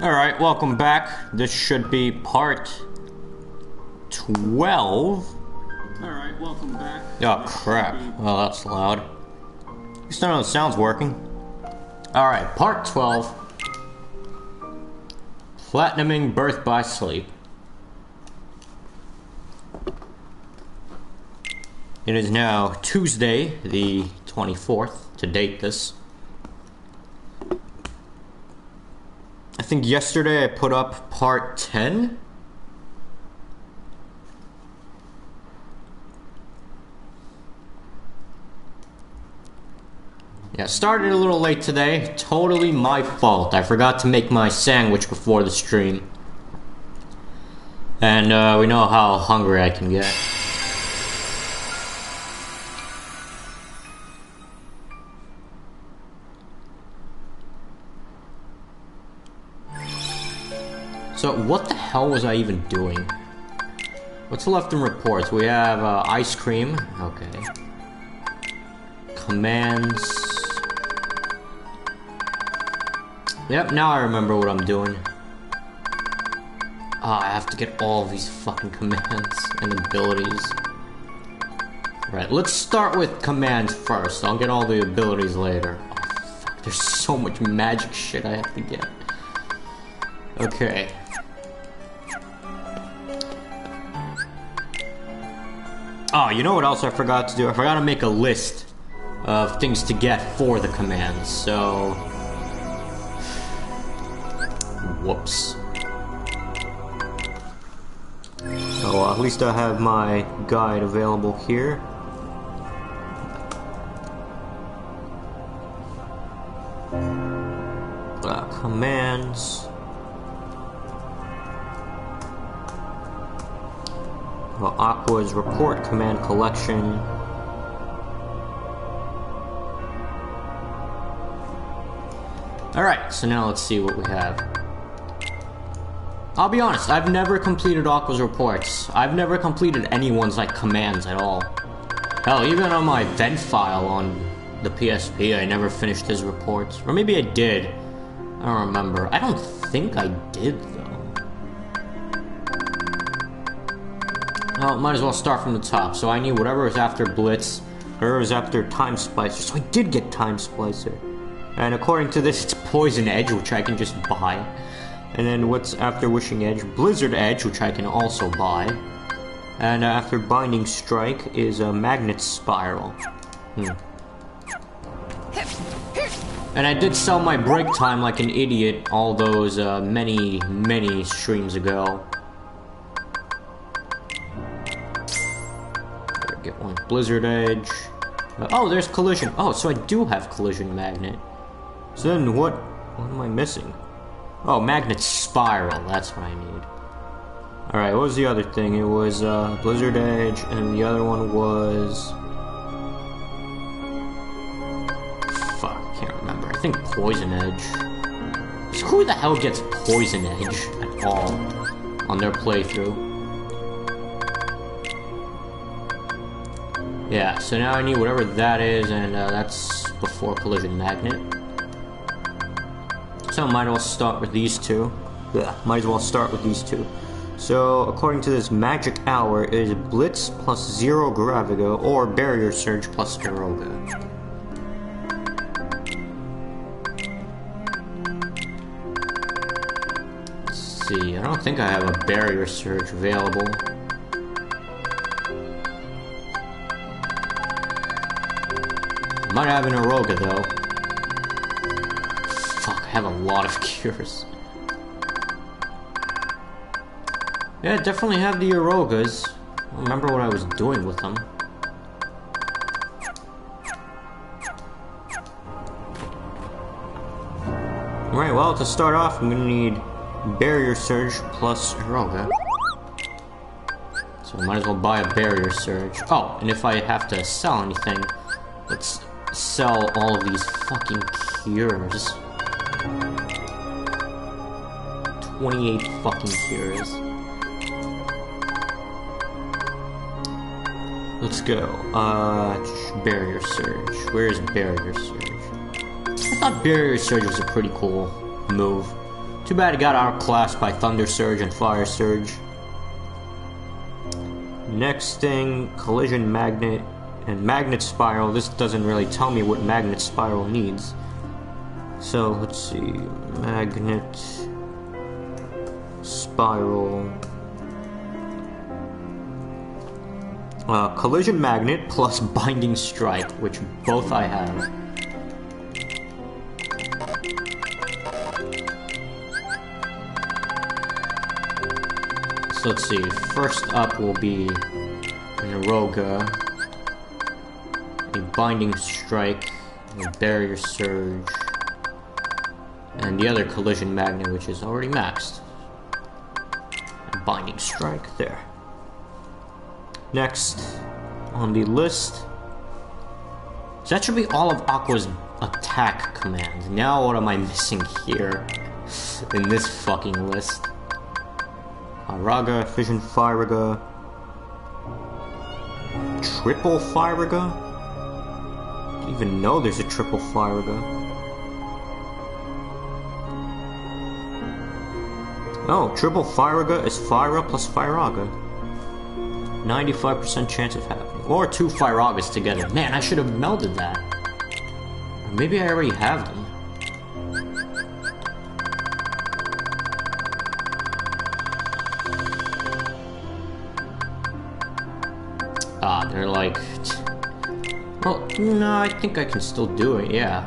Alright, welcome back. This should be part 12. Alright, welcome back. Oh crap. Well, that's loud. At least I know the sound's working. Alright, part 12. Platinuming Birth by Sleep. It is now Tuesday, the 24th, to date this. I think yesterday I put up part 10. Yeah, started a little late today. Totally my fault. I forgot to make my sandwich before the stream. And we know how hungry I can get. So, what the hell was I even doing? What's left in reports? We have ice cream. Okay. Commands. Yep, now I remember what I'm doing. I have to get all of these fucking commands and abilities. Right, let's start with commands first. I'll get all the abilities later. Oh, fuck, there's so much magic shit I have to get. Okay. Oh, you know what else I forgot to do? I forgot to make a list of things to get for the commands, so... Whoops. So at least I have my guide available here. Commands... Aqua's report command collection. Alright, so now let's see what we have. I'll be honest, I've never completed Aqua's reports. I've never completed anyone's like commands at all. Hell, even on my vent file on the PSP, I never finished his reports. Or maybe I did. I don't remember. I don't think I did though. Well, might as well start from the top. So I need whatever is after Blitz, whatever is after Time Splicer. So I did get Time Splicer. And according to this, it's Poison Edge, which I can just buy. And then what's after Wishing Edge? Blizzard Edge, which I can also buy. And after Binding Strike is a Magnet Spiral. And I did sell my break time like an idiot all those many streams ago. Get one. Blizzard Edge. Oh, there's Collision. Oh, so I do have Collision Magnet. So then what am I missing? Oh, Magnet Spiral. That's what I need. Alright, what was the other thing? It was Blizzard Edge, and the other one was... Fuck, I can't remember. I think Poison Edge. So who the hell gets Poison Edge at all on their playthrough? Yeah, so now I need whatever that is, and that's before Collision Magnet. So I might as well start with these two. Yeah, might as well start with these two. So, according to this, Magic Hour is Blitz plus 0 Gravigo, or Barrier Surge plus Garoga. Let's see, I don't think I have a Barrier Surge available. Might have an Aroga though. Fuck, I have a lot of cures. Yeah, I definitely have the Arogas. I don't remember what I was doing with them. Alright, well, to start off, I'm gonna need Barrier Surge plus Aroga. So I might as well buy a Barrier Surge. Oh, and if I have to sell anything, let's sell all of these fucking cures. 28 fucking cures. Let's go. Barrier Surge. Where is Barrier Surge? I thought Barrier Surge was a pretty cool move Too bad it got outclassed by Thunder Surge and Fire Surge. Next thing, Collision Magnet and Magnet Spiral. This doesn't really tell me what Magnet Spiral needs. So, let's see. Magnet Spiral. Collision Magnet plus Binding Strike, which both I have. So let's see, first up will be an Aroga, a Binding Strike, a Barrier Surge, and the other Collision Magnet, which is already maxed. A Binding Strike, there. Next on the list, so that should be all of Aqua's attack commands. Now what am I missing here in this fucking list? Raga, Fission Firaga, Triple Firaga? I didn't even know there's a Triple Firaga. Oh, Triple Firaga is Fira plus Firaga. 95% chance of happening. Or two Firagas together. Man, I should have melded that. Or maybe I already have them. They're like... Well, no, I think I can still do it, yeah.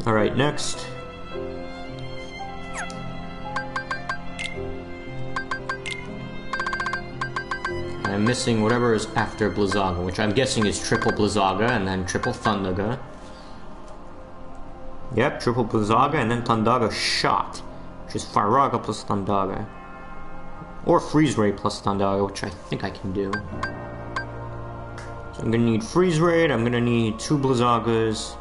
Alright, next. I'm missing whatever is after Blizzaga, which I'm guessing is Triple Blizzaga and then Triple Thundaga. Yep, Triple Blizzaga and then Thundaga Shot, which is Firaga plus Thundaga. Or Freeze Ray plus Thundaga, which I think I can do. So I'm gonna need Freeze Ray, I'm gonna need 2 Blizzagas.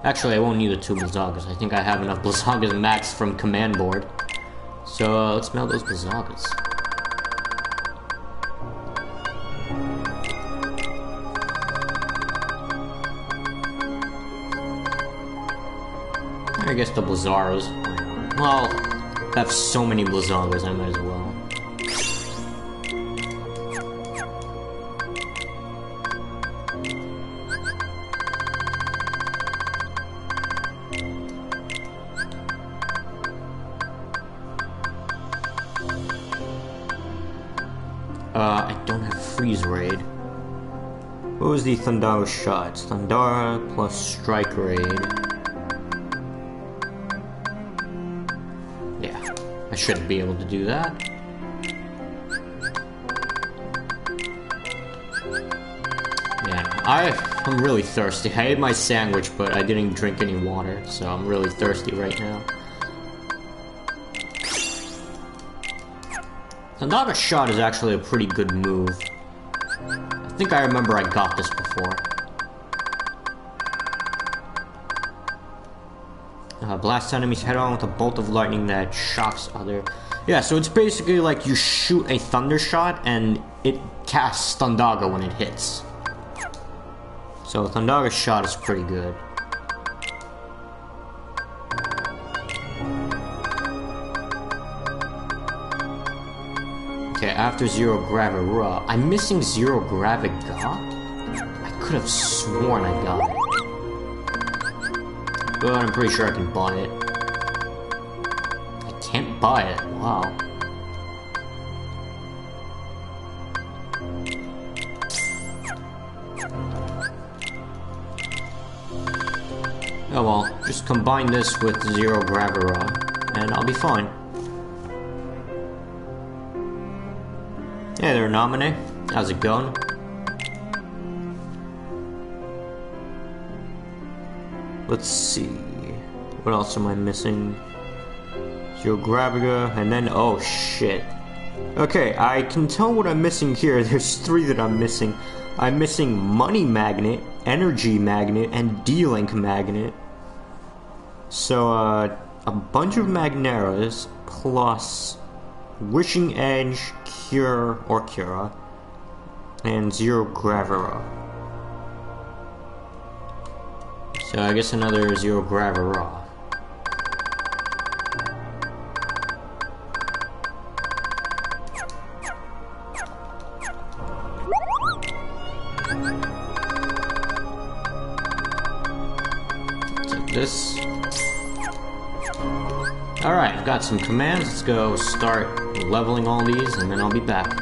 Actually, I won't need the 2 Blizzagas. I think I have enough Blizzagas maxed from command board. So let's meld those Blizzagas. I guess the Blizzaros. Well, I have so many Blizzagas, I might as well. I don't have Freeze Raid. What was the Thundara shot? It's Thundara plus Strike Raid. Yeah, I should be able to do that. Yeah, I'm really thirsty. I ate my sandwich, but I didn't drink any water, so I'm really thirsty right now. Thundara shot is actually a pretty good move. I think I remember I got this before. Blast enemies head on with a bolt of lightning that shocks other... Yeah, so it's basically like you shoot a thunder shot and it casts Thundaga when it hits. So Thundara shot is pretty good. Okay, after Zero Gravira, I'm missing Zero Graviga? I could have sworn I got it. But I'm pretty sure I can buy it. I can't buy it, wow. Oh well, just combine this with Zero Gravira, and I'll be fine. Hey there, Nominee. How's it going? Let's see. What else am I missing? Zero Graviga, and then... oh, shit. Okay, I can tell what I'm missing here. There's 3 that I'm missing. I'm missing Money Magnet, Energy Magnet, and D-Link Magnet. So, a bunch of Magneras, plus... Wishing Edge, Cure, or Cura, and 0 Gravera. So I guess another 0 Gravera. Take this. Alright, I've got some commands. Let's go start leveling all these and then I'll be back.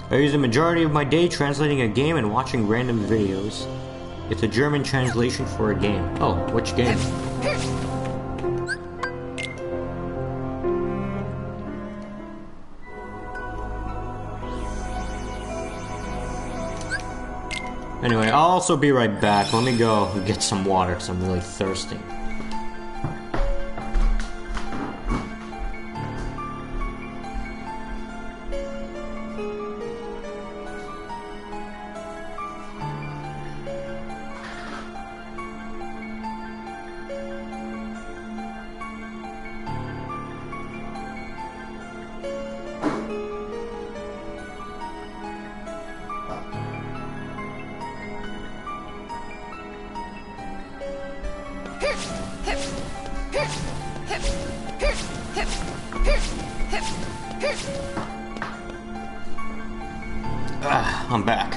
I use the majority of my day translating a game and watching random videos. It's a German translation for a game. Oh, which game? Anyway, I'll also be right back. Let me go and get some water because I'm really thirsty. I'm back.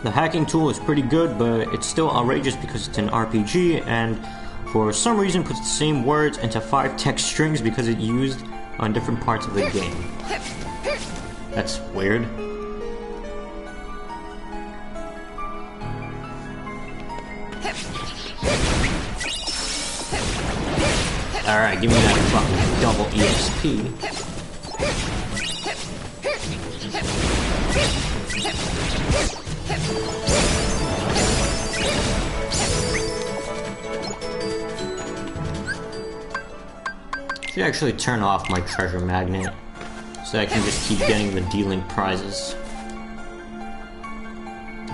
The hacking tool is pretty good, but it's still outrageous because it's an RPG and for some reason puts the same words into 5 text strings because it's used on different parts of the game. That's weird. Alright, give me that fucking double EXP. Should actually turn off my treasure magnet so I can just keep getting the dealing prizes.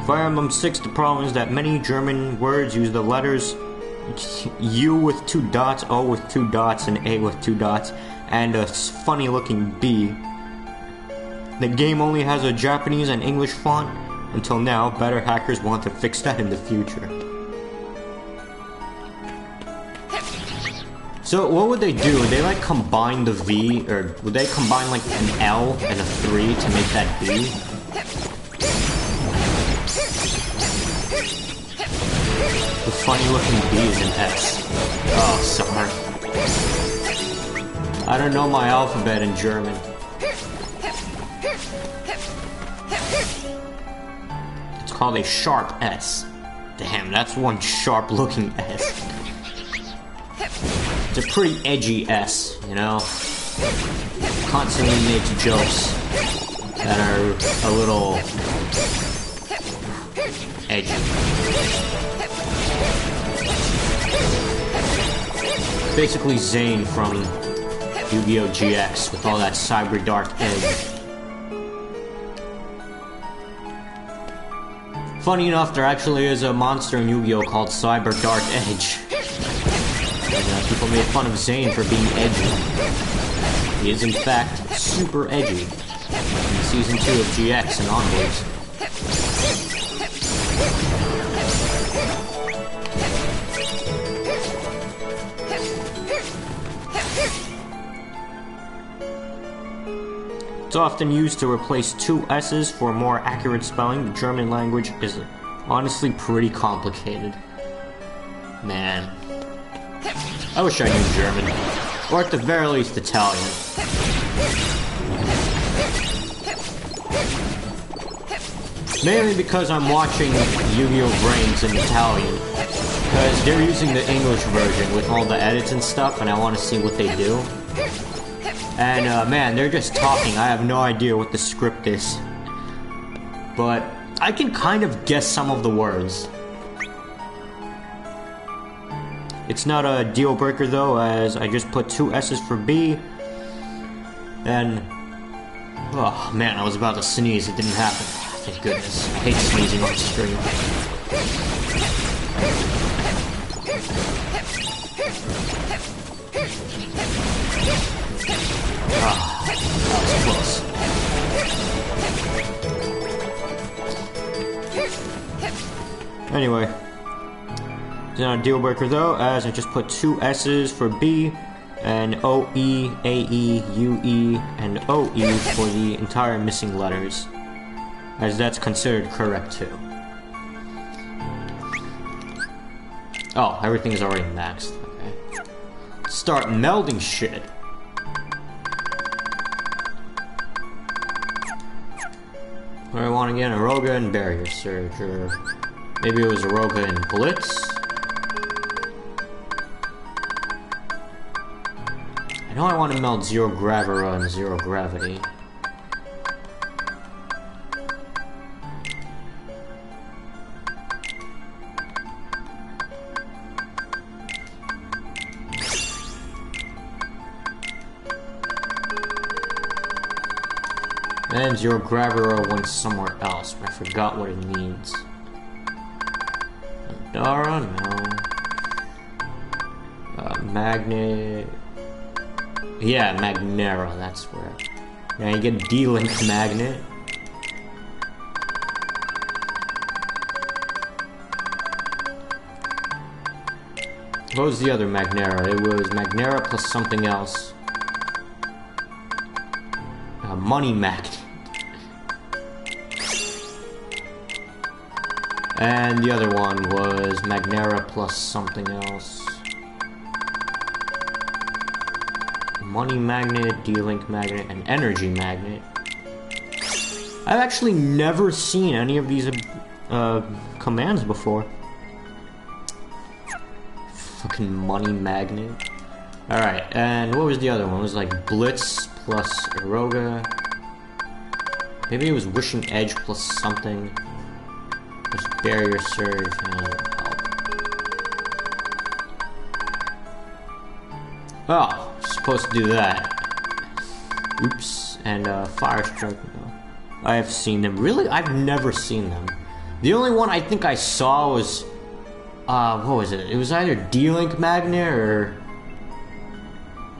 Fire Emblem 6, the problem is that many German words use the letters U with 2 dots, O with 2 dots, and A with 2 dots, and a funny looking B. The game only has a Japanese and English font. Until now, better hackers want to fix that in the future. So what would they do? Would they like combine the V, or would they combine like an L and a 3 to make that B? The funny looking B is an S. Oh, sorry. I don't know my alphabet in German. It's called a sharp S. Damn, that's one sharp looking S. It's a pretty edgy S, you know? Constantly makes jokes that are a little edgy. Basically Zane from Yu-Gi-Oh! GX with all that cyber dark edge. Funny enough, there actually is a monster in Yu-Gi-Oh! Called Cyber Dark Edge. And, people made fun of Zane for being edgy. He is in fact super edgy. In Season 2 of GX and onwards. It's often used to replace 2 S's for more accurate spelling. The German language is honestly pretty complicated. Man. I wish I knew German. Or at the very least Italian. Mainly because I'm watching Yu-Gi-Oh! Brains in Italian. Because they're using the English version with all the edits and stuff, and I want to see what they do. And, man, they're just talking. I have no idea what the script is. But I can kind of guess some of the words. It's not a deal breaker though, as I just put 2 S's for B. And, oh man, I was about to sneeze. It didn't happen. thank goodness. I hate sneezing on stream. Ah, that was close. Anyway, it's not a deal breaker though, as I just put 2 S's for B, and O-E, A-E, U-E, and O-E for the entire missing letters, as that's considered correct too. Oh, everything is already maxed. Okay. Start melding shit. What do I want again? Aroga and Barrier Surge, or maybe it was Aroga and Blitz? I know I want to meld Zero Gravira and Zero Gravity. And Zero Gravira went somewhere else, but I forgot what it needs. Dara, no. Magnet. Yeah, Magnera, that's where. Now you get D-Link Magnet. What was the other Magnera? It was Magnera plus something else. Money Magnet. And the other one was Magnera plus something else. Money Magnet, D-Link Magnet, and Energy Magnet. I've actually never seen any of these commands before. Fucking Money Magnet. Alright, and what was the other one? It was like Blitz plus Aroga. Maybe it was Wishing Edge plus something. Plus Barrier Surge and Help. Oh, supposed to do that. Oops. And Fire Strike. No. I have seen them. Really? I've never seen them. The only one I think I saw was what was it? It was either D-Link Magnet or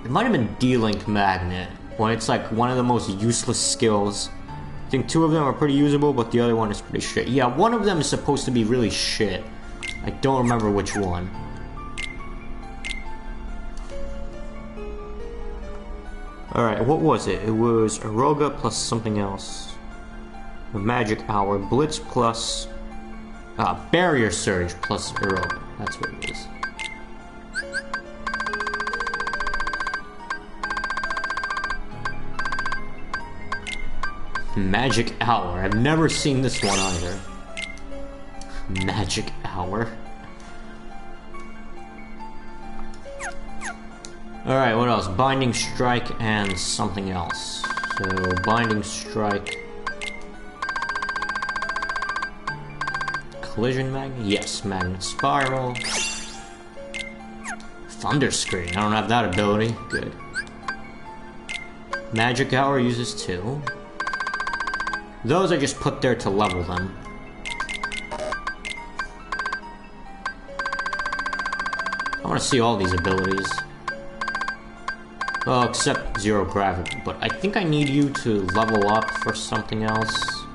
it might have been D-Link Magnet, when it's like one of the most useless skills. I think 2 of them are pretty usable, but the other one is pretty shit. Yeah, one of them is supposed to be really shit. I don't remember which one. Alright, what was it? It was Aroga plus something else. A Magic Hour, Blitz plus Barrier Surge plus Aroga. That's what it is. Magic Hour. I've never seen this one either. Magic Hour. Alright, what else? Binding Strike and something else. So, Binding Strike. Collision Magnet? Yes, Magnet Spiral. Thunder Screen. I don't have that ability. Good. Magic Hour uses 2. Those I just put there to level them. I want to see all these abilities. Well, except Zero Gravity, but I think I need you to level up for something else.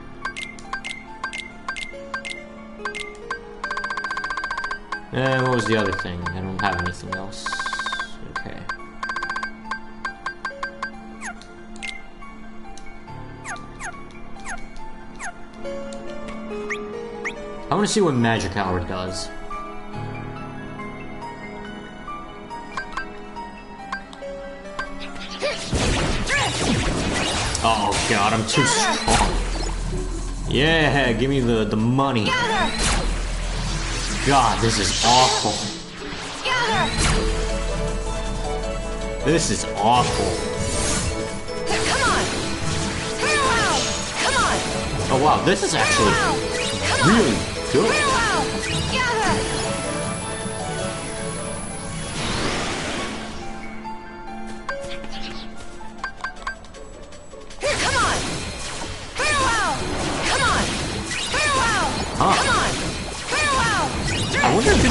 And what was the other thing? I don't have anything else. Okay. I want to see what Magic Hour does. Oh god, I'm too strong. Yeah, give me the money. God, this is awful. This is awful. Come on. Come on. Oh wow, this is actually really good.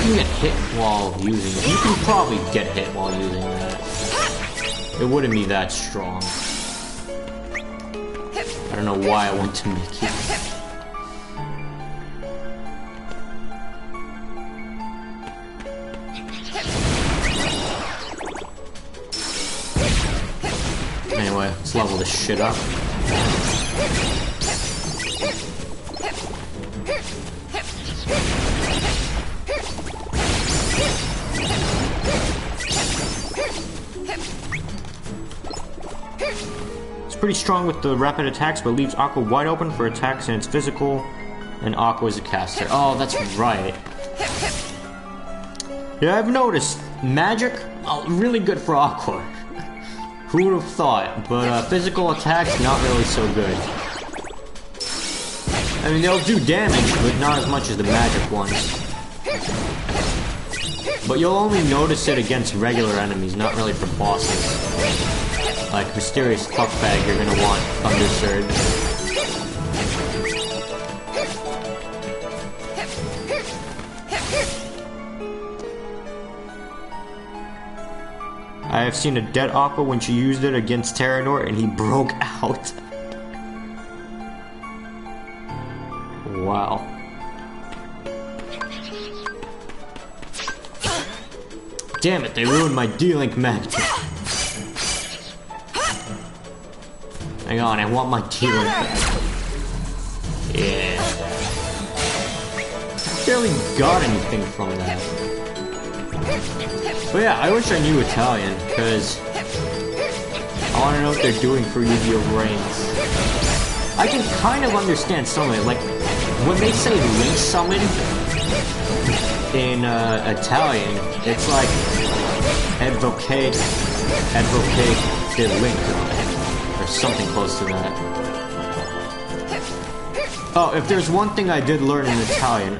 can get hit while using it. You can probably get hit while using that. It wouldn't be that strong. I don't know why I went to Mickey. Anyway, let's level this shit up. It's pretty strong with the rapid attacks, but leaves Aqua wide open for attacks and it's physical, and Aqua is a caster. Oh, that's right. Yeah, I've noticed. Magic, oh, really good for Aqua. Who would have thought? But physical attacks, not really so good. I mean, they'll do damage, but not as much as the magic ones. But you'll only notice it against regular enemies, not really for bosses. Like Mysterious Fuckbag, you're gonna want Thunder Surge. I have seen a dead Aqua when she used it against Terranor and he broke out. Wow. Damn it, they ruined my D-Link magnet. Hang on, I want my D-Link back. Yeah. I barely got anything from that. But yeah, I wish I knew Italian, because I want to know what they're doing for Yu-Gi-Oh! Brains. I can kind of understand some of it, like, when they say Link Summon in Italian, it's like Advocate de Link, or something close to that. Oh, if there's one thing I did learn in Italian,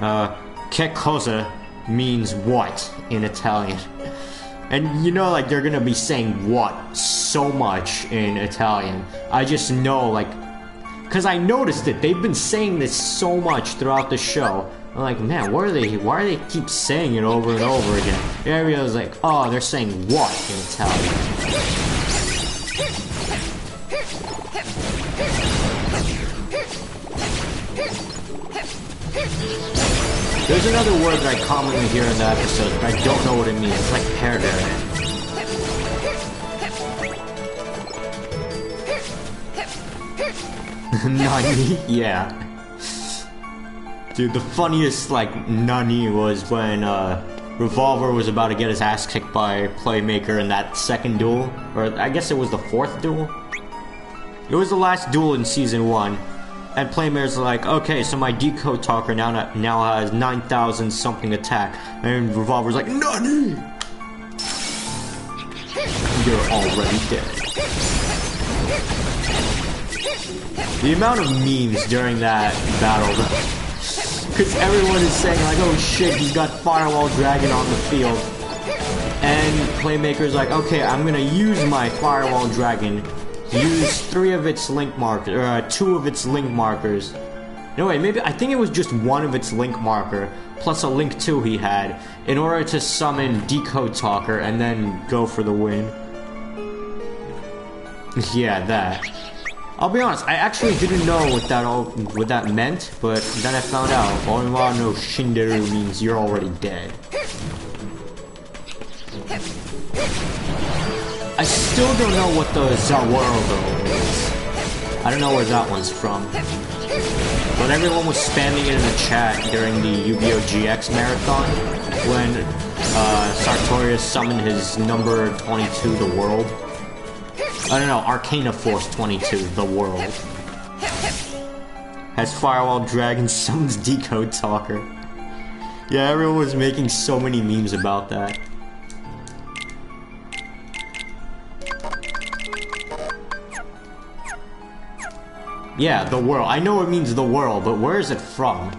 che cosa means what in Italian. And you know, like, they're gonna be saying what so much in Italian. I just know, like, because I noticed it, they've been saying this so much throughout the show. I'm like, man, why do they keep saying it over and over again? And I was like, oh, they're saying what in Italian. There's another word that I commonly hear in the episode, but I don't know what it means. It's like perdere. Nani? Yeah. Dude, the funniest, like, Nani was when, Revolver was about to get his ass kicked by Playmaker in that second duel. Or, I guess it was the fourth duel? It was the last duel in Season 1. And Playmaker's like, okay, so my Decode Talker now has 9,000 something attack. And Revolver's like, Nani! You're already dead. The amount of memes during that battle, because everyone is saying like, oh shit, he's got Firewall Dragon on the field. And Playmaker's like, okay, I'm gonna use my Firewall Dragon, use 3 of its link markers, or 2 of its link markers. No wait, maybe, I think it was just 1 of its link marker, plus a link 2 he had, in order to summon Decode Talker and then go for the win. Yeah, that. I'll be honest, I actually didn't know what that meant, but then I found out Onwa no Shinderu means you're already dead. I still don't know what the Zaworld is. I don't know where that one's from. But everyone was spamming it in the chat during the Yu-Gi-Oh! GX marathon when Sartorius summoned his number 22, the world. I don't know, Arcana Force 22, the world. Has Firewall Dragon summons Decode Talker. Yeah, everyone was making so many memes about that. Yeah, the world. I know it means the world, but where is it from?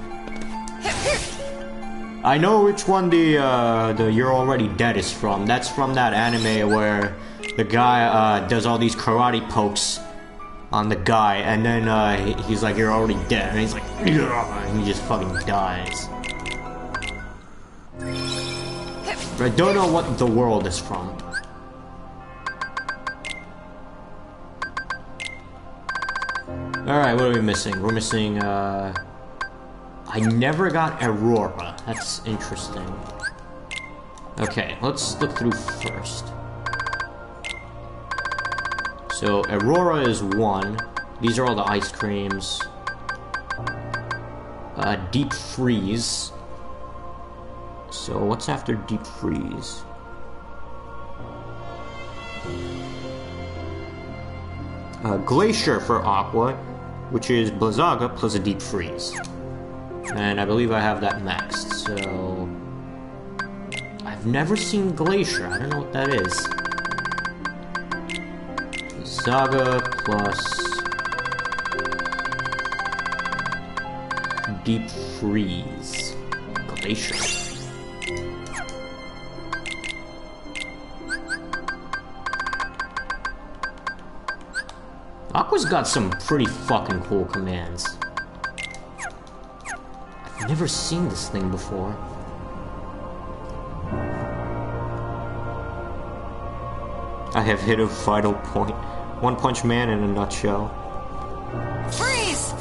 I know which one the You're Already Dead is from. That's from that anime where the guy does all these karate pokes on the guy, and then he's like, you're already dead, and he's like, yeah, and he just fucking dies. I don't know what the world is from. Alright, what are we missing? We're missing, I never got Aurora. That's interesting. Okay, let's look through first. So, Aurora is 1. These are all the ice creams. Deep Freeze. So, what's after Deep Freeze? Glacier for Aqua, which is Blizzaga plus a Deep Freeze. And I believe I have that maxed, so... I've never seen Glacier, I don't know what that is. Blizzaga plus... Deep Freeze. Glacier. Aqua's got some pretty fucking cool commands. I've never seen this thing before. I have hit a vital point. One Punch Man in a nutshell. Freeze!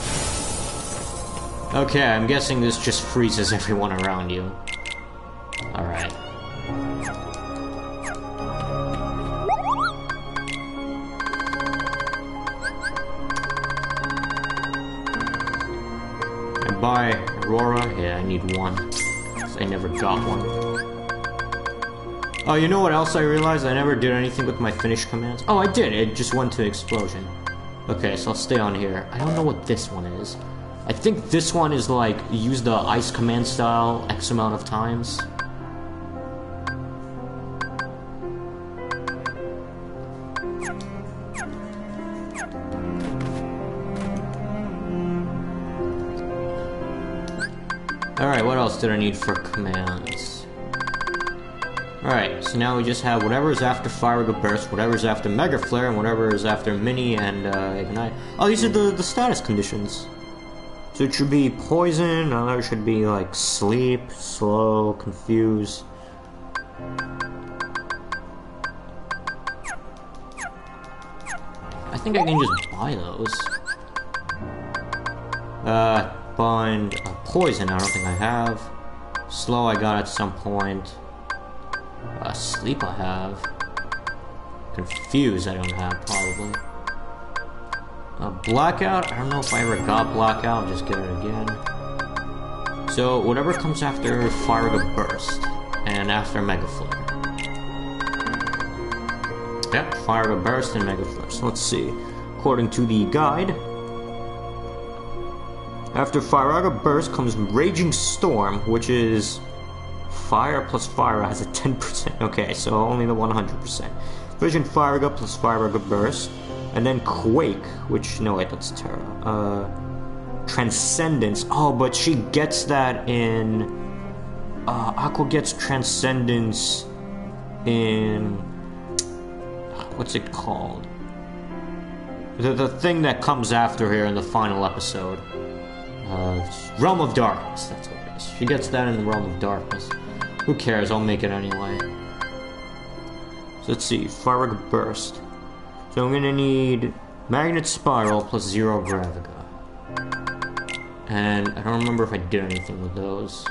Okay, I'm guessing this just freezes everyone around you. Alright. And buy Aurora? Yeah, I need 1. 'Cause I never got one. Oh, you know what else I realized? I never did anything with my finish commands. Oh, I did. It just went to explosion. Okay, so I'll stay on here. I don't know what this one is. I think this one is like, use the ice command style X amount of times. Alright, what else did I need for commands? Alright, so now we just have whatever is after Fire Burst, whatever is after Mega Flare, and whatever is after Mini and Ignite. Oh, these are the status conditions. So it should be Poison, another should be like Sleep, Slow, Confuse. I think I can just buy those. Bind Poison, I don't think I have. Slow I got at some point. Sleep I have. Confuse I don't have, probably. Blackout, I don't know if I ever got Blackout, I'll just get it again. So, whatever comes after Fire Burst, and after Mega Flare. Yep, Fire Burst and Mega Flare. So let's see. According to the guide, after Fire Burst comes Raging Storm, which is Fire plus Fire has a 10%. Okay, so only the 100%. Vision Fire plus Fire Burst. And then Quake, which, no wait, that's Terra. Transcendence. Oh, but she gets that in... Aqua gets Transcendence in... What's it called? The thing that comes after here in the final episode. Realm of Darkness, that's what it is. She gets that in the Realm of Darkness. Who cares, I'll make it anyway. So let's see, Fire Burst. So I'm gonna need Magnet Spiral plus 0 Graviga. And I don't remember if I did anything with those.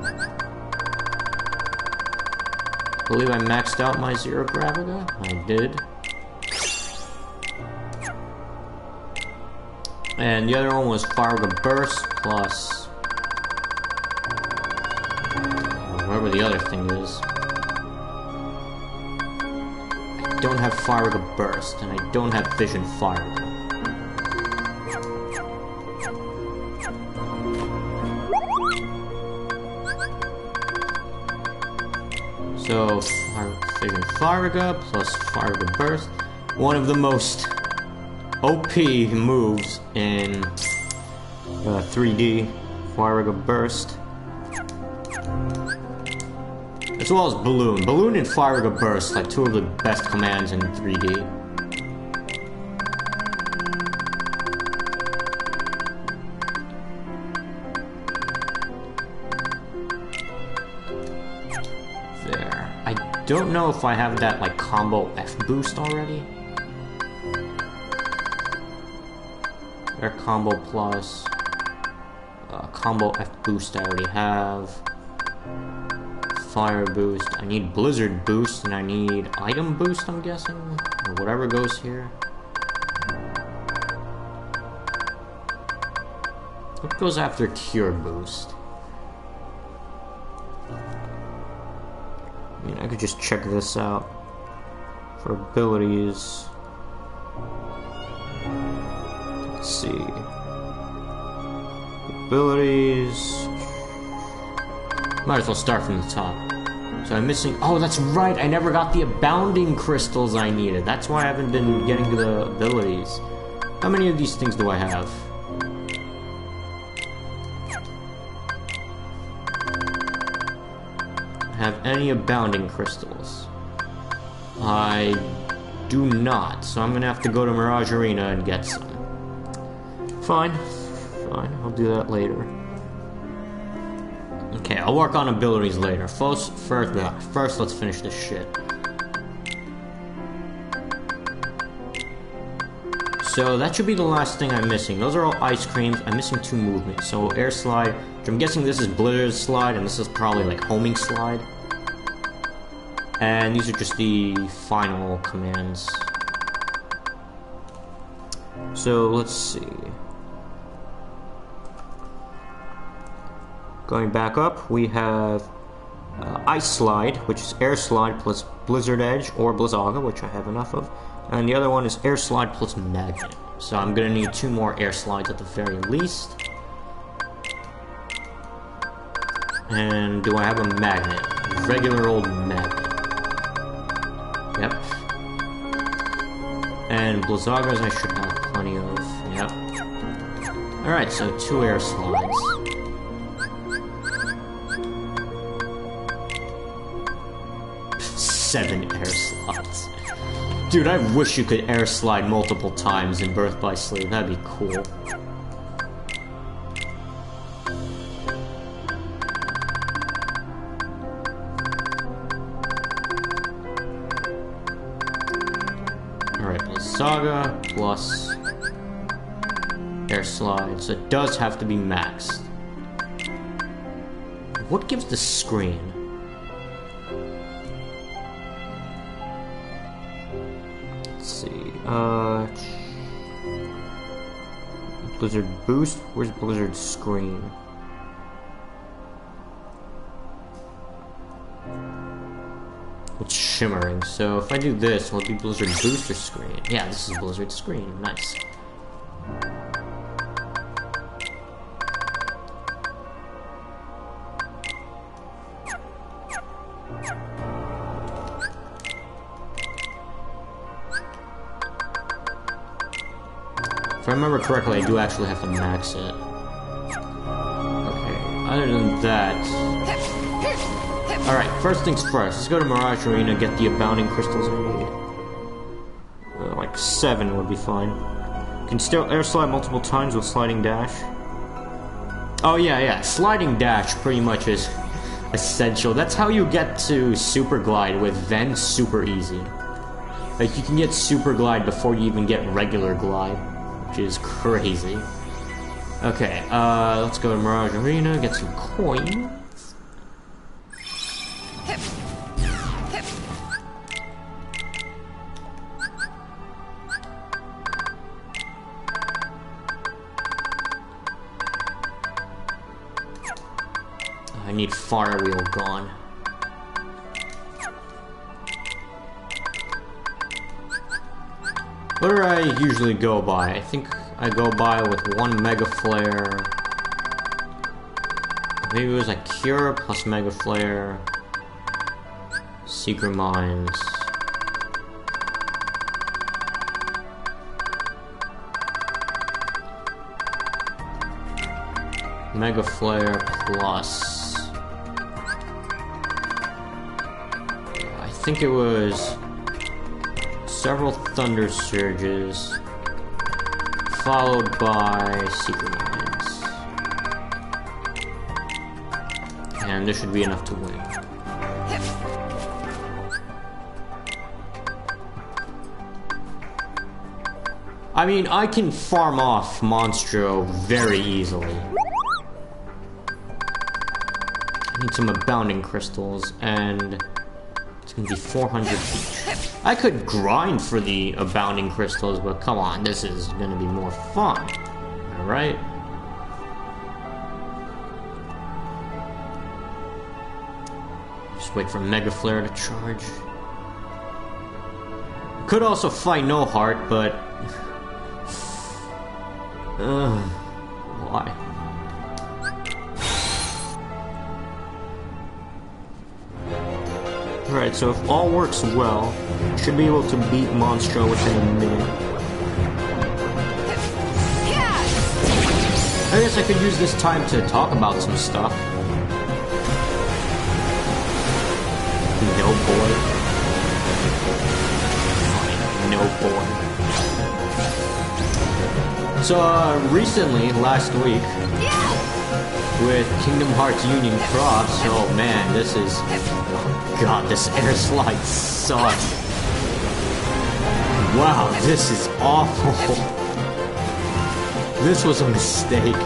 I believe I maxed out my 0 Graviga. I did. And the other one was Fire Burst plus... whatever the other thing is. I don't have Fire Burst, and I don't have Vision Fire. So, Vision Fire plus Fire Burst. One of the most OP moves in 3D. Fire Burst. As well as Balloon. Balloon and Fire Burst, like 2 of the best commands in 3D. don't know if I have that, like, combo F boost already. Air combo plus. Combo F boost I already have. Fire boost. I need blizzard boost, and I need item boost, I'm guessing. Or whatever goes here. What goes after cure boost? I mean, I could just check this out. For abilities. Let's see. Abilities. Might as well start from the top. So I'm missing. Oh, that's right. I never got the abounding crystals I needed. That's why I haven't been getting the abilities. How many of these things do I have? Have any abounding crystals? I do not. So I'm gonna have to go to Mirage Arena and get some. Fine. Fine. I'll do that later. Okay, I'll work on abilities later. First, let's finish this shit. So that should be the last thing I'm missing. Those are all ice creams. I'm missing 2 movements. So air slide, which I'm guessing this is blizzard slide, and this is probably like homing slide. And these are just the final commands. So let's see. Going back up, we have Ice Slide, which is Air Slide plus Blizzard Edge or Blizzaga, which I have enough of. And the other one is Air Slide plus Magnet. So I'm gonna need 2 more Air Slides at the very least. And do I have a Magnet? Regular old Magnet. Yep. And Blizzagas I should have plenty of. Yep. Alright, so 2 Air Slides. Seven air slides. Dude, I wish you could air slide multiple times in Birth by Sleep. That'd be cool. Alright, Blizzaga plus air slide. So it does have to be maxed. What gives the screen? Blizzard boost? Where's Blizzard screen? It's shimmering, so if I do this, will it be Blizzard boost or screen? Yeah, this is Blizzard screen. Nice. If I remember correctly, I do actually have to max it. Okay, other than that... Alright, first things first, let's go to Mirage Arena, get the abounding crystals I need. Like 7 would be fine. Can still air slide multiple times with sliding dash. Oh yeah, sliding dash pretty much is essential. That's how you get to Super Glide with Ven super easy. Like, you can get Super Glide before you even get regular Glide. Which is crazy. Okay, let's go to Mirage Arena, get some coins. I need Fire Wheel gone. What do I usually go by? I think I go by with 1 Mega Flare. Maybe it was like Cure plus Mega Flare. Secret Mines. Mega Flare plus... I think it was... several Thunder Surges, followed by Secret Mines. And this should be enough to win. I mean, I can farm off Monstro very easily. I need some abounding crystals, and it's gonna be 400 each. I could grind for the abounding crystals, but come on, this is gonna be more fun. Alright? Just wait for Mega Flare to charge. Could also fight No Heart, but... why? Alright, so if all works well, should be able to beat Monstro within a minute. I guess I could use this time to talk about some stuff. No boy. Fine, no boy. So, recently, last week, with Kingdom Hearts Union Cross, oh man, this is... God, this air slide sucks. Wow, this is awful. This was a mistake.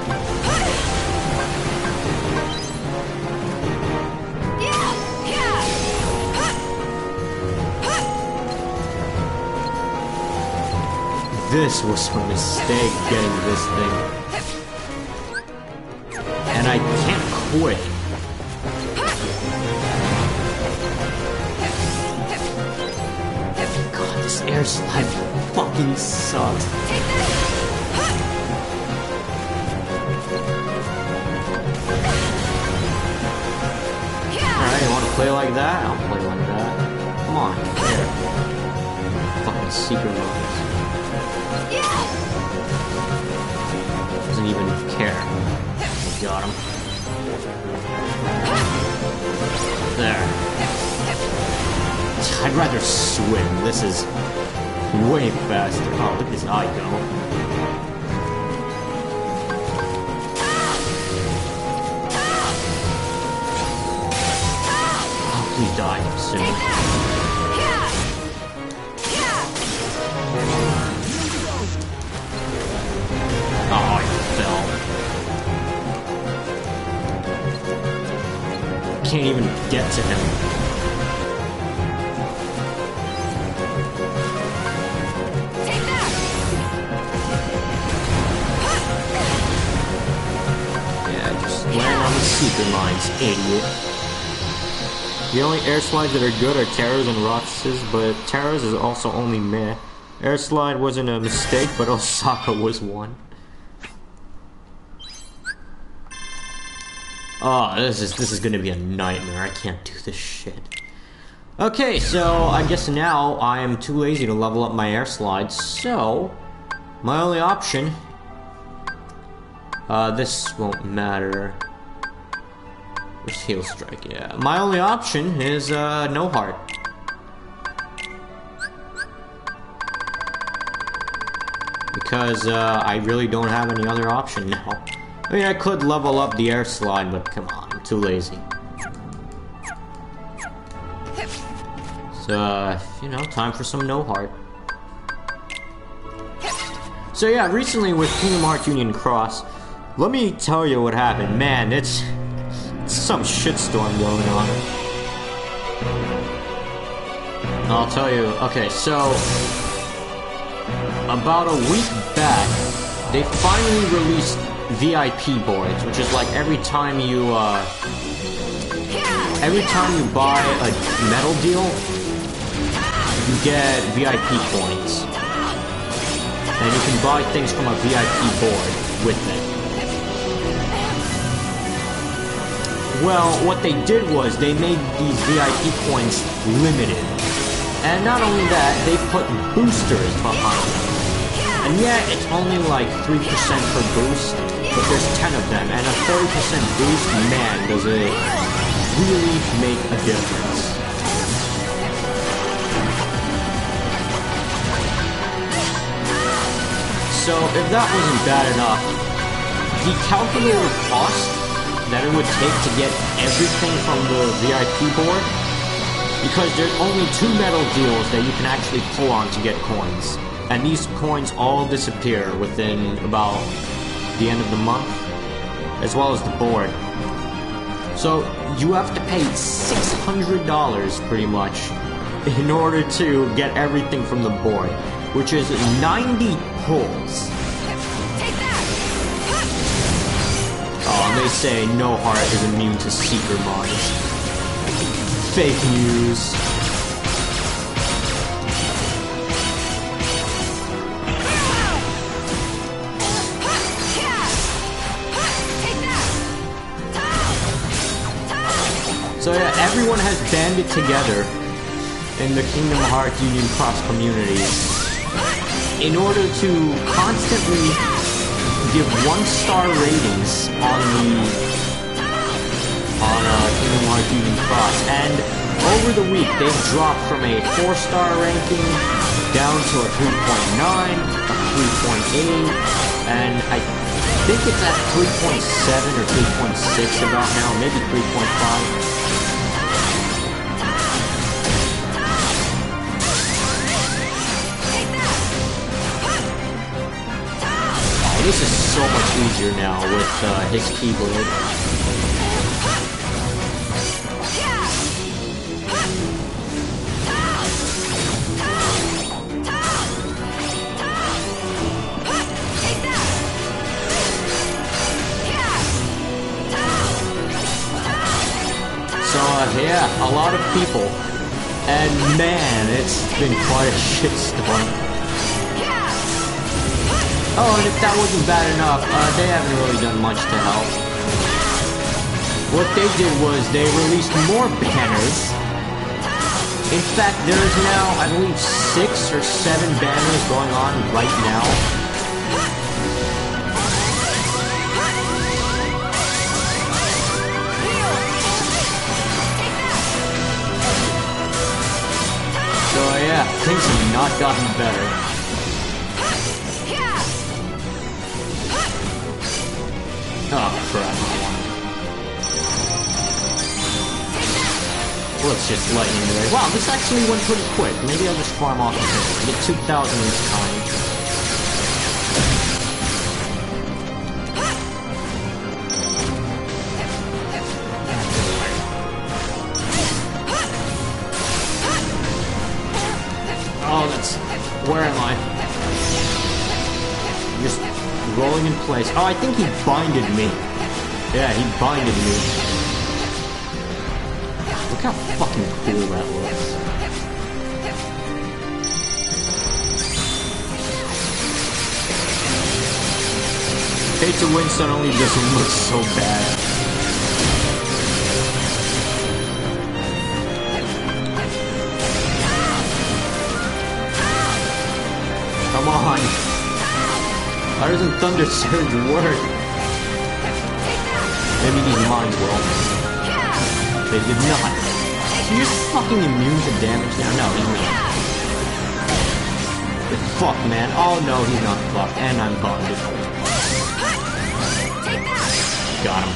This was a mistake getting this thing. And I can't quit. God, this air slide fucking sucks. Alright, you wanna play like that? I'll play like that. Come on, here. Fucking secret modes. Doesn't even care. Got him. There. I'd rather swim. This is way faster. Oh, look at his eye go. Oh, please die soon. Oh, I fell. Can't even get to him. Yeah, just land on the secret mines, idiot. The only air slides that are good are Terra's and Roxas, but Terra's is also only meh. Air slide wasn't a mistake, but Osaka was one. Oh, this is gonna be a nightmare. I can't do this shit. Okay, so I guess now I am too lazy to level up my air slides, so my only option... this won't matter. Where's Heal Strike? Yeah. My only option is, No Heart. Because, I really don't have any other option now. I mean, I could level up the air slide, but come on, I'm too lazy. So, you know, time for some No Heart. So yeah, recently with Kingdom Hearts Union Cross, let me tell you what happened. Man, it's some shitstorm going on. I'll tell you. Okay, so about a week back, they finally released VIP boards, which is like every time you buy a metal deal, you get VIP points. And you can buy things from a VIP board with it. Well, what they did was they made these VIP points limited. And not only that, they put boosters behind them. And yeah, it's only like 3% per boost, but there's 10 of them, and a 30% boost, man, does it really make a difference. So, if that wasn't bad enough, the calculated cost that it would take to get everything from the VIP board, because there's only 2 metal deals that you can actually pull on to get coins. And these coins all disappear within about the end of the month, as well as the board. So you have to pay $600 pretty much in order to get everything from the board, which is 90 pulls. Oh, and they say no heart is immune to seeker mods. Fake news. So yeah, everyone has banded together in the Kingdom Hearts Union Cross community in order to constantly give 1-star ratings on Kingdom Hearts Union Cross. And over the week, they've dropped from a 4-star ranking down to a 3.9, a 3.8, and I think it's at 3.7 or 3.6 about now, maybe 3.5. This is so much easier now with his keyboard. So yeah, a lot of people. And man, it's been quite a shitstorm. Oh, and if that wasn't bad enough, they haven't really done much to help. What they did was they released more banners. In fact, there is now, I believe, 6 or 7 banners going on right now. So yeah, things have not gotten better. Oh crap. Let's just lightning away. Wow, this actually went pretty quick. Maybe I'll just farm off the thing. Get 2,000 each time. Oh, that's... Where am I? Just rolling in place. Oh, I think he binded me. Yeah, he binded me. Look how fucking cool that looks. Hate to win suddenly doesn't look so bad. Come on. Why doesn't Thunder Surge work? Maybe these mines will. They did not. So you're fucking immune to damage now? No, he's not. Fuck, man. Oh no, he's not fucked. And I'm bonded. Got him.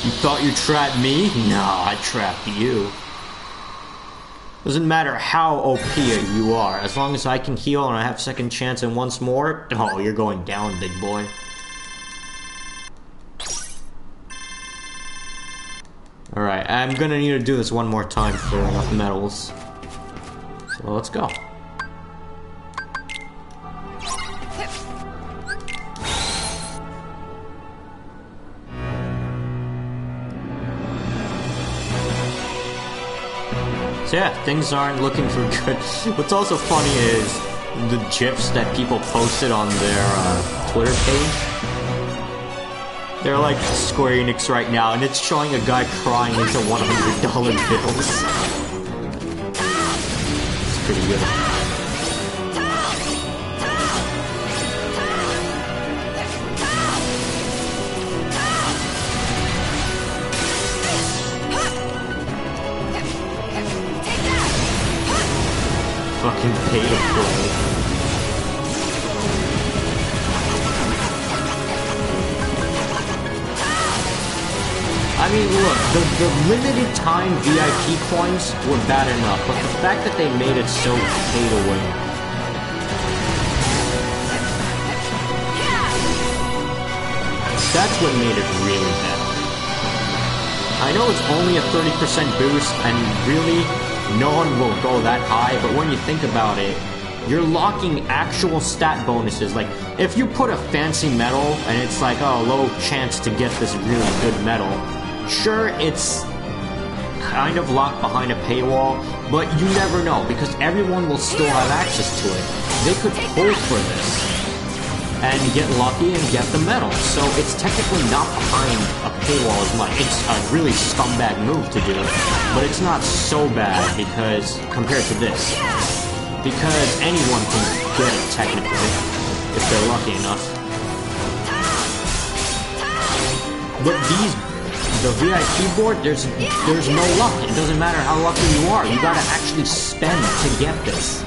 You thought you trapped me? No, I trapped you. Doesn't matter how OP you are, as long as I can heal and I have second chance and once more, oh, you're going down, big boy. Alright, I'm gonna need to do this one more time for enough medals. So let's go. So yeah, things aren't looking for good. What's also funny is the GIFs that people posted on their Twitter page. They're like Square Enix right now, and it's showing a guy crying into $100 bills. It's pretty good. Fucking pay to play. I I mean, look, the limited time VIP coins were bad enough, but the fact that they made it so pay to win. That's what made it really bad. I know it's only a 30% boost, and really, no one will go that high, but when you think about it, you're locking actual stat bonuses. Like, if you put a fancy medal, and it's like, oh, low chance to get this really good medal, sure, it's kind of locked behind a paywall, but you never know, because everyone will still have access to it. They could pull for this and get lucky and get the medal. So it's technically not behind a paywall as much. It's a really scumbag move to do, but it's not so bad because compared to this. Because anyone can get it technically, if they're lucky enough. But the VIP board, there's no luck. It doesn't matter how lucky you are. You gotta actually spend to get this.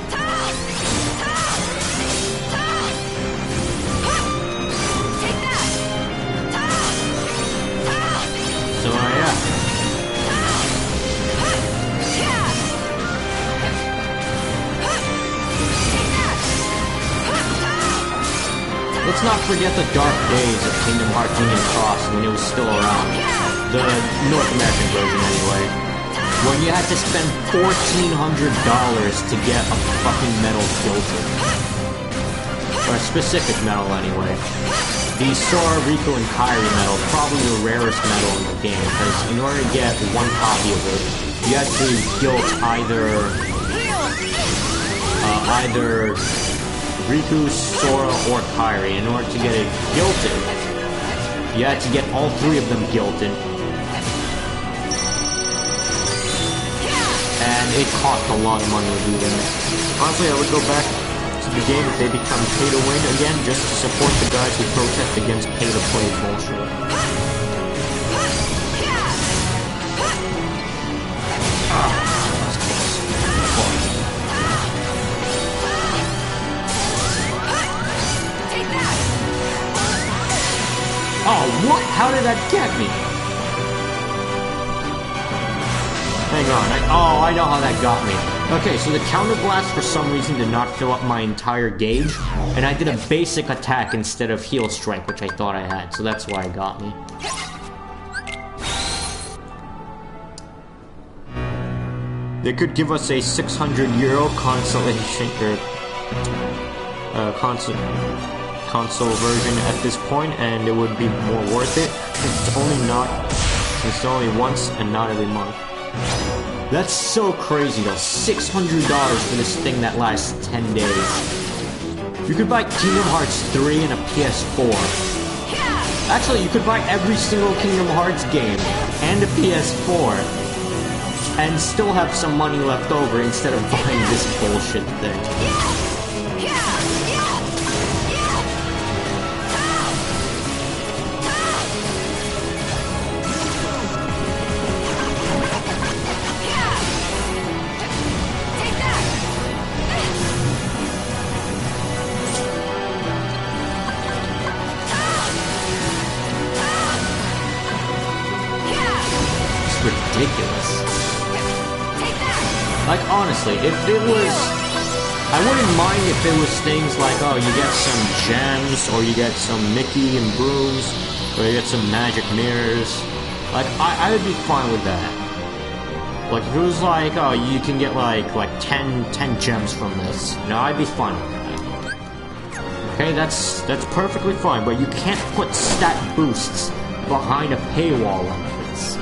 So yeah. Let's not forget the dark days of Kingdom Hearts Union Cross when it was still around. The North American version anyway. When you had to spend $1,400 to get a fucking medal filter. Or a specific medal anyway. The Sora, Riku, and Kairi medal, probably the rarest medal in the game, because in order to get one copy of it, you had to guilt either Riku, Sora, or Kairi. In order to get it guilted, you had to get all three of them guilted. And it cost a lot of money to do that. Honestly, I would go back to the game if they become pay to win again, just to support the guys who protest against pay to play bullshit. Oh, what? How did that get me? Hang on. I know how that got me. Okay, so the counter blast for some reason did not fill up my entire gauge, and I did a basic attack instead of heal strike, which I thought I had, so that's why it got me. They could give us a €600 consolation, or console version at this point, and it would be more worth it. It's only once and not every month. That's so crazy though. $600 for this thing that lasts 10 days. You could buy Kingdom Hearts 3 and a PS4. Actually, you could buy every single Kingdom Hearts game and a PS4 and still have some money left over instead of buying this bullshit thing. Ridiculous. Like, honestly, if it was... I wouldn't mind if it was things like, oh, you get some gems, or you get some Mickey and brooms, or you get some magic mirrors. Like, I would be fine with that. Like, if it was like, oh, you can get like 10 gems from this. No, I'd be fine with that. Okay, that's perfectly fine, but you can't put stat boosts behind a paywall like this.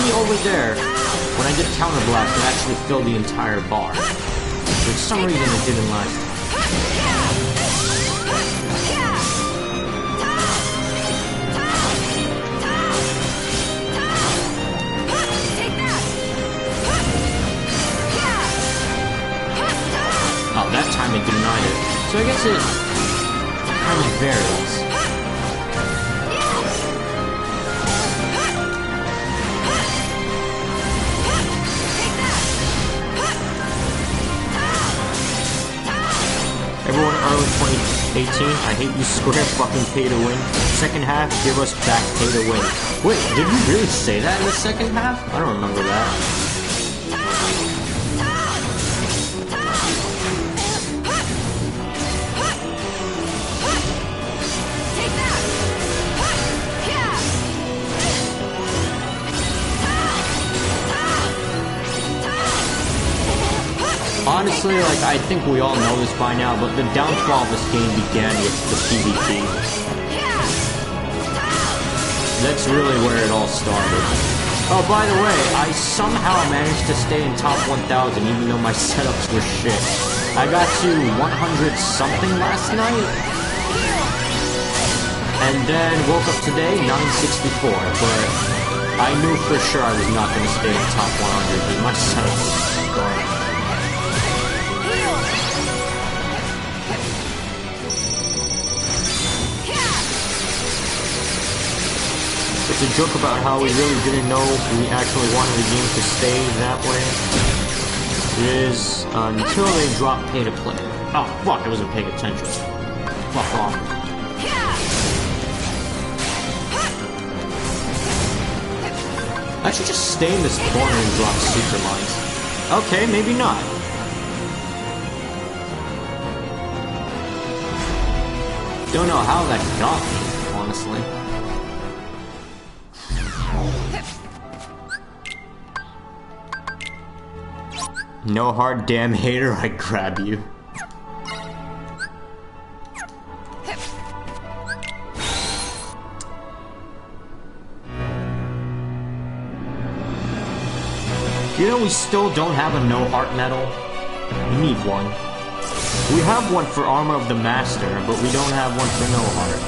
Over there, when I did counter blast, it actually filled the entire bar. For some reason, it didn't last. Oh, that time it denied it. So I guess it kind of varies. Everyone early 2018, I hate you Square, fucking pay to win. Second half, give us back pay to win. Wait, did you really say that in the second half? I don't remember that. Honestly, like, I think we all know this by now, but the downfall of this game began with the PvP. That's really where it all started. Oh, by the way, I somehow managed to stay in top 1,000 even though my setups were shit. I got to 100 something last night, and then woke up today 964, but I knew for sure I was not going to stay in top 100 because my setup was garbage. It's a joke about how we really didn't know we actually wanted the game to stay that way. It is until they drop pay to play. Oh fuck, I wasn't paying attention. Fuck off. I should just stay in this corner and drop secret mines. Okay, maybe not. Don't know how that got me, honestly. No hard damn hater, I grab you. You know we still don't have a no heart medal? We need one. We have one for Armor of the Master, but we don't have one for no heart.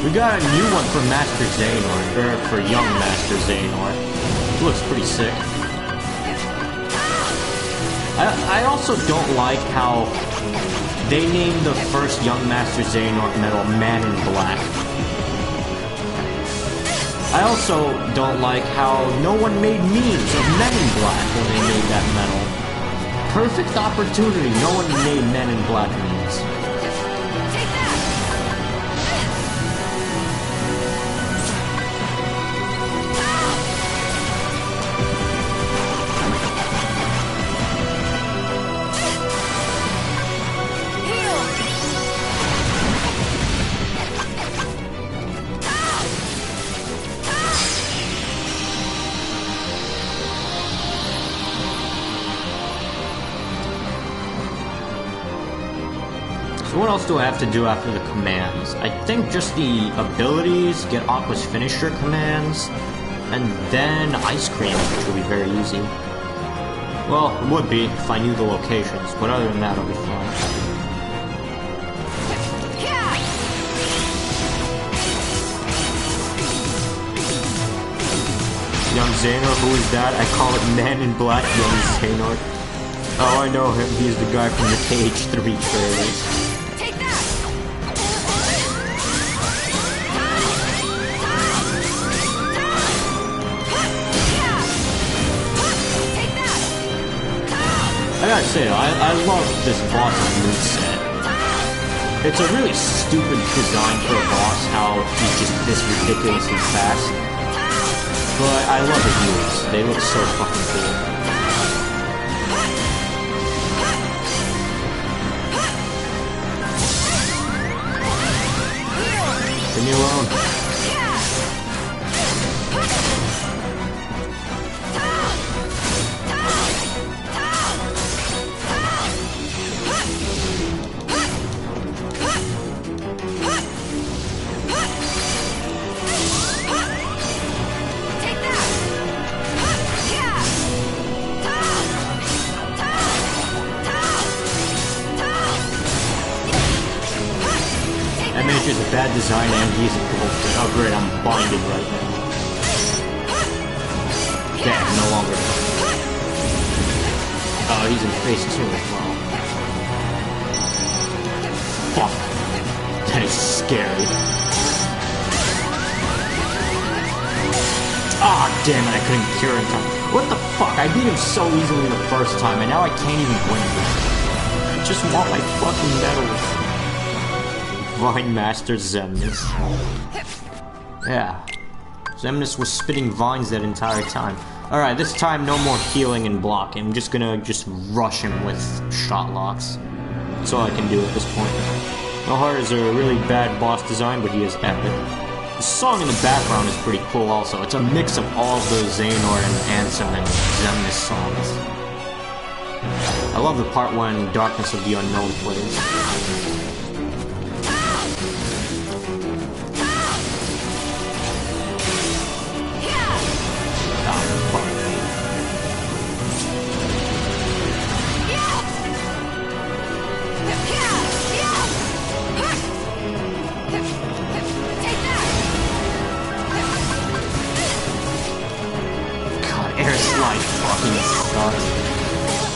We got a new one for Master Xehanort, or for young Master Xehanort. It looks pretty sick. I also don't like how they named the first young Master Xehanort medal Man in Black. I also don't like how no one made memes of Men in Black when they made that medal. Perfect opportunity, no one made Men in Black memes. So what else do I have to do after the commands? I think just the abilities, get Aqua's finisher commands, and then Ice Cream, which will be very easy. Well, it would be if I knew the locations, but other than that, I'll be fine. Young Xehanort, who is that? I call it Man in Black, Young Xehanort. Oh, I know him. He's the guy from the KH3 trailers. I gotta say, I love this boss's moveset. It's a really stupid design for a boss, how he's just this ridiculously fast. But I love his moves. They look so fucking cool. Leave me alone. Is a bad design and he's a bullshit. Oh great, I'm binded right now. Damn, no longer. Oh, he's in phase 2 as well. Fuck. That is scary. damn it, I couldn't cure in time. What the fuck? I beat him so easily the first time, and now I can't even win him. I just want my fucking medals. Vine Master Xemnas. Yeah. Xemnas was spitting vines that entire time. Alright, this time no more healing and blocking. I'm just gonna rush him with shot locks. That's all I can do at this point. Nohar is a really bad boss design, but he is epic. The song in the background is pretty cool also. It's a mix of all of those Xehanort and Ansem and Xemnas songs. I love the part when Darkness of the Unknown plays.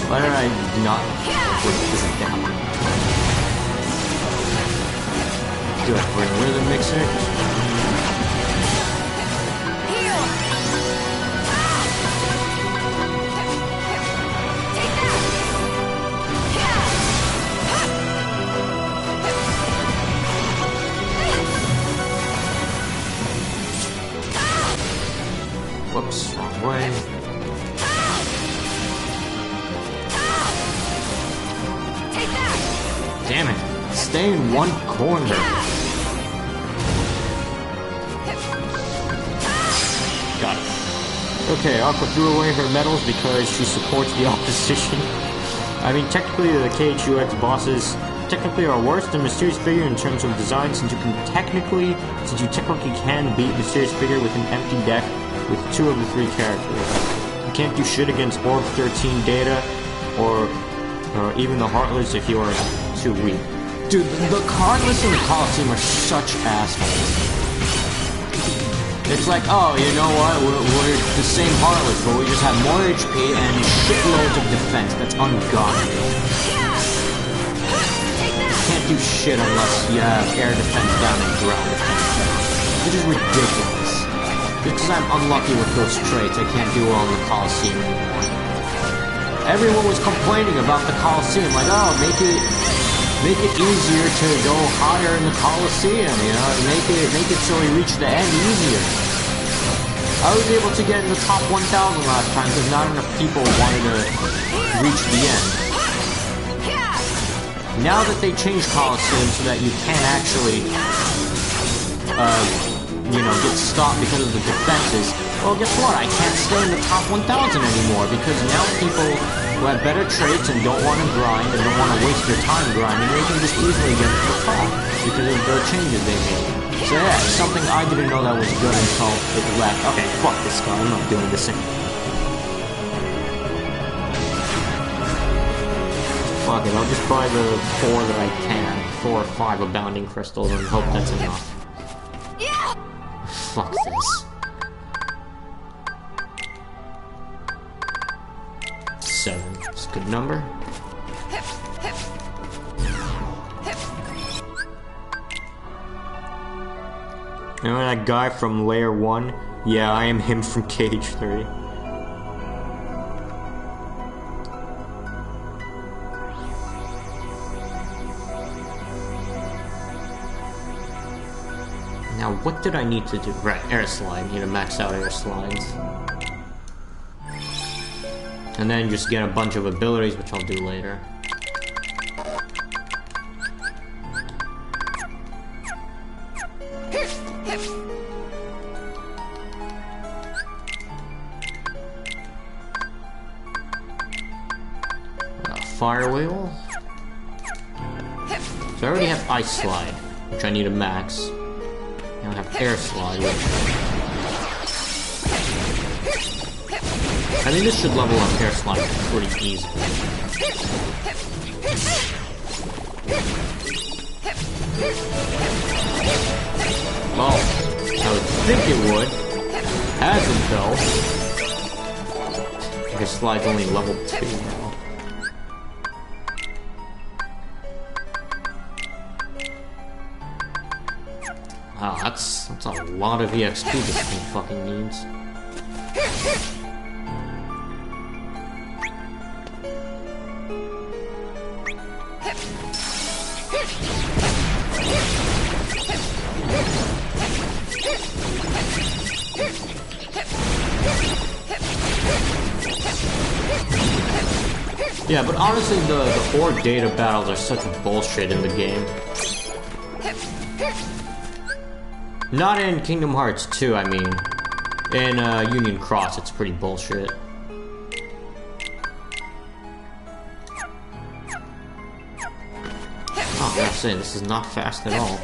Why did I not put this down? Do I bring rid of the mixer? Whoops, wrong way. Damn it! Stay in one corner. Got it. Okay, Aqua threw away her medals because she supports the opposition. I mean, technically the KHUX bosses technically are worse than Mysterious Figure in terms of design, since you technically can beat Mysterious Figure with an empty deck with 2 of the 3 characters. You can't do shit against Orb 13 Data or even the Heartless if you are too weak. Dude, the Heartless and the Coliseum are such assholes. It's like, oh, you know what, we're the same Heartless, but we just have more HP and shitloads of defense. That's ungodly. Can't do shit unless you have air defense down and ground defense down. Which is ridiculous. Just because I'm unlucky with those traits, I can't do well in the Coliseum anymore. Everyone was complaining about the Coliseum, like, oh, make it easier to go higher in the Coliseum, you know, make it so we reach the end easier. I was able to get in the top 1,000 last time because not enough people wanted to reach the end. Now that they changed Coliseum so that you can actually, you know, get stopped because of the defenses, well, guess what? I can't stay in the top 1,000 anymore because now people who have better traits and don't want to grind and don't want to waste their time grinding, they can just easily get to the top because of the changes they made. So yeah, something I didn't know that was good until it left. Okay, fuck this guy. I'm not doing this anymore. Fuck it, I'll just buy the 4 that I can. 4 or 5 abounding crystals and hope that's enough. Fuck this. 7. It's a good number. You know that guy from Layer 1? Yeah, I am him from Cage 3. Now, what did I need to do? Right, air slide. Need to max out air slides. And then just get a bunch of abilities, which I'll do later. Fire wheel. So I already have ice slide, which I need a max. And I have air slide, which I think this should level up air slide pretty easily. Well, I would think it would. Hasn't though. Air slide's only level 2 now. Wow, that's a lot of EXP this thing fucking needs. Yeah, but honestly, the horde data battles are such bullshit in the game. Not in Kingdom Hearts 2, I mean. In Union Cross, it's pretty bullshit. Oh, I gotta say, this is not fast at all.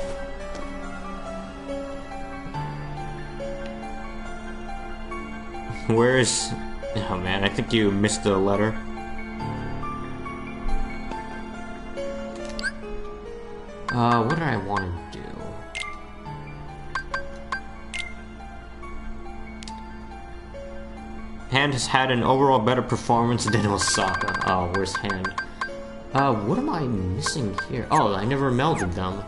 Where's... Oh man, I think you missed the letter. What do I want to do? Hand has had an overall better performance than Osaka. Oh, where's Hand? What am I missing here? Oh, I never melded them.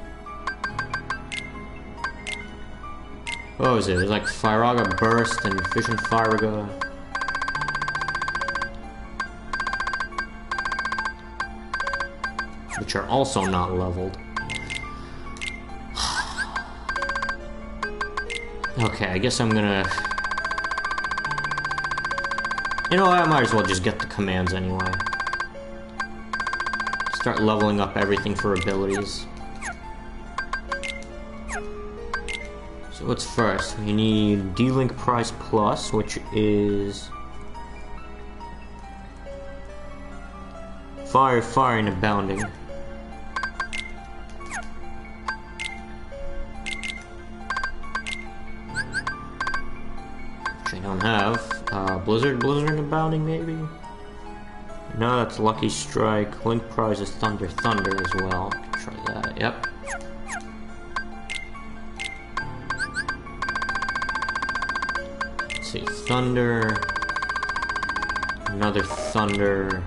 What was it? It was like Firaga Burst and Fission Firaga. Which are also not leveled. Okay, I guess I'm gonna... You know what, I might as well just get the commands anyway. Start leveling up everything for abilities. So what's first? We need D-Link Prize Plus, which is... Fire, and Abounding. I don't have. Blizzard and Abounding, maybe? No, that's Lucky Strike. Link Prize is Thunder as well. Try that, yep. Let's see, Thunder. Another Thunder.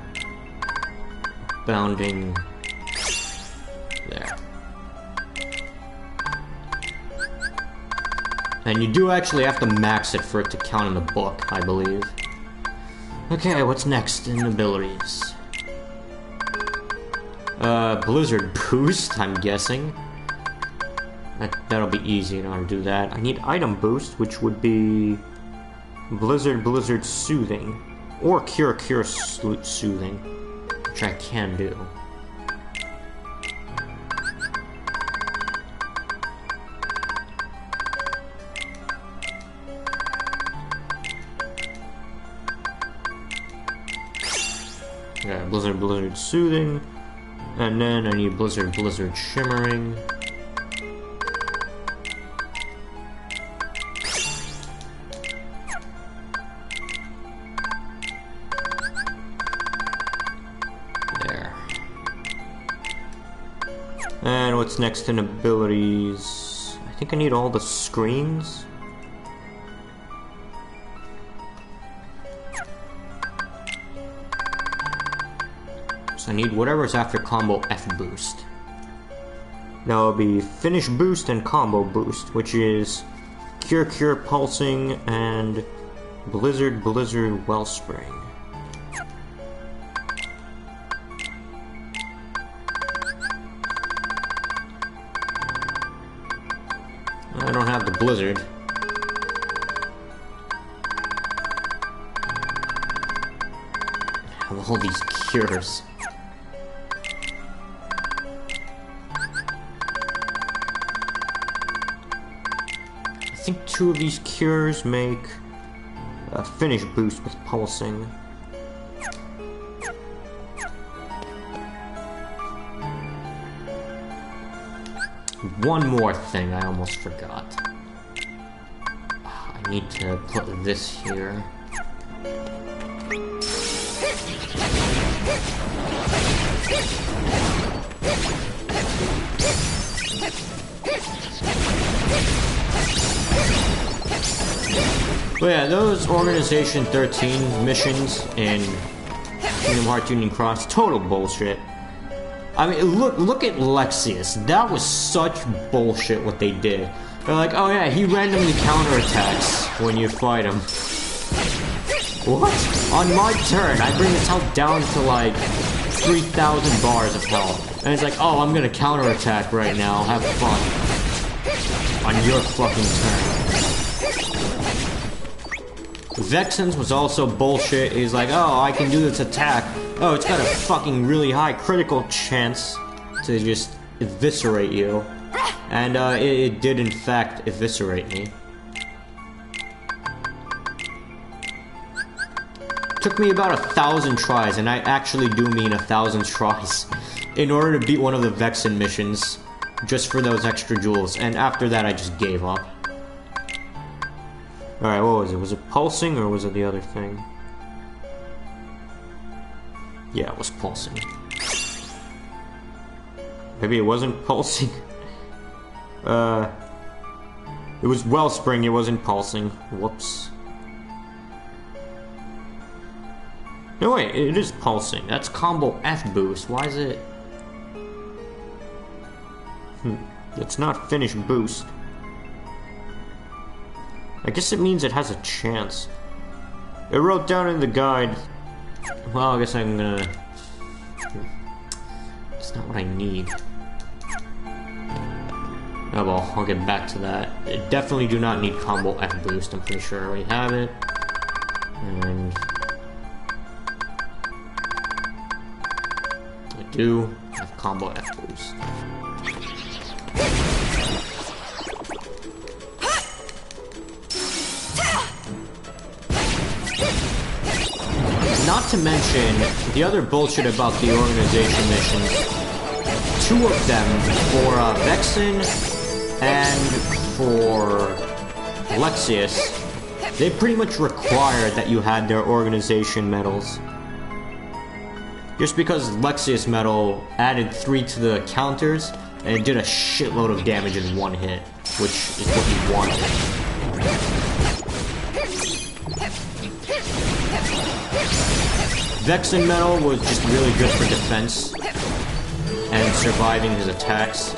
Abounding. There. And you do actually have to max it for it to count in the book, I believe. Okay, what's next in abilities? Blizzard Boost, I'm guessing. That'll be easy in order to do that. I need Item Boost, which would be... Blizzard Soothing. Or Cure Soothing, which I can do. Yeah, Blizzard Soothing, and then I need Blizzard Shimmering. There. And what's next in abilities? I think I need all the screens. I need whatever's after combo F boost. Now it'll be finish boost and combo boost, which is Cure Pulsing and Blizzard Wellspring. I don't have the Blizzard. I have all these cures. I think 2 of these cures make a finish boost with pulsing. One more thing I almost forgot. I need to put this here. But yeah, those Organization 13 missions in Kingdom Hearts Union Cross, total bullshit. I mean, look at Lexius. That was such bullshit what they did. They're like, oh yeah, he randomly counterattacks when you fight him. What? On my turn, I bring his health down to like 3,000 bars of health. And it's like, oh, I'm gonna counterattack right now. Have fun. On your fucking turn. Vexen's was also bullshit. He's like, oh, I can do this attack. Oh, it's got a fucking really high critical chance to just eviscerate you. And it did in fact eviscerate me. Took me about 1,000 tries, and I actually do mean 1,000 tries, in order to beat one of the Vexen missions, just for those extra jewels, and after that I just gave up. Alright, what was it? Was it pulsing, or was it the other thing? Yeah, it was pulsing. Maybe it wasn't pulsing? It was Wellspring, it wasn't pulsing. Whoops. No, wait, it is pulsing. That's combo F boost. Why is it... It's not finish boost. I guess it means it has a chance. It wrote down in the guide... Well, I guess I'm gonna... It's not what I need. Oh well, I'll get back to that. I definitely do not need combo F boost. I'm pretty sure I already have it. And... do have combo F boost. Not to mention the other bullshit about the organization missions. 2 of them for Vexen and for Alexius, they pretty much required that you had their organization medals. Just because Lexius Medal added 3 to the counters, and it did a shitload of damage in 1 hit, which is what you wanted. Vexen Medal was just really good for defense, and surviving his attacks.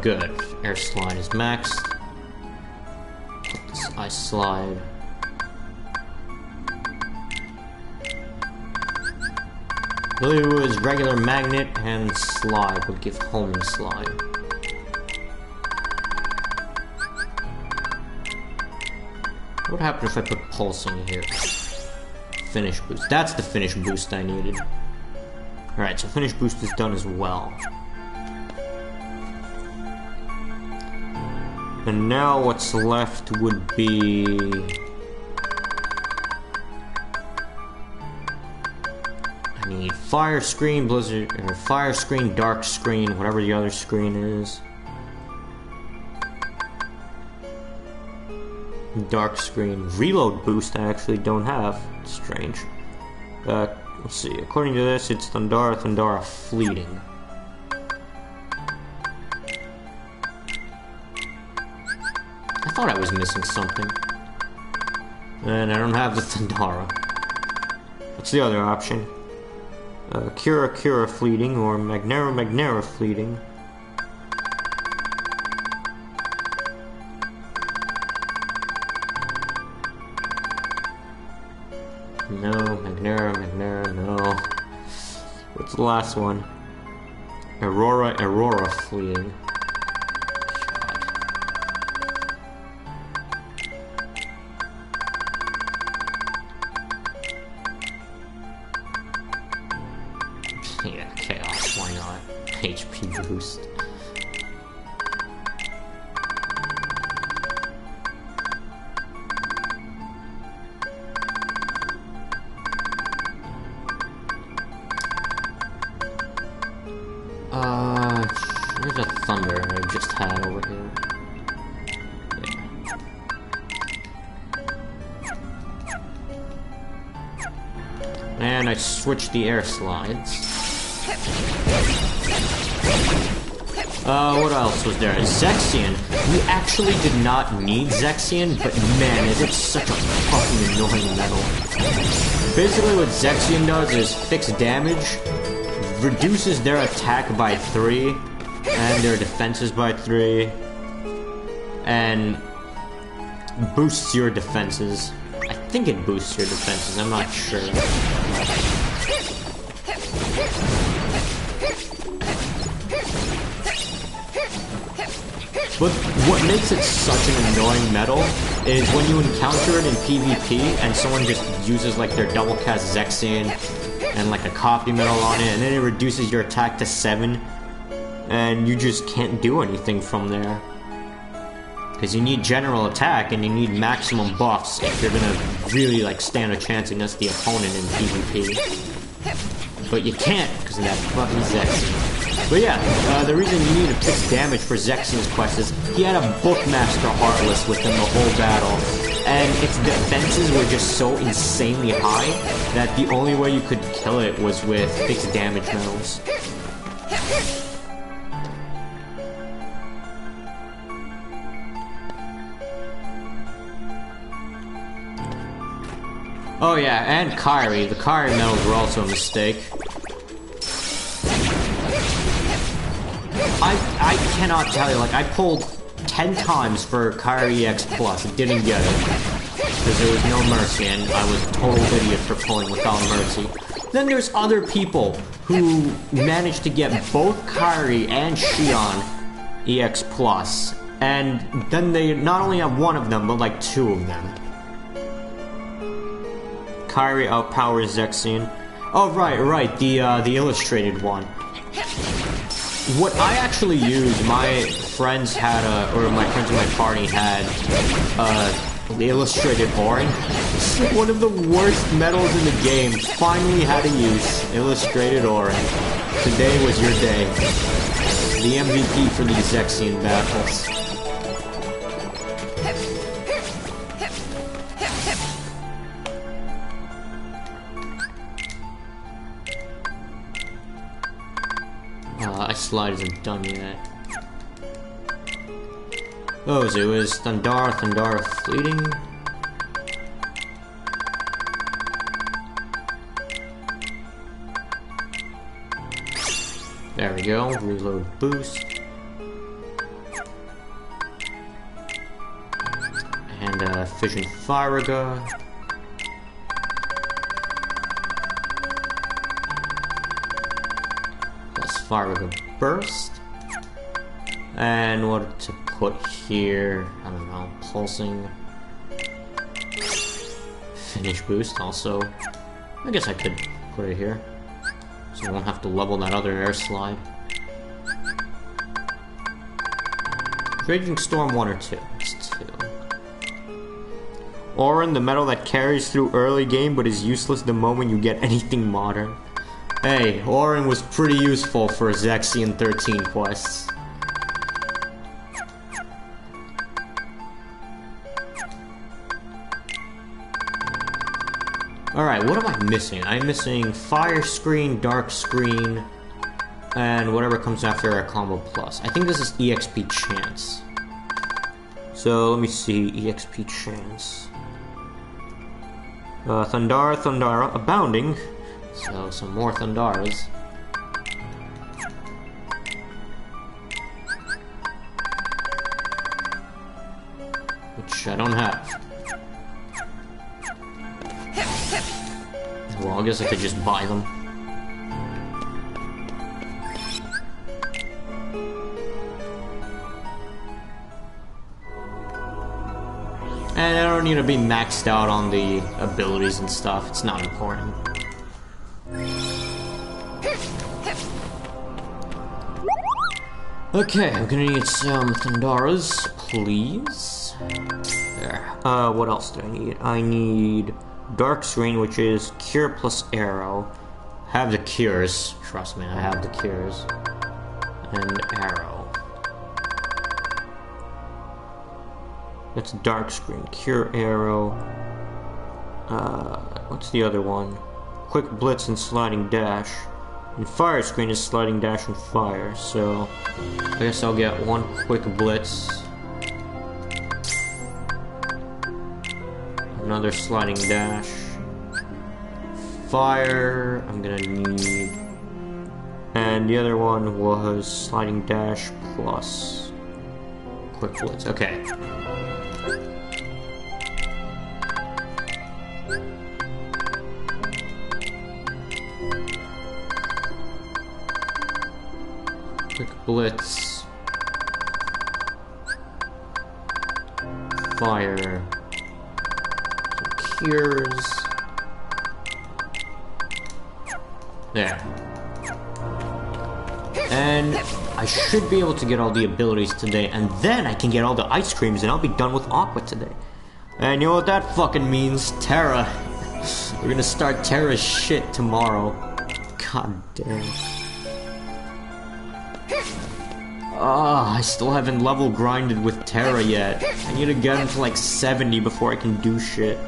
Good. Air slide is maxed. This ice slide. Really, it was regular magnet and slide would give homing slide. What would happen if I put pulsing here? Finish boost. That's the finish boost I needed. Alright, so finish boost is done as well. And now what's left would be... I need fire screen, blizzard, or fire screen, dark screen, whatever the other screen is. Dark screen. Reload boost I actually don't have. It's strange. Let's see. According to this, it's Thundara fleeting. I thought I was missing something. And I don't have the Thundara. What's the other option? Kira fleeting or Magnera fleeting. No, Magnera, no. What's the last one? Aurora fleeting. Yeah, Chaos, why not? HP boost. Where's the thunder I just had over here? Yeah. And I switched the air slides. What else was there? Zexion. We actually did not need Zexion, but man, is it such a fucking annoying metal. Basically what Zexion does is fix damage, reduces their attack by 3 and their defenses by 3 and boosts your defenses. I think it boosts your defenses, I'm not sure. But what makes it such an annoying medal is when you encounter it in PvP and someone just uses like their double cast Zexion and like a copy medal on it, and then it reduces your attack to 7 and you just can't do anything from there. Because you need general attack and you need maximum buffs if you're gonna really like stand a chance against the opponent in PvP. But you can't because of that fucking Zexion. But yeah, the reason you need a fixed damage for Zexion's quest is he had a Bookmaster Heartless with him the whole battle, and its defenses were just so insanely high that the only way you could kill it was with fixed damage medals. Oh yeah, and Kyrie. The Kyrie medals were also a mistake. I cannot tell you, like, I pulled 10 times for Kyrie EX Plus, and didn't get it. Because there was no mercy, and I was a total idiot for pulling without mercy. Then there's other people who managed to get both Kyrie and Xion EX Plus, and then they not only have one of them, but like 2 of them. Kyrie outpowers Zexion. Oh, right, the illustrated one. What I actually used, my friends had my friends in my party had, the illustrated Orin. It's like one of the worst medals in the game. Finally had to use illustrated Orin. Today was your day. The MVP for these Zexion battles. Ice Slide isn't done yet. Oh, so it was Thundara Fleeting. There we go, reload boost. And Fission Firaga. Firaga Burst. And what to put here? I don't know. Pulsing. Finish Boost also. I guess I could put it here. So I won't have to level that other air slide. Raging Storm 1 or 2? It's 2. Orin, the medal that carries through early game but is useless the moment you get anything modern. Hey, Orin was pretty useful for Zexion 13 quests. Alright, what am I missing? I'm missing Fire Screen, Dark Screen, and whatever comes after a combo plus. I think this is EXP Chance. So, let me see, EXP Chance. Thundara, Abounding. So, some more Thundaras. Which I don't have. Well, I guess I could just buy them. And I don't need to be maxed out on the abilities and stuff. It's not important. Okay, I'm gonna need some Thundaras, please. There. What else do I need? I need Dark Screen, which is Cure plus Arrow. Have the cures. Trust me, I have the cures. And Arrow. That's Dark Screen. Cure, Arrow. What's the other one? Quick Blitz and Sliding Dash. And Fire Screen is Sliding Dash and Fire, so I guess I'll get one Quick Blitz. Another Sliding Dash. Fire, I'm gonna need And the other one was sliding dash plus quick blitz. Okay. Quick blitz. Fire. Cures. There. And I should be able to get all the abilities today, and then I can get all the ice creams, and I'll be done with Aqua today. And you know what that fucking means? Terra. We're gonna start Terra's shit tomorrow. God damn. I still haven't level grinded with Terra yet. I need to get him to like 70 before I can do shit.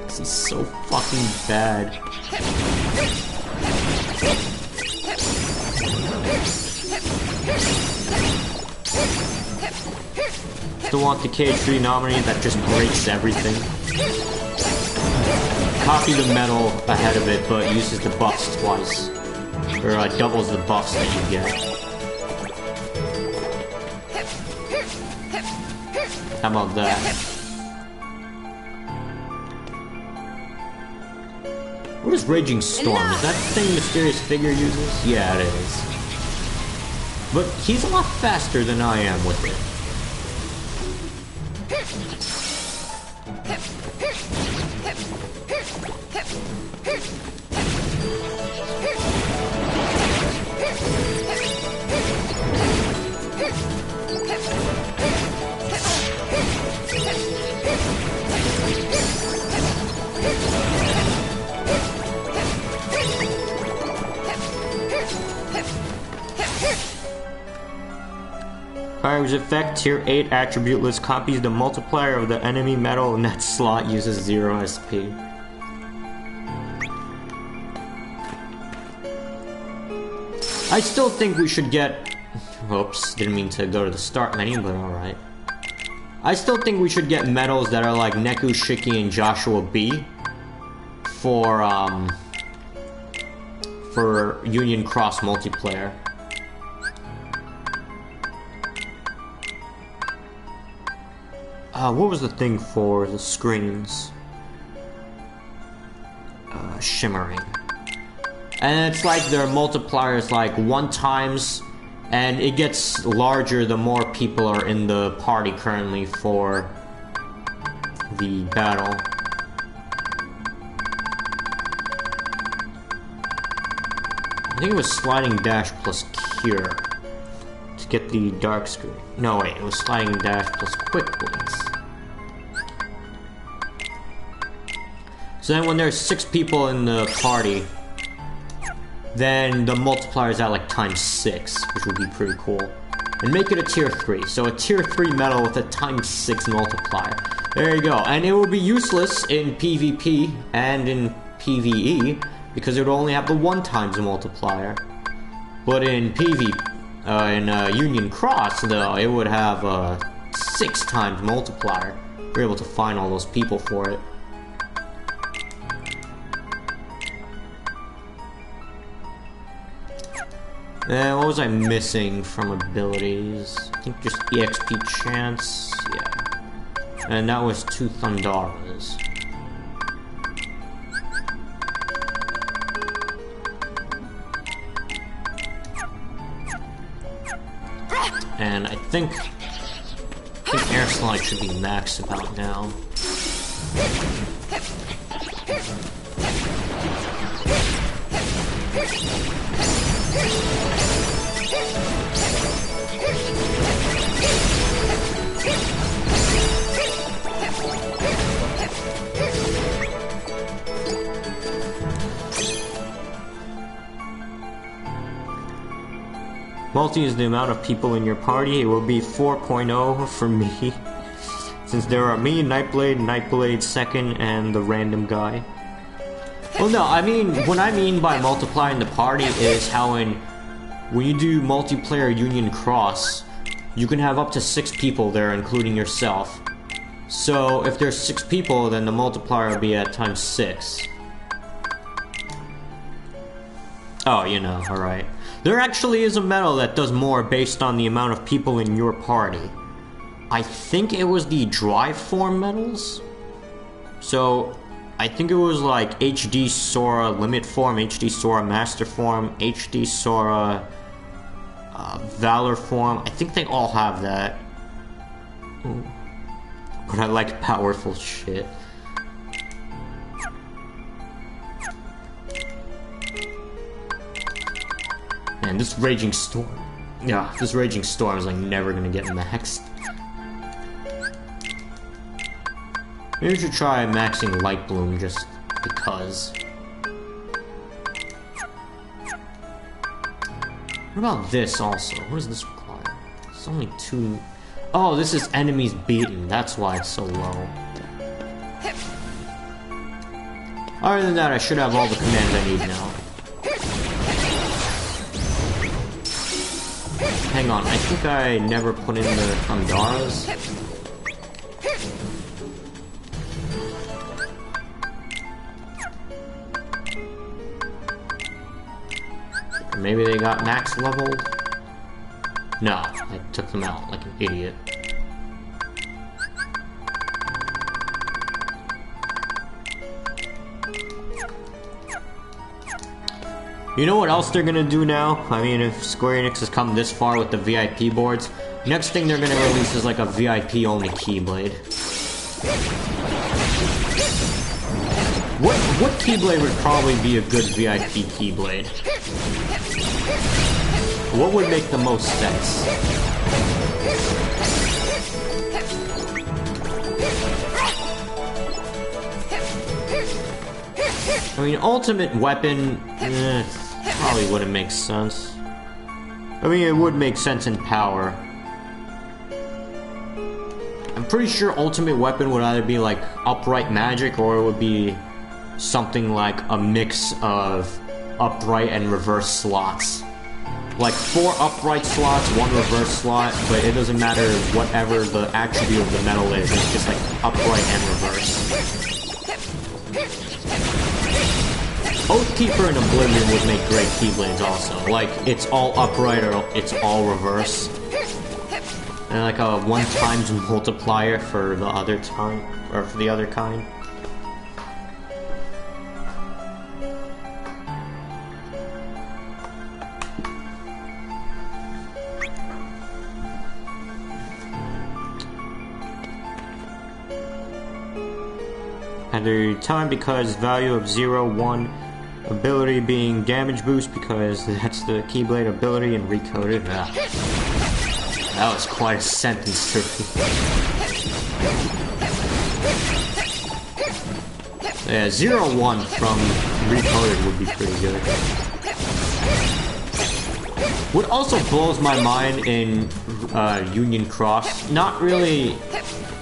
Cause he's so fucking bad. Still want the KH3 nominee that just breaks everything. Copy the metal ahead of it, but uses the buffs twice. Or doubles the buffs that you get. How about that? What is Raging Storm? Is that the thing Mysterious Figure uses? Yeah, it is. But he's a lot faster than I am with it. Fire's effect, tier 8 attribute list copies the multiplier of the enemy metal in that slot, uses 0 SP. I still think we should get... Oops, didn't mean to go to the start menu, but alright. I still think we should get medals that are like Neku, Shiki, and Joshua B. For Union Cross multiplayer. What was the thing for the screens? Shimmering. And it's like their multipliers like 1 times, and it gets larger the more people are in the party currently for the battle. I think it was sliding dash plus cure to get the dark screen. No wait, it was sliding dash plus quick blitz. So then when there's 6 people in the party, then the multiplier is at like times 6, which would be pretty cool. And make it a tier 3. So a tier 3 medal with a times 6 multiplier. There you go. And it will be useless in PvP and in PvE, because it would only have the 1 times multiplier. But in Union Cross, though, it would have a 6 times multiplier. We're able to find all those people for it. And what was I missing from abilities? I think just EXP chance, yeah. And that was 2 Thundaras. And I think Air Slide should be maxed about now. Multi is the amount of people in your party. It will be 4.0 for me. Since there are me, Nightblade second, and the random guy. Well, no, I mean, what I mean by multiplying the party is how when you do multiplayer Union Cross, you can have up to 6 people there, including yourself. So, if there's 6 people, then the multiplier will be at times 6. Oh, you know, alright. There actually is a medal that does more based on the amount of people in your party. I think it was the drive form medals? So, I think it was like HD Sora Limit Form, HD Sora Master Form, HD Sora Valor Form. I think they all have that. Ooh. But I like powerful shit. Man, this Raging Storm. Yeah, this Raging Storm is like never gonna get maxed. Maybe we should try maxing Light Bloom just because. What about this also? What does this require? It's only 2... Oh, this is enemies beaten. That's why it's so low. Other than that, I should have all the commands I need now. Hang on, I think I never put in the Andaras. Or maybe they got max leveled? No, I took them out like an idiot. You know what else they're gonna do now? I mean, if Square Enix has come this far with the VIP boards, next thing they're gonna release is like a VIP only Keyblade. What Keyblade would probably be a good VIP Keyblade? What would make the most sense? I mean, Ultimate Weapon, probably wouldn't make sense. I mean, it would make sense in power. I'm pretty sure Ultimate Weapon would either be like upright magic, or it would be something like a mix of upright and reverse slots. Like 4 upright slots, 1 reverse slot, but it doesn't matter whatever the attribute of the metal is, it's just like upright and reverse. Oathkeeper and Oblivion would make great Keyblades also. Like, it's all upright or it's all reverse. And like a 1 times multiplier for the other time, or for the other kind. Either time because value of 0, 1, ability being damage boost because that's the Keyblade ability, and recoded. Ah. That was quite a sentence to read. Yeah, 0, 1 from recoded would be pretty good. What also blows my mind in Union Cross, not really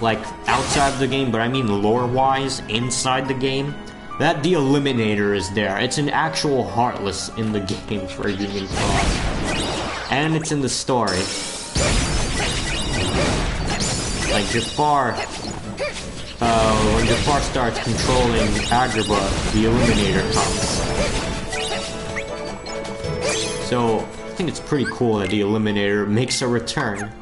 like outside the game, but I mean lore-wise, inside the game, that the Eliminator is there. It's an actual Heartless in the game for Union Cross. And it's in the story. Like Jafar, when Jafar starts controlling Agrabah, the Eliminator comes. So, I think it's pretty cool that the Eliminator makes a return.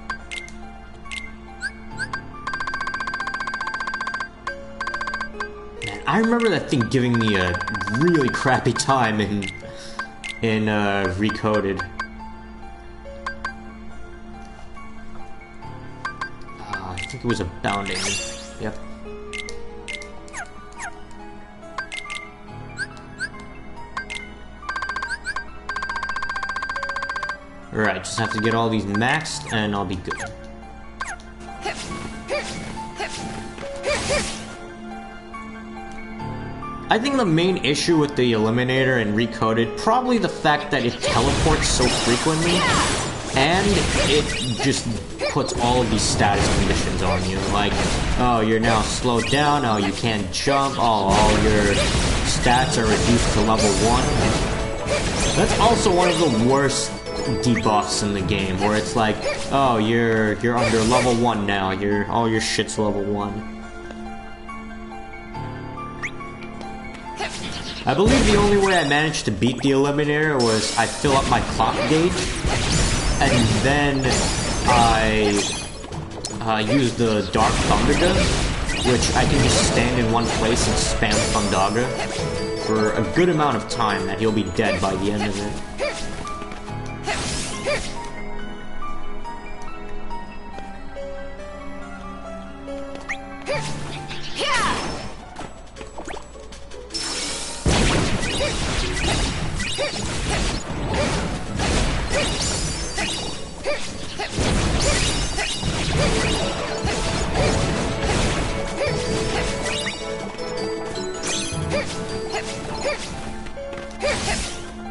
I remember that thing giving me a really crappy time in Recoded. I think it was a bounding. Yep. Alright, just have to get all these maxed and I'll be good. I think the main issue with the Eliminator and Recoded, probably the fact that it teleports so frequently, and it just puts all of these status conditions on you, like, oh, you're now slowed down, oh, you can't jump, oh, all your stats are reduced to level 1. That's also one of the worst debuffs in the game, where it's like, oh, you're under level 1 now, all your shit's level 1. I believe the only way I managed to beat the Eliminator was I fill up my clock gauge, and then I use the Dark Thundaga, which I can just stand in one place and spam Thundaga for a good amount of time that he'll be dead by the end of it.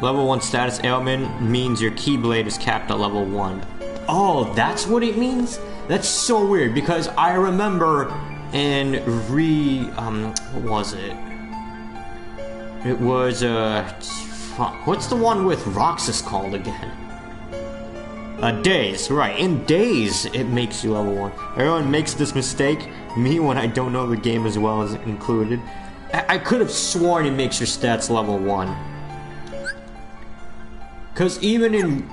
Level 1 status ailment means your Keyblade is capped at level 1. Oh, that's what it means? That's so weird, because I remember in what was it? It was, what's the one with Roxas called again? Days, right. In Days, it makes you level 1. Everyone makes this mistake. Me, when I don't know the game as well, is included. I could have sworn it makes your stats level 1. Because even in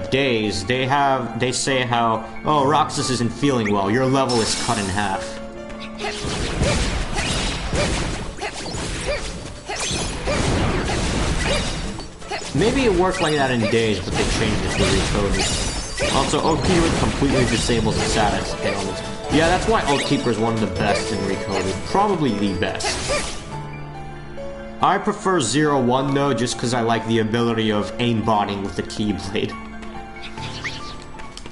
Days, they say how, oh, Roxas isn't feeling well, your level is cut in half. Maybe it worked like that in Days, but they changed it to recoded. Also, Oathkeeper completely disables the status ailments. Yeah, that's why Oathkeeper is one of the best in recoded. Probably the best. I prefer 0-1 though, just because I like the ability of aimbotting with the Keyblade.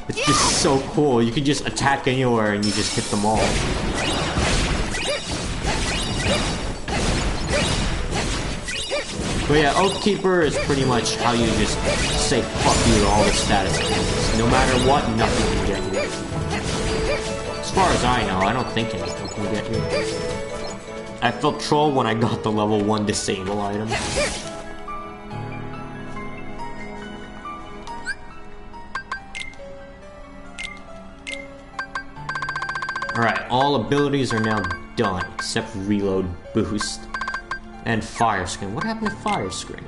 It's just so cool. You can just attack anywhere and you just hit them all. But yeah, Oathkeeper is pretty much how you just say fuck you to all the status ailments. No matter what, nothing can get you. As far as I know, I don't think anything can get you. I felt trolled when I got the level 1 disable item. Alright, all abilities are now done, except reload boost. And fire screen. What happened to fire screen?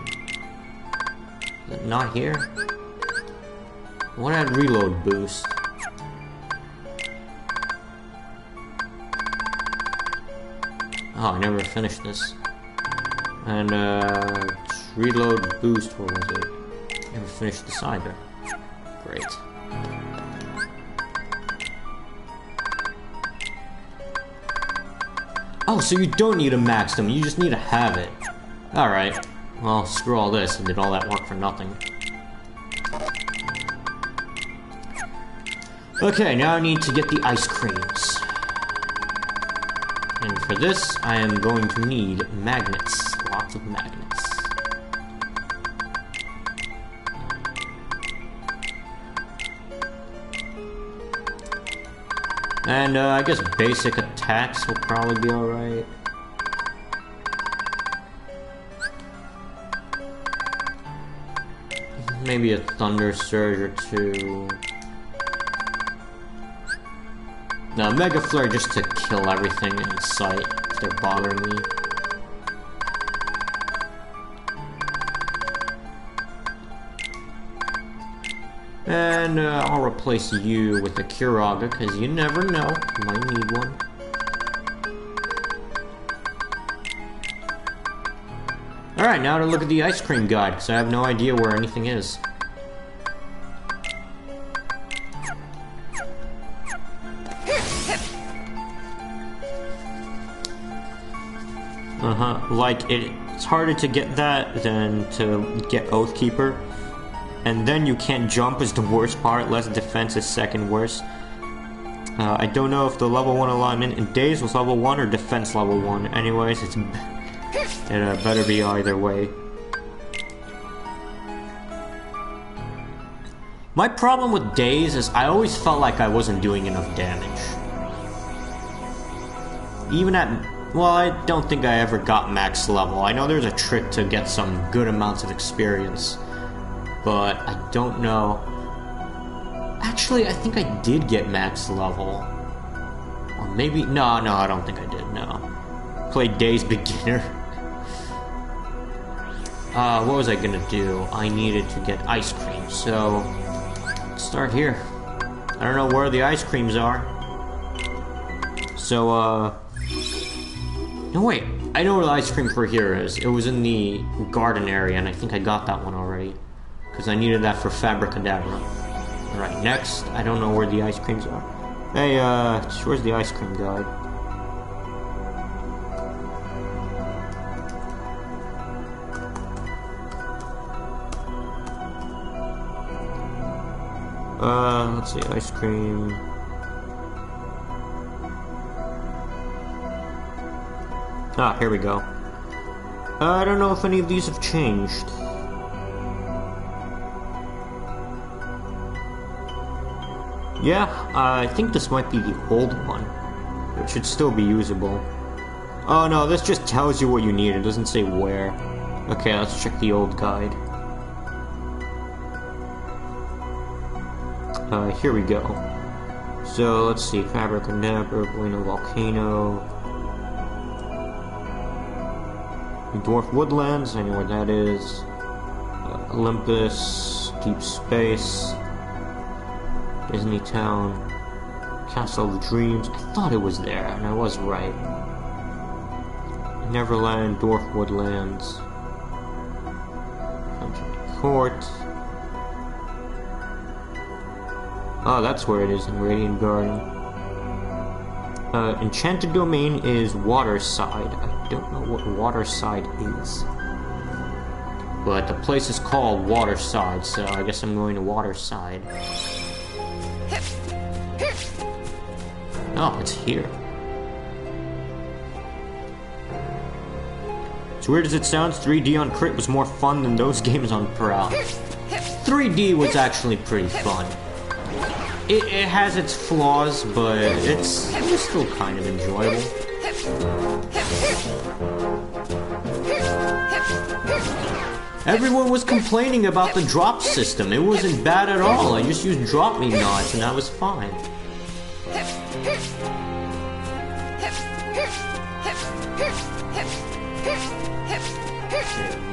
Is it not here? What had reload boost? Oh, I never finished this. And, reload boost, what was it? Never finished this either. Great. Oh, so you don't need to max them, you just need to have it. Alright. Well, screw all this, and did all that work for nothing. Okay, now I need to get the ice creams. And for this, I am going to need magnets. Lots of magnets. And, I guess basic attacks will probably be alright. Maybe a Thunder Surge or two. No, Mega Flare just to kill everything in sight if they're bothering me. And I'll replace you with a Kiraga, because you never know, you might need one. Alright, now to look at the ice cream guide, because I have no idea where anything is. Like, it's harder to get that than to get Oathkeeper. And then you can't jump is the worst part, less defense is second worst. I don't know if the level 1 alignment in Days was level 1 or defense level 1. Anyways, it better be either way. My problem with Days is I always felt like I wasn't doing enough damage. Even at... Well, I don't think I ever got max level. I know there's a trick to get some good amounts of experience. But I don't know. Actually, I think I did get max level. Or maybe... No, I don't think I did, no. Played Days Beginner. what was I gonna do? I needed to get ice cream, so let's start here. I don't know where the ice creams are. So, no wait, I know where the ice cream for here is. It was in the garden area, and I think I got that one already. Because I needed that for Fabricadabra. Alright, next, I don't know where the ice creams are. Hey, where's the ice cream guide? Let's see, ice cream. Ah, here we go. I don't know if any of these have changed. Yeah, I think this might be the old one. It should still be usable. Oh no, this just tells you what you need, it doesn't say where. Okay, let's check the old guide. Here we go. So, let's see, Fabricadabra, Bueno Volcano, Dwarf Woodlands, I know where that is. Olympus, Deep Space, Disney Town, Castle of Dreams. I thought it was there, and I was right. Neverland, Dwarf Woodlands, Country Court. Oh, that's where it is, in Radiant Garden. Enchanted Domain is Waterside. I don't know what Waterside is. But the place is called Waterside, so I guess I'm going to Waterside. Oh, it's here. As weird as it sounds, 3D on Crit was more fun than those games on Prowl. 3D was actually pretty fun. It has its flaws, but it was still kind of enjoyable. Everyone was complaining about the drop system. It wasn't bad at all. I just used drop me nods and I was fine.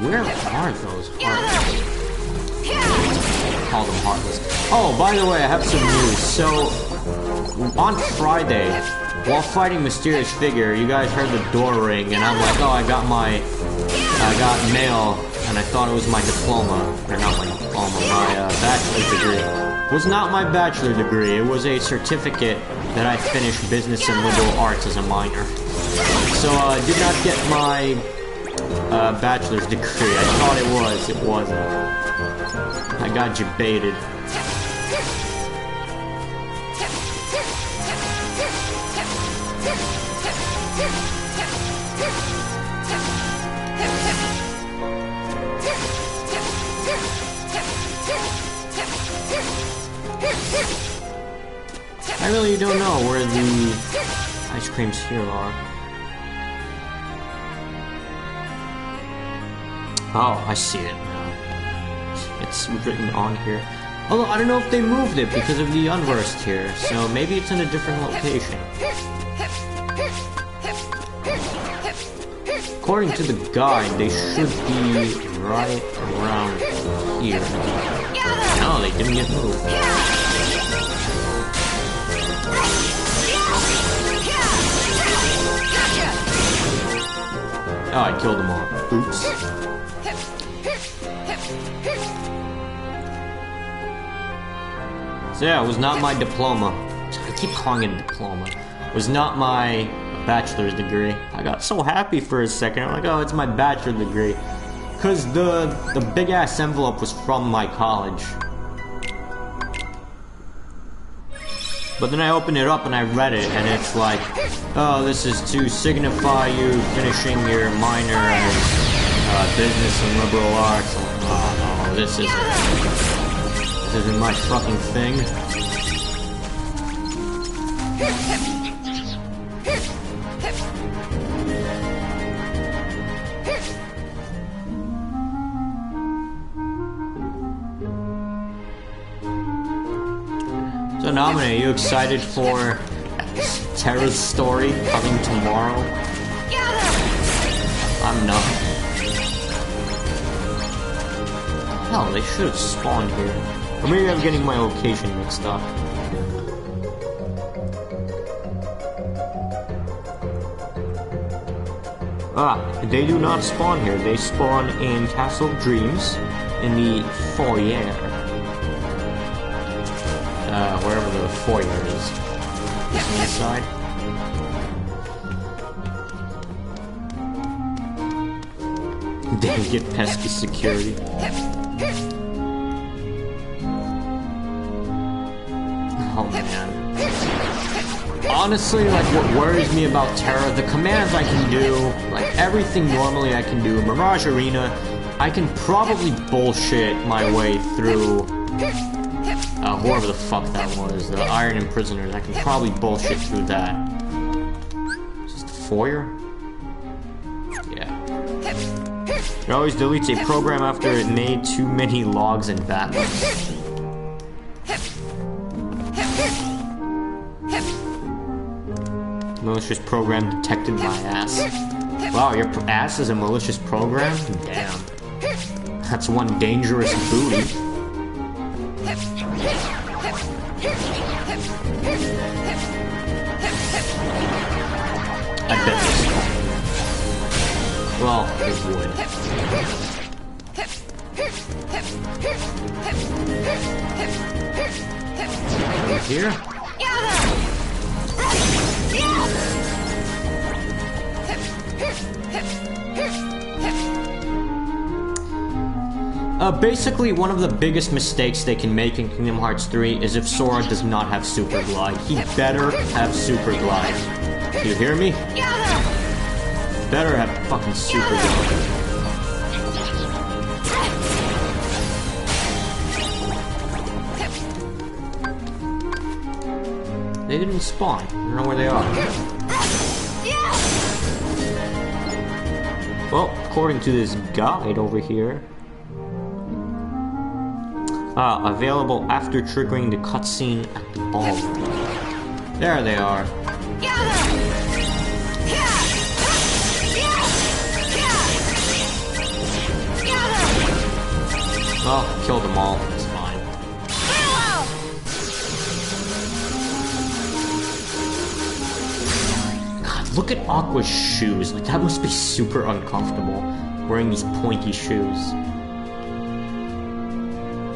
Where are those heartless? Call them heartless. Oh, by the way, I have some news. So, on Friday, while fighting Mysterious Figure, you guys heard the door ring, and I'm like, oh, I got mail, and I thought it was my diploma. Or not my diploma, my bachelor's degree. It was not my bachelor's degree. It was a certificate that I finished business and liberal arts as a minor. So, I did not get my bachelor's degree. I thought it was. It wasn't. I got you baited. I really don't know where the ice creams here are. Oh, I see it now. It's written on here. Although, I don't know if they moved it because of the unversed here, so maybe it's in a different location. According to the guide, they should be right around here. No, they didn't get moved. Oh, I killed them all. Oops. So yeah, it was not my diploma. I keep calling it a diploma. It was not my bachelor's degree. I got so happy for a second. I'm like, oh, it's my bachelor's degree. Because the big-ass envelope was from my college. But then I opened it up and I read it, and it's like, oh, this is to signify you finishing your minor in business and liberal arts. I'm like, oh, no, this isn't my fucking thing. So Namine, are you excited for Terra's story coming tomorrow? I'm not. Hell, they should have spawned here. Or maybe I'm getting my location mixed up. Ah, they do not spawn here. They spawn in Castle of Dreams, in the foyer. Wherever the foyer is. Inside. They get pesky security. Oh man. Honestly, like, what worries me about Terra, the commands I can do, like, everything normally I can do. Mirage Arena, I can probably bullshit my way through, whoever the fuck that was, the Iron Imprisoners, I can probably bullshit through that. Just the foyer? Yeah. It always deletes a program after it made too many logs and backups. Malicious program detected my ass. Wow, your ass is a malicious program? Damn. That's one dangerous booty. I bet this. Well, it would. Over here? Basically, one of the biggest mistakes they can make in Kingdom Hearts 3 is if Sora does not have Super Glide. He better have Super Glide. Do you hear me? Better have fucking Super Glide. They didn't spawn. I don't know where they are. Well, according to this guide over here, available after triggering the cutscene at the ballroom. There they are. Well, killed them all. It's fine. God, look at Aqua's shoes. Like, that must be super uncomfortable, wearing these pointy shoes.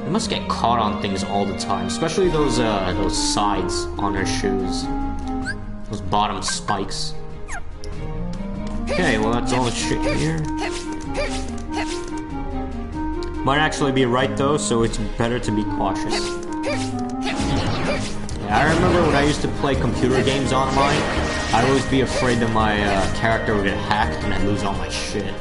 They must get caught on things all the time, especially those sides on her shoes. Those bottom spikes. Okay, well that's all the shit here. Might actually be right though, so it's better to be cautious. Yeah, I remember when I used to play computer games online, I'd always be afraid that my character would get hacked and I'd lose all my shit.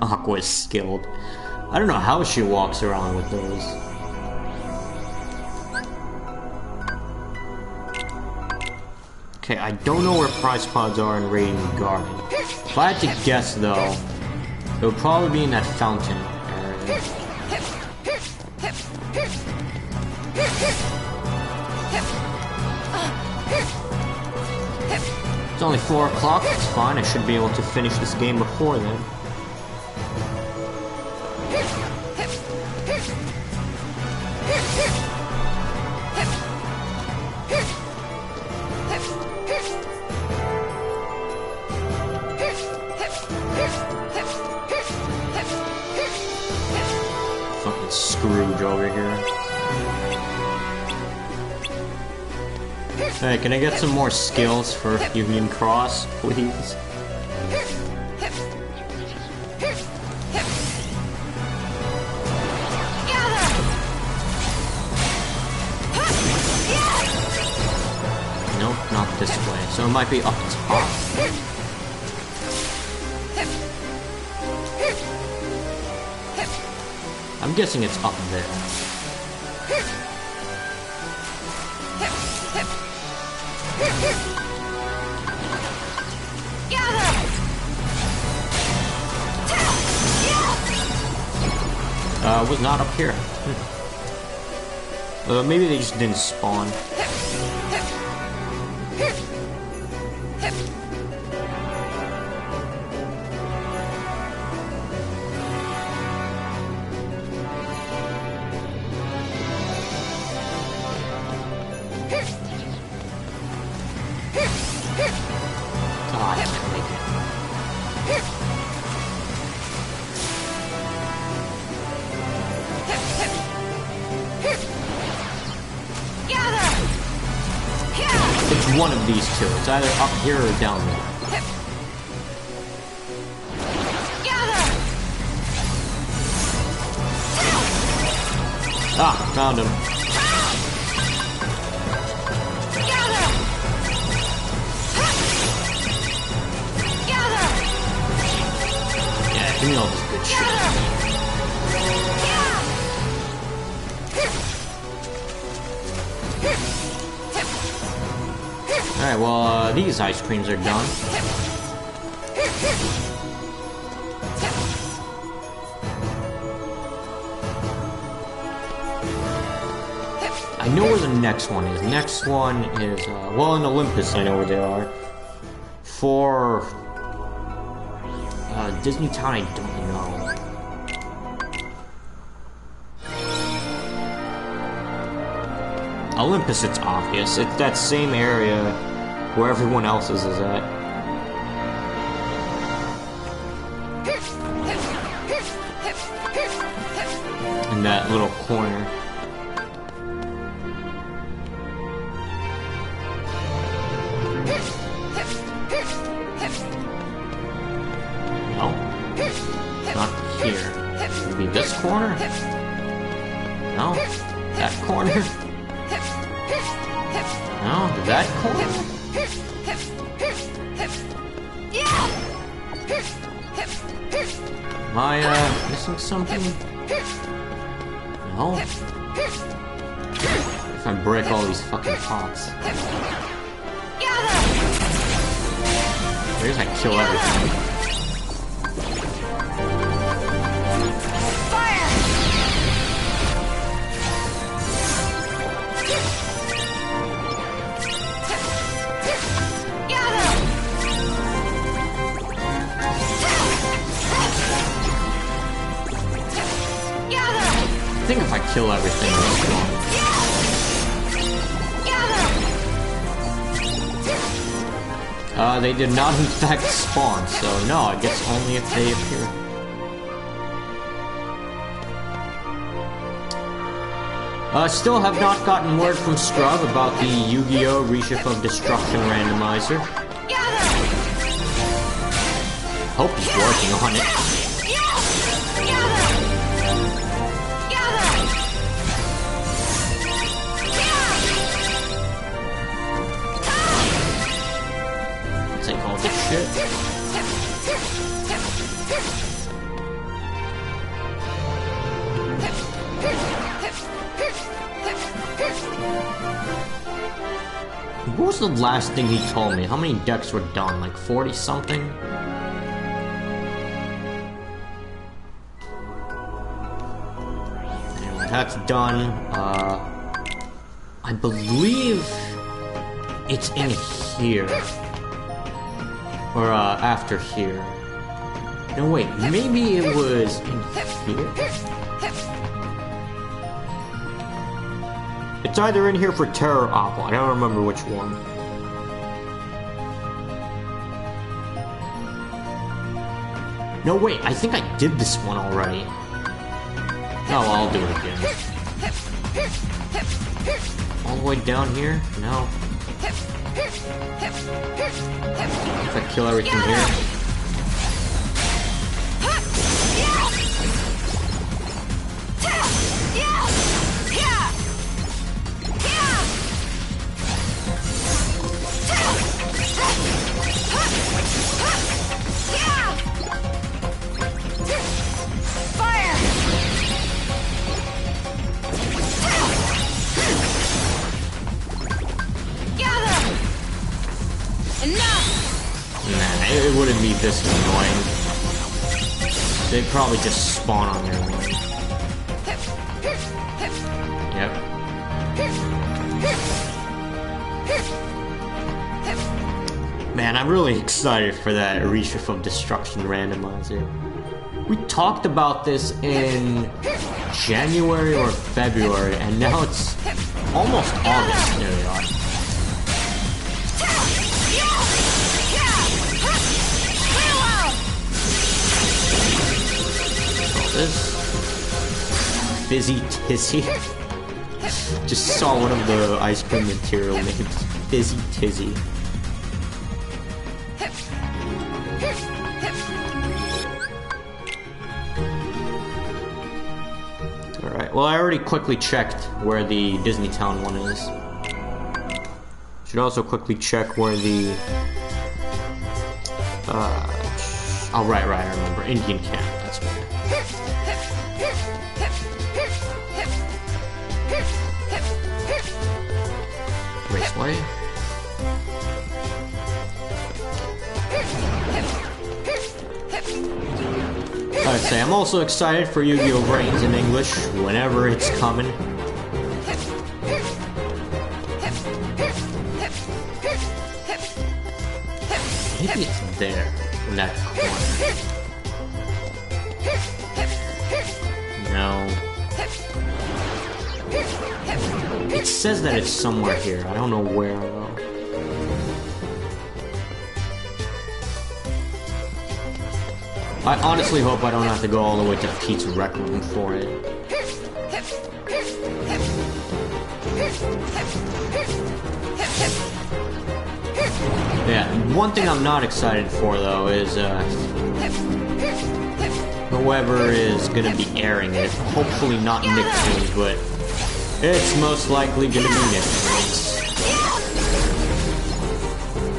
Aqua is skilled. I don't know how she walks around with those. Okay, I don't know where prize pods are in Radiant Garden. If I had to guess though, it would probably be in that fountain area. It's only 4 o'clock, it's fine, I should be able to finish this game before then. Fucking Scrooge over here. Hey, can I get some more skills for Union Cross, please? Nope, not this way. So it might be up top. I'm guessing it's up there. Was not up here. Maybe they just didn't spawn. one of these two. It's either up here or down there. Ah, found him. Yeah, give me all this good shit. Alright, well, these ice creams are done. I know where the next one is. Next one is, well, in Olympus, I know where they are. For Disney Town, I don't know. Olympus, it's obvious. It's that same area where everyone else's is at. In that little corner. No. Not here. Maybe this corner? No. That corner? No, that corner? Am I, missing something? No? If I break all these fucking pots. Maybe I kill everything. I think if I kill everything, it's gone. They did not in fact spawn, so no, I guess only if they appear. Still have not gotten word from Scrub about the Yu-Gi-Oh! Reshift of Destruction randomizer. Hope he's working on it. Take all this shit. What was the last thing he told me? How many decks were done? Like 40 something? Anyway, that's done. I believe it's in here. Or, after here. No, wait, maybe it was in here? It's either in here for Terror or Aqua. I don't remember which one. No, wait, I think I did this one already. Oh, I'll do it again. All the way down here? No. If I kill everything here. It wouldn't be this annoying. They'd probably just spawn on their own. Yep. Man, I'm really excited for that Reshift of Destruction randomizer. We talked about this in January or February, and now it's almost August. There we are. This Fizzy Tizzy. Just saw one of the ice cream material named Fizzy Tizzy. Alright, well I already quickly checked where the Disney Town one is. Should also quickly check where the... oh, right, I remember. Indian Camp, that's where. Raceway? I'd say I'm also excited for Yu-Gi-Oh! Reigns in English whenever it's coming. Maybe it's there, in that corner. No. It says that it's somewhere here. I don't know where, though. I honestly hope I don't have to go all the way to Pete's Rec Room for it. Yeah, one thing I'm not excited for, though, is, whoever is gonna be airing it. Hopefully not Nicktoons, but it's most likely gonna be Nicktoons.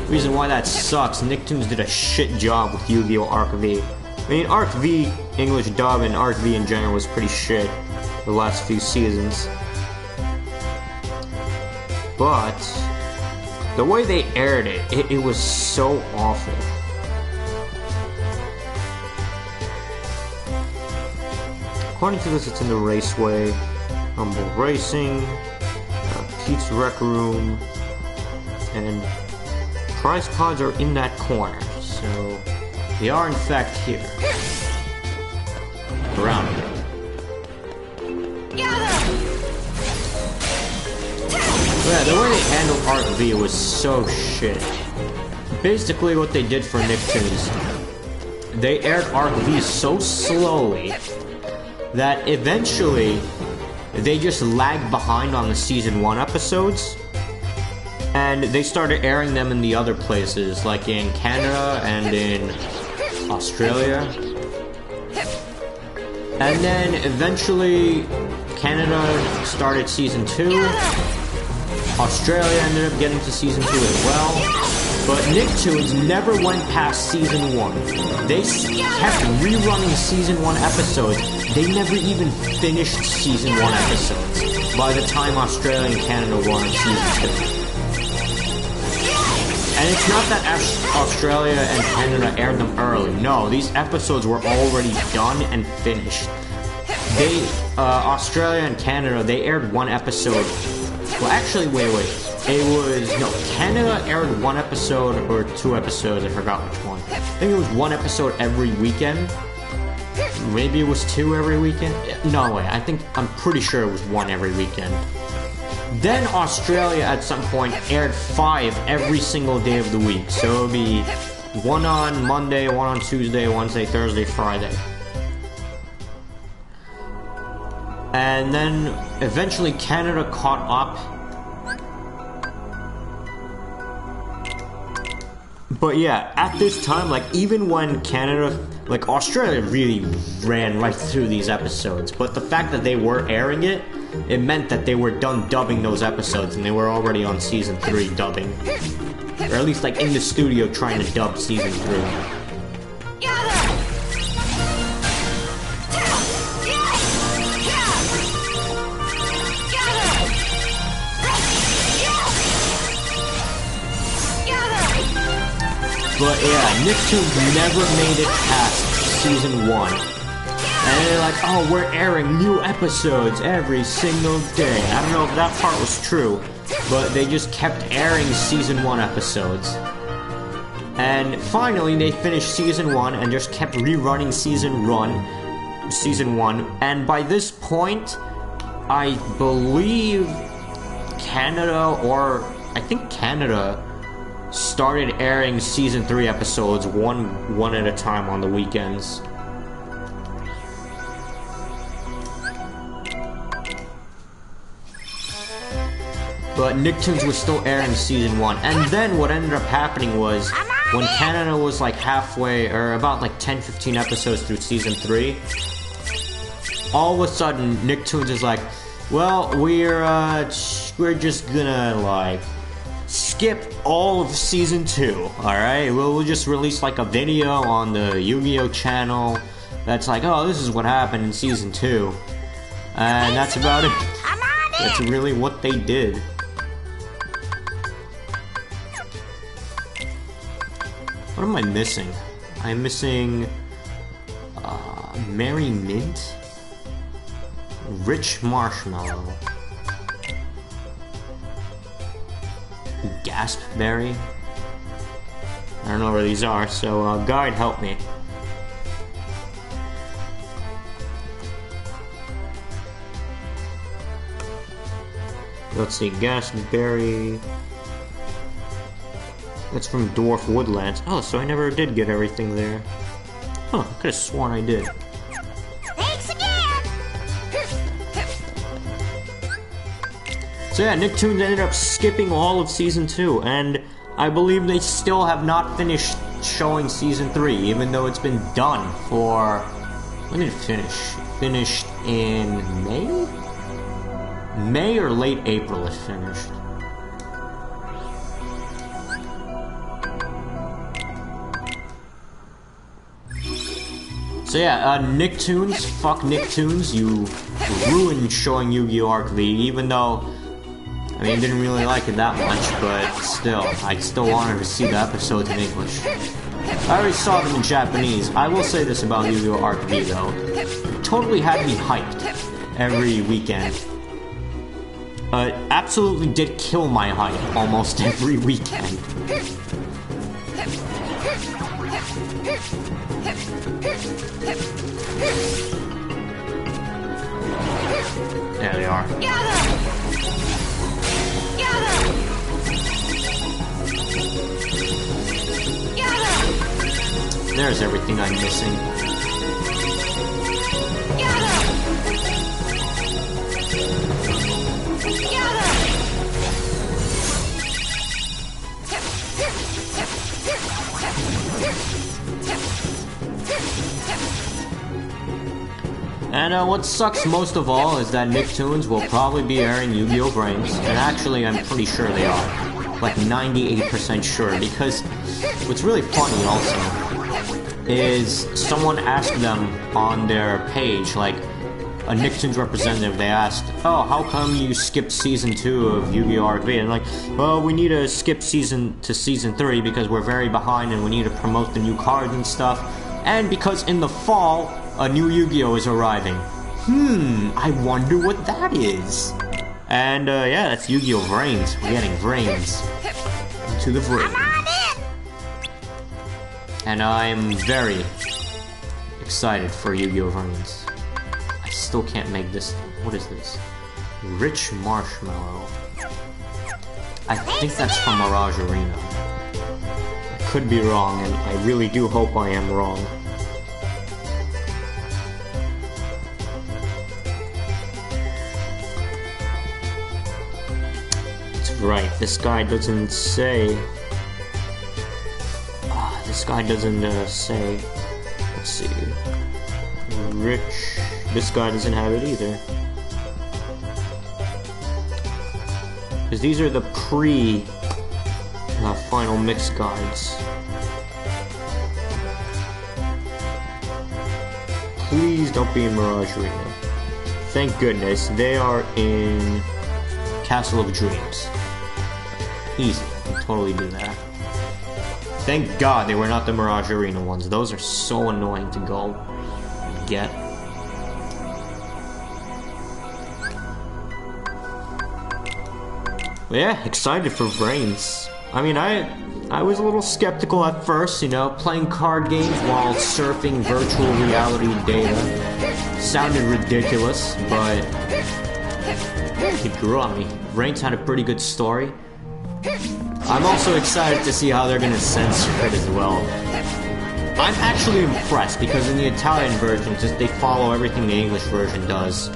Reason why that sucks, Nicktoons did a shit job with Yu-Gi-Oh! Arc V. I mean, Arc V, English dub, and Arc V in general was pretty shit the last few seasons. But the way they aired it, it was so awful. According to this, it's in the Raceway, Humble Racing, Pete's Rec Room, and prize pods are in that corner, so they are in fact here. Around here. Yeah, the way they handled Arc V was so shit. Basically what they did for Nicktoons, they aired Arc V so slowly that eventually they just lagged behind on the Season 1 episodes, and they started airing them in the other places, like in Canada and in Australia. And then eventually Canada started Season 2, Australia ended up getting to Season 2 as well, but Nicktoons never went past Season 1. They kept rerunning Season 1 episodes. They never even finished Season 1 episodes by the time Australia and Canada were on Season 2. And it's not that Australia and Canada aired them early. No, these episodes were already done and finished. Australia and Canada, they aired one episode. Well, actually, wait. Canada aired one episode or 2 episodes, I forgot which one. I think it was 1 episode every weekend. Maybe it was 2 every weekend? No way, I'm pretty sure it was 1 every weekend. Then Australia at some point aired 5 every single day of the week. So it would be 1 on Monday, 1 on Tuesday, Wednesday, Thursday, Friday. And then eventually Canada caught up. But yeah, at this time, like, even when Canada, like, Australia really ran right through these episodes. But the fact that they were airing it, it meant that they were done dubbing those episodes and they were already on Season 3 dubbing. Or at least, like, in the studio trying to dub Season 3. But yeah, Nicktoons never made it past Season 1. And they're like, oh, we're airing new episodes every single day. I don't know if that part was true, but they just kept airing Season 1 episodes. And finally, they finished Season 1 and just kept rerunning Season 1. And by this point, I believe Canada started airing Season 3 episodes one at a time on the weekends. but Nicktoons was still airing season 1. And then what ended up happening was, when Canada was like halfway, or about like 10-15 episodes through season 3, all of a sudden Nicktoons is like, well, we're just gonna like skip all of season 2, alright? We'll just release like a video on the Yu-Gi-Oh channel that's like, oh, this is what happened in season 2. And that's about it. That's really what they did. What am I missing? I'm missing Merry Mint, Rich Marshmallow, Gasp Berry. I don't know where these are, so guide, help me. Let's see, Gasp Berry. That's from Dwarf Woodlands. Oh, so I never did get everything there. Huh, I could have sworn I did. Thanks again! So yeah, Nicktoons ended up skipping all of Season 2, and I believe they still have not finished showing Season 3, even though it's been done for... When did it finish? Finished in May? May or late April it finished. So yeah, Nicktoons, fuck Nicktoons, you ruined showing Yu-Gi-Oh! Arc V, even though, I mean, I didn't really like it that much, but still, I still wanted to see the episodes in English. I already saw them in Japanese. I will say this about Yu-Gi-Oh! Arc V though, it totally had me hyped every weekend. Absolutely did kill my hype almost every weekend. There they are. There's everything I'm missing. And what sucks most of all is that Nicktoons will probably be airing Yu-Gi-Oh! Brains, and actually I'm pretty sure they are. Like 98% sure, because what's really funny also is someone asked them on their page, like a Nicktoons representative, they asked, oh, how come you skipped Season 2 of Yu-Gi-Oh! Arc V? And like, well, we need to skip Season 3 because we're very behind and we need to promote the new cards and stuff, and because in the fall, a new Yu-Gi-Oh! Is arriving. I wonder what that is. And, yeah, that's Yu-Gi-Oh! Brains. We're getting brains. To the brain. And I'm very excited for Yu-Gi-Oh! Brains. I still can't make this. What is this? Rich Marshmallow. I think that's from Mirage Arena. I could be wrong, and I really do hope I am wrong. Right, this guy doesn't say... this guy doesn't say... Let's see... Rich... This guy doesn't have it either. Because these are the final mix guides. Please don't be in Mirage Arena. Thank goodness, they are in Castle of Dreams. Easy, I can totally do that. Thank God they were not the Mirage Arena ones. Those are so annoying to go and get. But yeah, excited for Brains. I mean, I was a little skeptical at first, you know, playing card games while surfing virtual reality data. Sounded ridiculous, but it grew on me. Brains had a pretty good story. I'm also excited to see how they're gonna censor it as well. I'm actually impressed because in the Italian version, just they follow everything the English version does.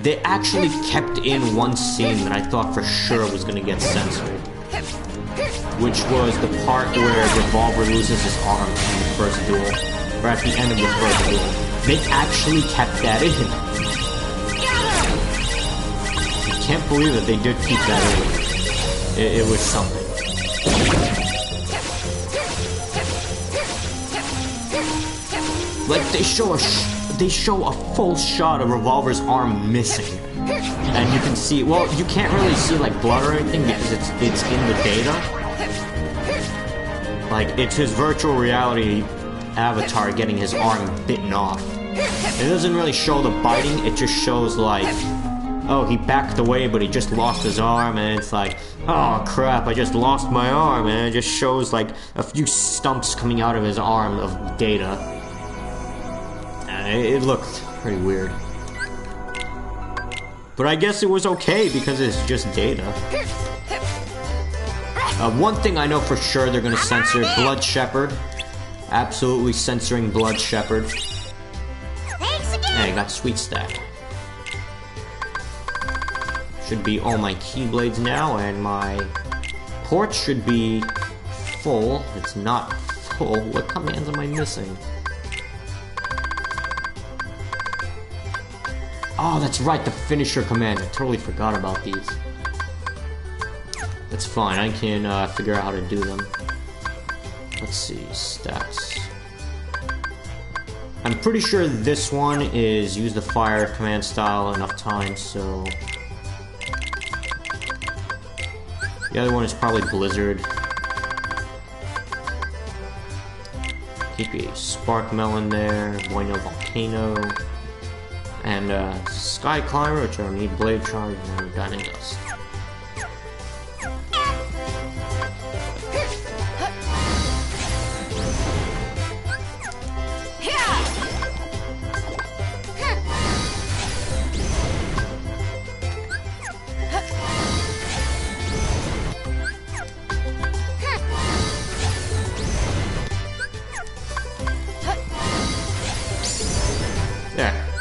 They actually kept in one scene that I thought for sure was gonna get censored, which was the part where Revolver loses his arm in the first duel, or at the end of the first duel. They actually kept that in. I can't believe that they did keep that in. It was something. Like they show a full shot of Revolver's arm missing, and you can see. Well, you can't really see like blood or anything because it's in the data. Like it's his virtual reality avatar getting his arm bitten off. It doesn't really show the biting. It just shows like, oh, he backed away, but he just lost his arm, and it's like, oh crap, I just lost my arm, and it just shows like a few stumps coming out of his arm of data. It looked pretty weird. But I guess it was okay because it's just data. One thing I know for sure they're gonna censor Blood Shepherd. Absolutely censoring Blood Shepherd. Hey, I got Sweet Stack. Should be all my Keyblades now, and my port should be full. It's not full. What commands am I missing? Oh, that's right, the finisher command. I totally forgot about these. That's fine, I can figure out how to do them. Let's see, stats. I'm pretty sure this one is use the fire command style enough times, so... The other one is probably Blizzard. Keep a Spark Melon there, Bueno Volcano. And Sky Climber, which I need Blade Charge, and Diamond Dust.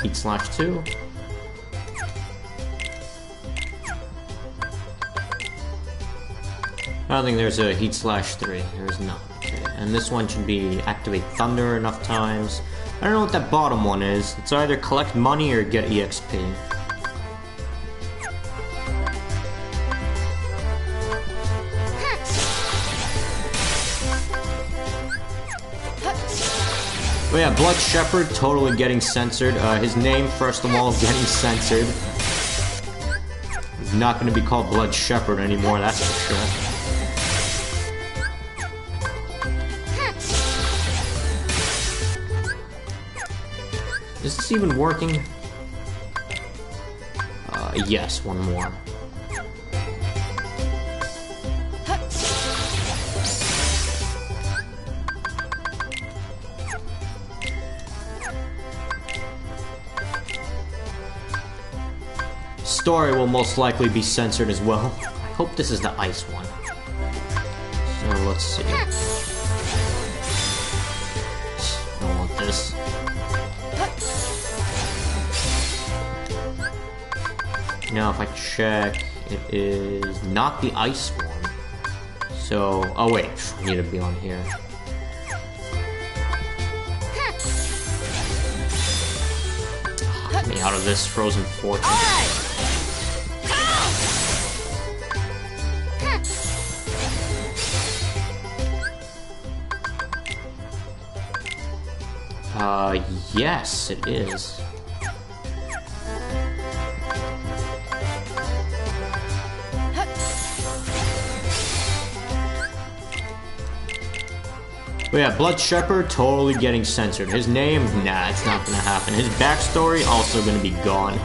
Heat Slash 2. I don't think there's a Heat Slash 3. There's not. Okay. And this one should be Activate Thunder enough times. I don't know what that bottom one is. It's either collect money or get EXP. But yeah, Blood Shepherd totally getting censored. His name, first of all, is getting censored. He's not going to be called Blood Shepherd anymore, that's for sure. Is this even working? Yes, one more. Story will most likely be censored as well. I hope this is the ice one. So let's see. I don't want this. Now if I check, it is not the ice one. So, oh wait, I need to be on here. Get me out of this Frozen Fortress. Yes, it is. But yeah, Blood Shepherd totally getting censored. His name, nah, it's not gonna happen. His backstory also gonna be gone.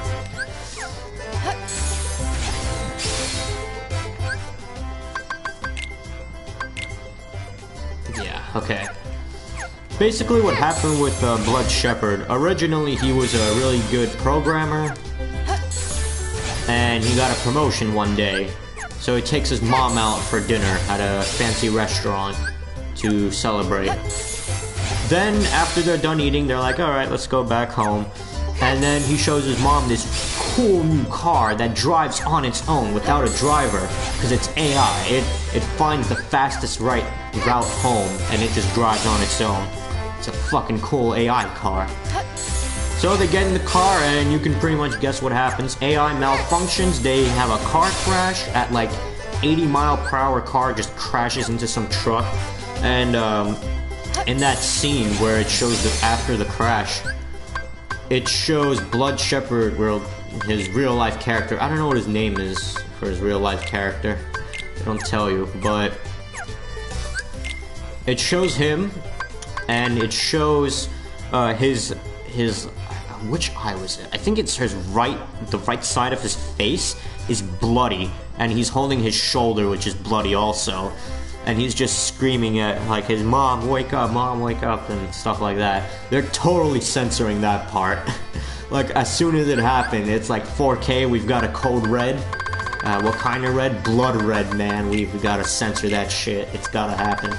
Yeah, okay. Basically what happened with Blood Shepherd, originally he was a really good programmer, and he got a promotion one day, so he takes his mom out for dinner at a fancy restaurant to celebrate. Then, after they're done eating, they're like, alright, let's go back home, and then he shows his mom this cool new car that drives on its own without a driver, because it's AI. It finds the fastest route home, and it just drives on its own. It's a fucking cool AI car. So they get in the car, and you can pretty much guess what happens. AI malfunctions, they have a car crash at like 80-mile-per-hour car just crashes into some truck. And in that scene where it shows that after the crash, it shows Blood Shepherd, his real-life character. I don't know what his name is for his real-life character. They don't tell you, but it shows him, and it shows his which eye was it? I think it's the right side of his face is bloody, and he's holding his shoulder, which is bloody also. And he's just screaming at, like, his mom, wake up, and stuff like that. They're totally censoring that part. Like, as soon as it happened, it's like 4K, we've got a code red. What kind of red? Blood red, man. We've gotta censor that shit. It's gotta happen.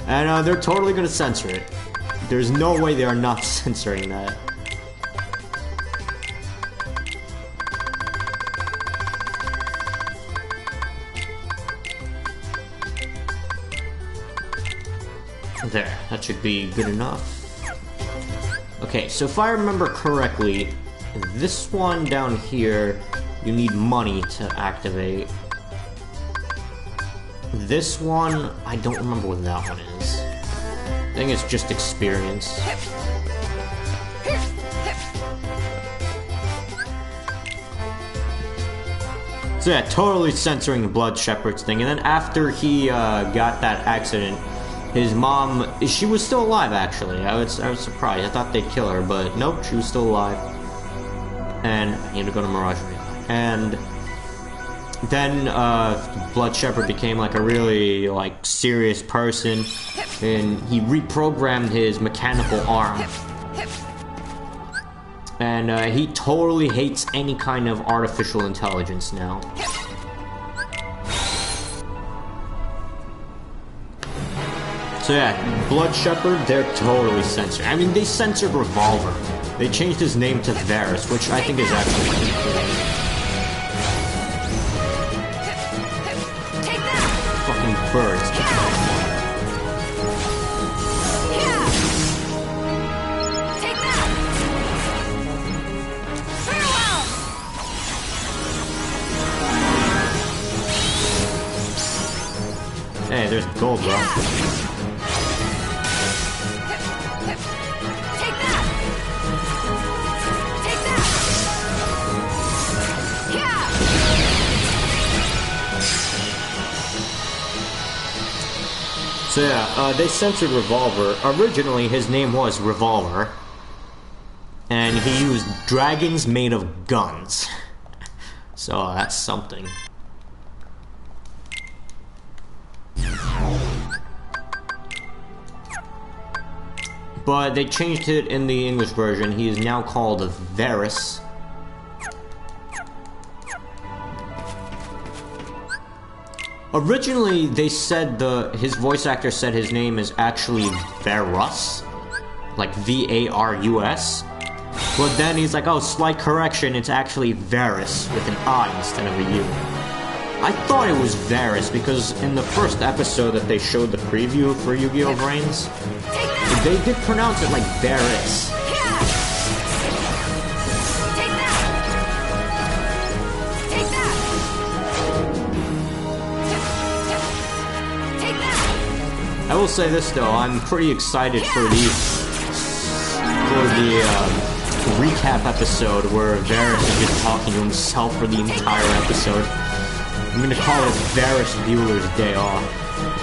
And they're totally gonna censor it. There's no way they are not censoring that. There, that should be good enough. Okay, so if I remember correctly, this one down here, you need money to activate. This one, I don't remember what that one is. I think it's just experience. So yeah, totally censoring the Blood Shepherd's thing. And then after he got that accident, his mom, she was still alive, actually. I was surprised. I thought they'd kill her, but nope, she was still alive. And he had to go to Mirage Arena. And then Blood Shepherd became like a really like serious person, and he reprogrammed his mechanical arm. And he totally hates any kind of artificial intelligence now. So yeah, Blood Shepherd, they're totally censored. I mean, they censored Revolver. They changed his name to Varus, which I think is actually pretty cool. Fucking birds. Hey, there's gold, bro. So yeah, they censored Revolver. Originally, his name was Revolver. And he used dragons made of guns. So that's something. But they changed it in the English version. He is now called Varus. Originally, they said his voice actor said his name is actually Varus, like V-A-R-U-S. But then he's like, oh, slight correction, it's actually Varus with an I instead of a U. I thought it was Varus because in the first episode that they showed the preview for Yu-Gi-Oh! Vrains, they did pronounce it like Varus. I will say this though, I'm pretty excited for the recap episode where Varus is just talking to himself for the entire episode. I'm gonna call it Varus Bueller's Day Off.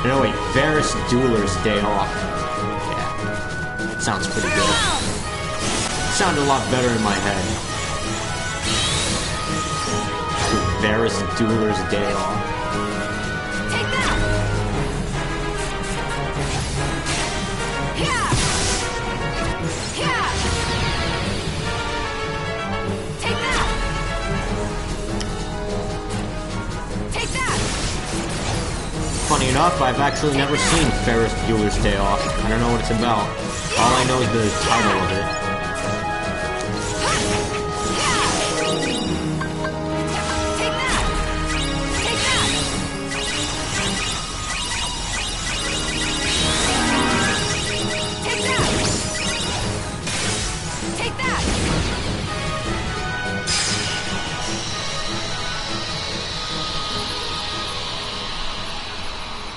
No wait, Varus Dueler's Day Off. Yeah, sounds pretty good. Sounded a lot better in my head. Varus Dueler's Day Off. Funny enough, I've actually never seen Ferris Bueller's Day Off. I don't know what it's about. All I know is the title of it.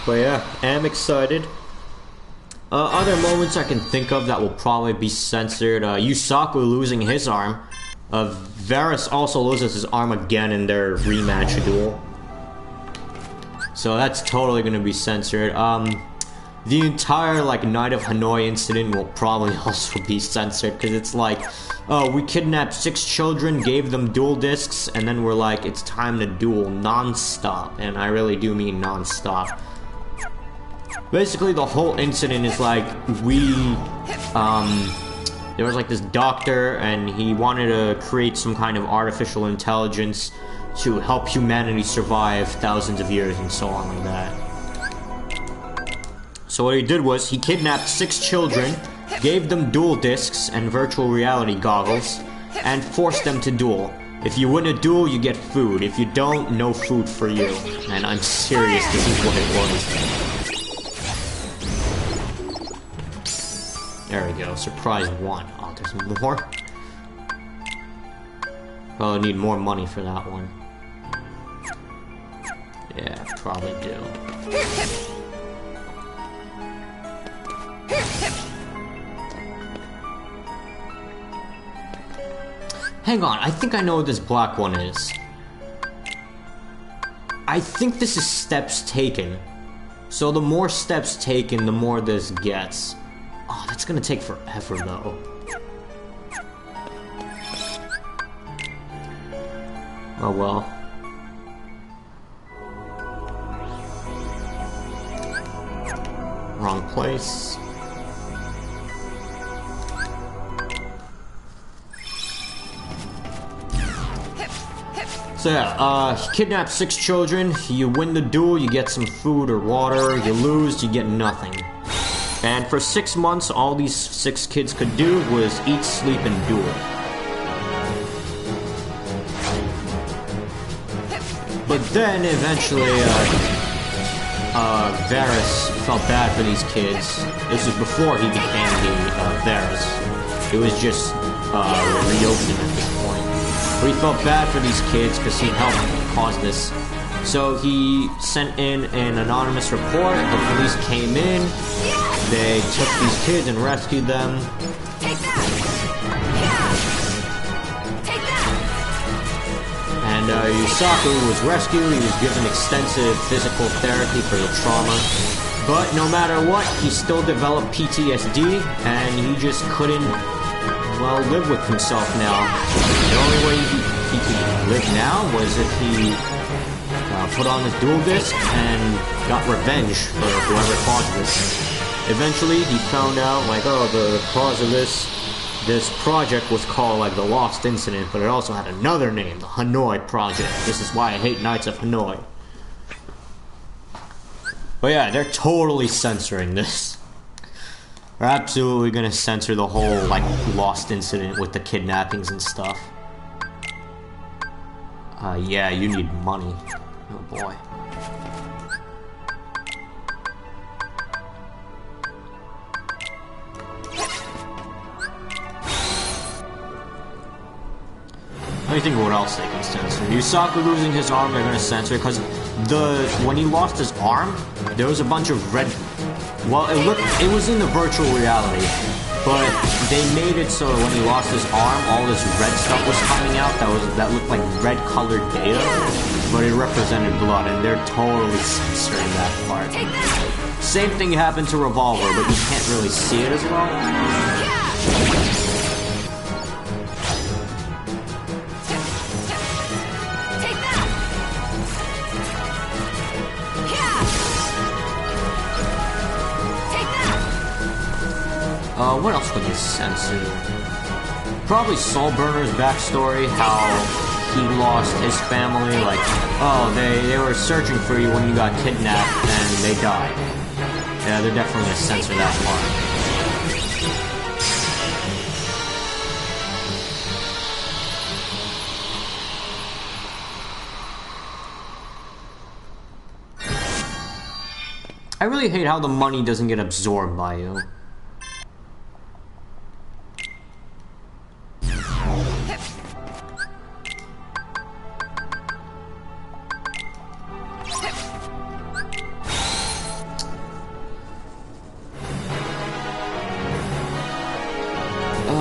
But yeah, I'm excited. Other moments I can think of that will probably be censored. Yusaku losing his arm. Varus also loses his arm again in their rematch duel. So that's totally gonna be censored. The entire, like, Night of Hanoi incident will probably also be censored, because it's like, oh, we kidnapped 6 children, gave them duel discs, and then we're like, it's time to duel non-stop. And I really do mean non-stop. Basically, the whole incident is like, there was like this doctor, and he wanted to create some kind of artificial intelligence to help humanity survive thousands of years and so on like that. So what he did was, he kidnapped 6 children, gave them duel discs and virtual reality goggles, and forced them to duel. If you win a duel, you get food. If you don't, no food for you. And I'm serious, this is what it was. There we go, surprise 1. Oh, there's more? Well, I need more money for that one. Yeah, probably do. Hang on, I think I know what this black one is. I think this is steps taken. So the more steps taken, the more this gets. Oh, that's gonna take forever though. Oh well. Wrong place. So yeah, he kidnaps 6 children, you win the duel, you get some food or water, you lose, you get nothing. And for 6 months, all these 6 kids could do was eat, sleep, and duel. But then, eventually, Varus felt bad for these kids. This was before he became the, Varus. It was just, reopened at this point. But he felt bad for these kids because he helped cause this. So he sent in an anonymous report, the police came in, they took these kids and rescued them. And Yusaku was rescued, he was given extensive physical therapy for the trauma. But no matter what, he still developed PTSD, and he just couldn't, well, live with himself now. The only way he could live now was if he put on his dual disc and got revenge for whoever caused this. Eventually, he found out, like, oh, the cause of this project was called, like, the Lost Incident, but it also had another name, the Hanoi Project. This is why I hate Knights of Hanoi. But yeah, they're totally censoring this. They're absolutely gonna censor the whole, like, Lost Incident with the kidnappings and stuff. Yeah, you need money. Oh boy. Let me think of what else they can censor. Yusaku losing his arm, they're gonna censor because when he lost his arm, there was a bunch of red. Well, it was in the virtual reality, but they made it so when he lost his arm, all this red stuff was coming out that looked like red-colored data, but it represented blood, and they're totally censoring that part. Same thing happened to Revolver, but you can't really see it as well. What else would they censor? Probably Soulburner's backstory, how he lost his family, like, oh, they were searching for you when you got kidnapped, and they died. Yeah, they're definitely gonna censor that part. I really hate how the money doesn't get absorbed by you.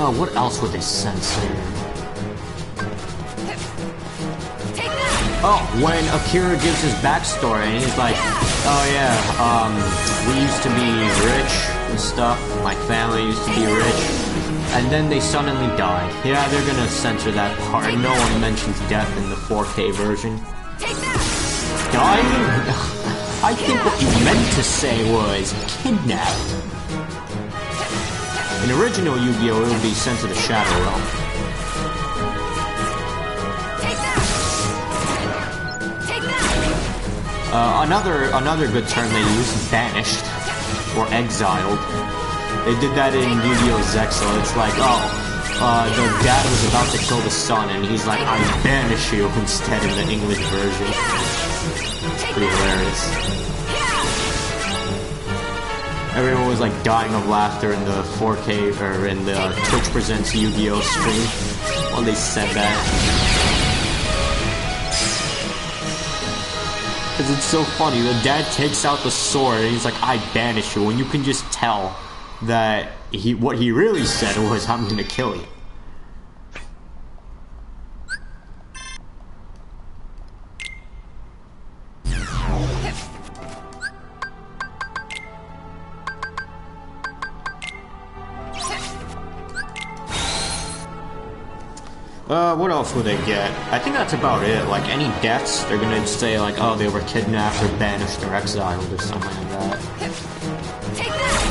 What else would they censor? Oh, when Akira gives his backstory and he's like, oh yeah, we used to be rich and stuff, my family used to be rich, and then they suddenly died. Yeah, they're gonna censor that part. No one mentions death in the 4K version. Dying? I think what you meant to say was kidnapped. In original Yu-Gi-Oh! It would be sent to the Shadow Realm. Another good term they use, banished, or exiled. They did that in Yu-Gi-Oh! Zexal. It's like, the dad was about to kill the son, and he's like, I banish you instead in the English version. It's pretty hilarious. Everyone was like dying of laughter in the 4K, or in the Twitch Presents Yu-Gi-Oh! Stream when they said that. Because it's so funny, the dad takes out the sword and he's like, I banish you, and you can just tell that what he really said was, I'm gonna kill you. What else would they get? I think that's about it. Like, any deaths, they're gonna say, like, oh, they were kidnapped or banished or exiled or something like that. Take that!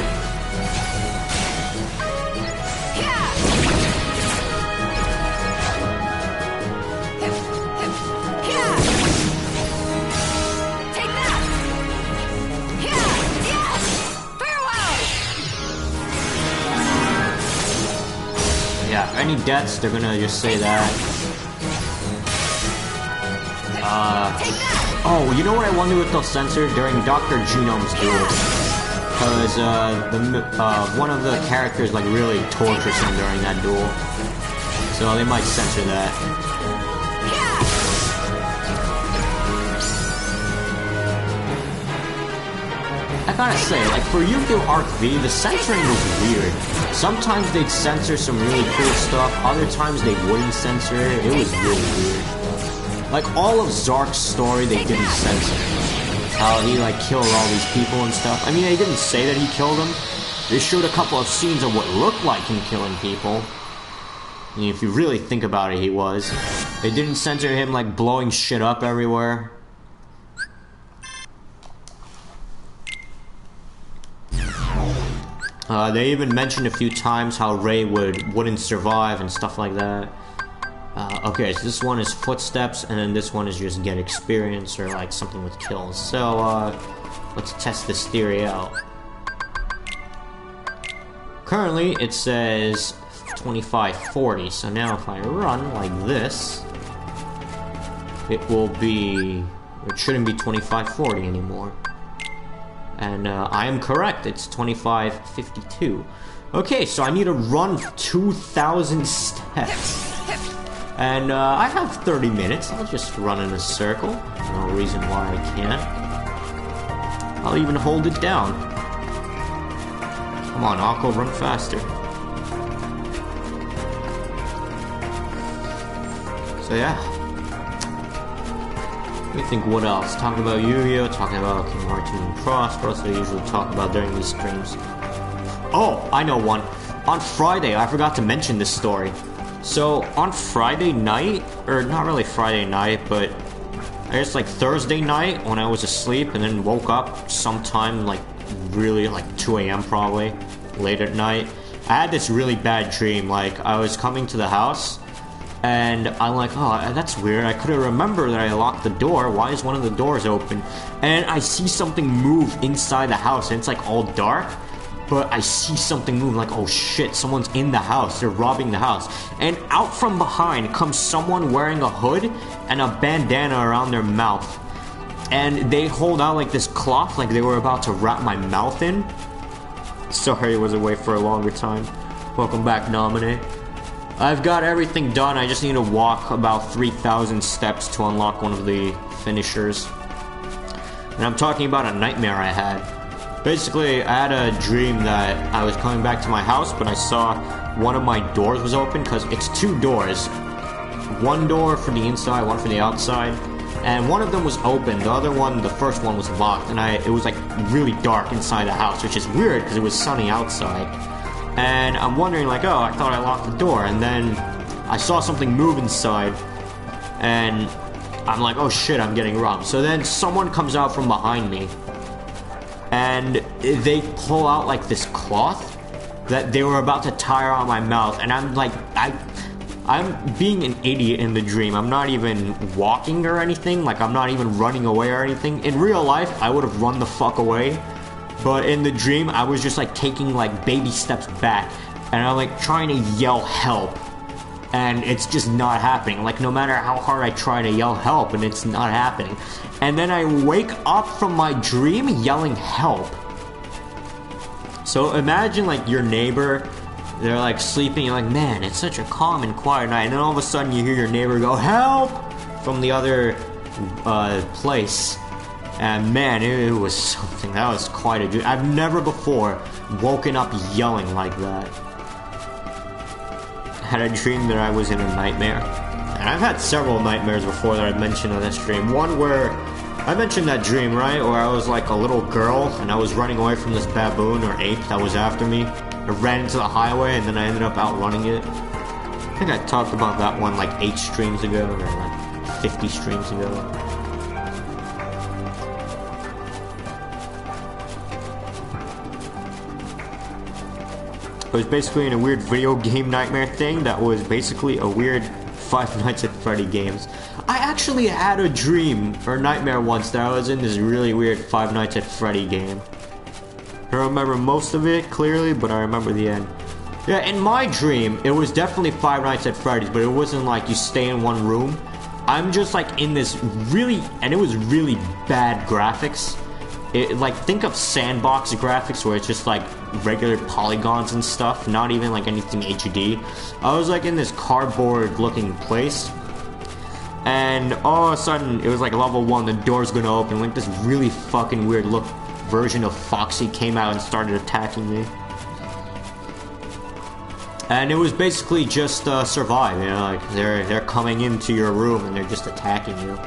Yeah, any deaths, they're gonna just say that. Oh, you know what I wonder if they'll censor during Dr. Genome's duel? Because, one of the characters, like, really tortures him during that duel. So they might censor that. I gotta say, like, for Yu-Gi-Oh! Arc V, the censoring was weird. Sometimes they'd censor some really cool stuff, other times they wouldn't censor it. It was really weird. Like, all of Zark's story, they didn't censor. How he, like, killed all these people and stuff. I mean, they didn't say that he killed them. They showed a couple of scenes of what looked like him killing people. I mean, if you really think about it, he was. They didn't censor him, like, blowing shit up everywhere. They even mentioned a few times how Ray wouldn't survive and stuff like that. Okay, so this one is footsteps, and then this one is just get experience or like something with kills. So, let's test this theory out. Currently, it says 2540, so now if I run like this, it shouldn't be 2540 anymore. And I am correct, it's 2552. Okay, so I need to run 2,000 steps. And I have 30 minutes, I'll just run in a circle. No reason why I can't. I'll even hold it down. Come on, Aqua, run faster. So yeah. Let me think what else. Talking about Yu-Gi-Oh!, talking about Kingdom Hearts and Cross. What else do I usually talk about during these streams? Oh, I know one. On Friday, I forgot to mention this story. So, on Friday night, or not really Friday night, but I guess like Thursday night when I was asleep and then woke up sometime like really like 2 a.m. probably, late at night. I had this really bad dream. Like, I was coming to the house and I'm like, oh, that's weird. I couldn't remember that I locked the door. Why is one of the doors open? And I see something move inside the house, and it's like all dark. But I see something move, like, oh shit, someone's in the house. They're robbing the house. And out from behind comes someone wearing a hood and a bandana around their mouth. And they hold out like this cloth, like they were about to wrap my mouth in. Sorry, I was away for a longer time. Welcome back, Nominee. I've got everything done. I just need to walk about 3,000 steps to unlock one of the finishers. And I'm talking about a nightmare I had. Basically, I had a dream that I was coming back to my house, but I saw one of my doors was open, because it's 2 doors. One door for the inside, one for the outside. And one of them was open, the other one, the first one, was locked. And it was like really dark inside the house, which is weird because it was sunny outside. And I'm wondering like, oh, I thought I locked the door. And then I saw something move inside. And I'm like, oh shit, I'm getting robbed. So then someone comes out from behind me. And they pull out like this cloth that they were about to tie around my mouth. And I'm like, I'm being an idiot in the dream. I'm not even walking or anything. Like, I'm not even running away or anything. In real life, I would have run the fuck away. But in the dream, I was just like taking like baby steps back. And I'm like trying to yell help. And it's just not happening. Like, no matter how hard I try to yell help, and it's not happening. And then I wake up from my dream yelling help. So imagine like your neighbor, they're like sleeping, you're like, man, it's such a calm and quiet night. And then all of a sudden you hear your neighbor go, help! From the other place. And man, it was something. That was quite a dream. I've never before woken up yelling like that. I had a dream that I was in a nightmare. And I've had several nightmares before that I've mentioned on this stream. One where I mentioned that dream, right? Where I was like a little girl and I was running away from this baboon or ape that was after me. I ran into the highway and then I ended up outrunning it. I think I talked about that one like 8 streams ago or like 50 streams ago. It was basically in a weird video game nightmare thing that was basically a weird Five Nights at Freddy games. I actually had a dream or nightmare once that I was in this really weird Five Nights at Freddy game. I don't remember most of it clearly, but I remember the end. Yeah, in my dream, it was definitely Five Nights at Freddy's, but it wasn't like you stay in one room. I'm just like in this really, and it was really bad graphics. It, like, think of sandbox graphics where it's just like regular polygons and stuff, not even like anything HD. I was like in this cardboard looking place, and all of a sudden it was like level 1, the door's gonna open, like this really fucking weird look version of Foxy came out and started attacking me. And it was basically just survive, you know, like they're coming into your room and they're just attacking you.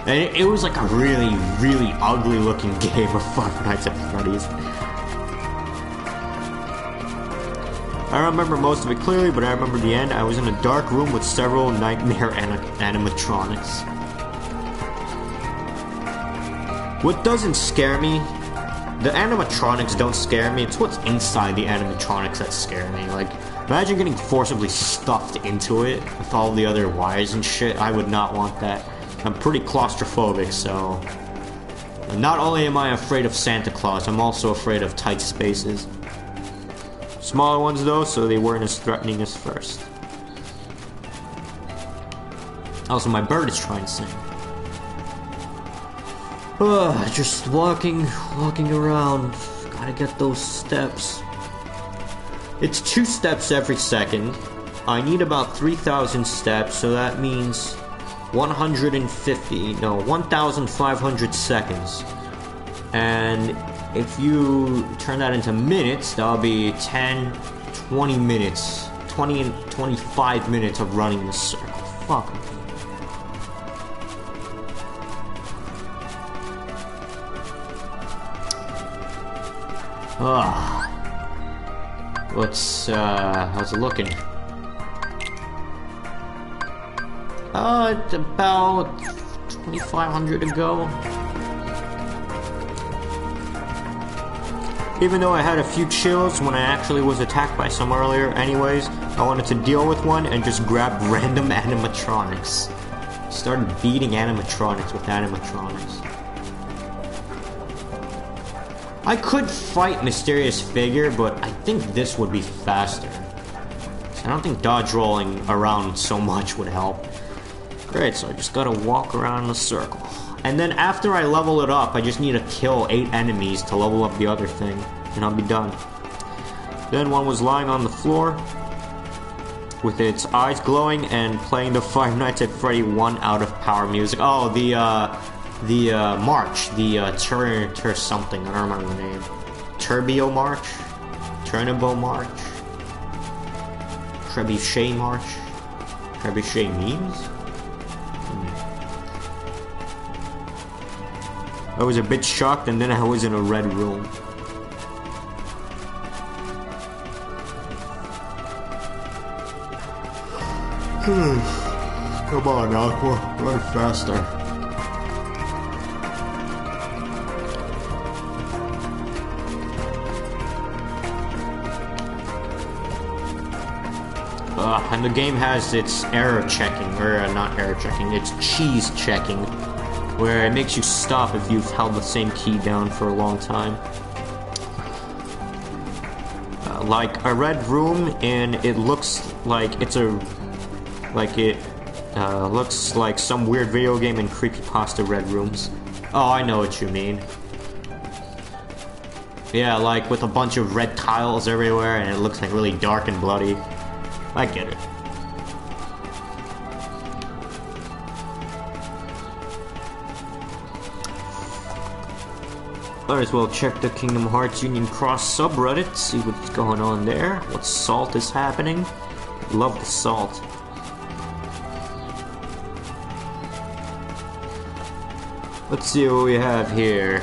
And it was like a really, really ugly looking game of Five Nights at Freddy's. I don't remember most of it clearly, but I remember the end. I was in a dark room with several nightmare animatronics. What doesn't scare me, the animatronics don't scare me, it's what's inside the animatronics that scare me. Like, imagine getting forcibly stuffed into it with all the other wires and shit. I would not want that. I'm pretty claustrophobic, so not only am I afraid of Santa Claus, I'm also afraid of tight spaces. Smaller ones though, so they weren't as threatening as first. Also, my bird is trying to sing. Just walking around. Gotta get those steps. It's 2 steps every second. I need about 3,000 steps, so that means 1,500 seconds. And if you turn that into minutes, that'll be 10, 20 minutes. 20 and 25 minutes of running this circle. Fuck. How's it looking? It's about 2,500 to go. Even though I had a few chills when I actually was attacked by some earlier anyways, I wanted to deal with one and just grab random animatronics. Started beating animatronics with animatronics. I could fight Mysterious Figure, but I think this would be faster. I don't think dodge rolling around so much would help. Great, so I just gotta walk around in a circle. And then after I level it up, I just need to kill 8 enemies to level up the other thing, and I'll be done. Then one was lying on the floor, with its eyes glowing and playing the Five Nights at Freddy 1 out of power music. Oh, the march, the Tur something, I don't remember the name. Turbo March? Turbo March? Trebuchet March? Trebuchet memes? I was a bit shocked, and then I was in a red room. Come on, Aqua, run faster. And the game has its error checking, or not error checking, it's cheese checking, where it makes you stop if you've held the same key down for a long time. Like a red room, and it looks like it's a... Like it looks like some weird video game in creepypasta red rooms. Oh, I know what you mean. Yeah, like with a bunch of red tiles everywhere, and it looks like really dark and bloody. I get it. Might as well check the Kingdom Hearts Union Cross subreddit, see what's going on there, what salt is happening. Love the salt. Let's see what we have here.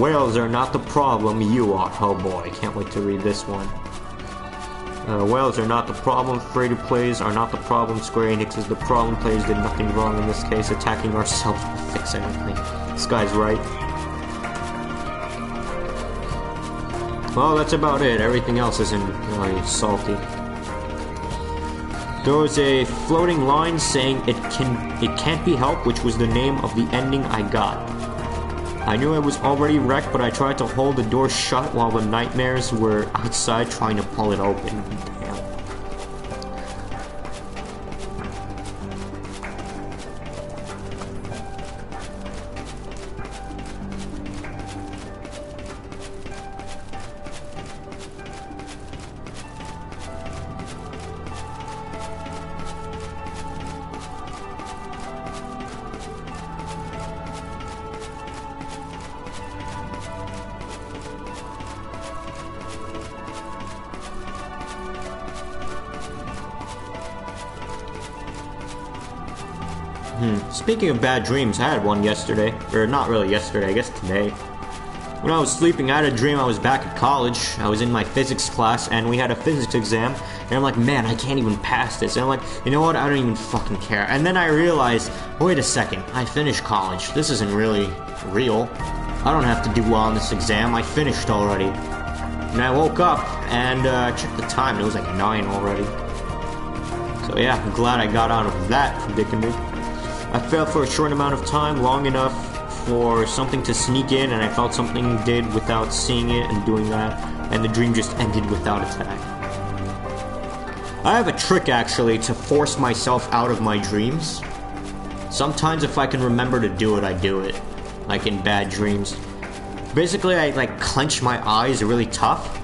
Whales are not the problem, you are. Oh boy, can't wait to read this one. Whales are not the problem, free-to-plays are not the problem, Square Enix is the problem, players did nothing wrong in this case, attacking ourselves will fix everything. This guy's right. Well, that's about it, everything else isn't really salty. There was a floating line saying it can't be helped, which was the name of the ending I got. I knew I was already wrecked, but I tried to hold the door shut while the nightmares were outside trying to pull it open. Damn. Speaking of bad dreams, I had one yesterday. Or not really yesterday, I guess today. When I was sleeping, I had a dream I was back at college. I was in my physics class, and we had a physics exam. And I'm like, man, I can't even pass this. And I'm like, you know what? I don't even fucking care. And then I realized, wait a second. I finished college. This isn't really real. I don't have to do well on this exam. I finished already. And I woke up and checked the time. It was like 9 already. So yeah, I'm glad I got out of that predicament. I failed for a short amount of time, long enough for something to sneak in, and I felt something did without seeing it and doing that, and the dream just ended without attack. I have a trick, actually, to force myself out of my dreams. Sometimes if I can remember to do it, I do it. Like in bad dreams. Basically, I like clench my eyes really tough,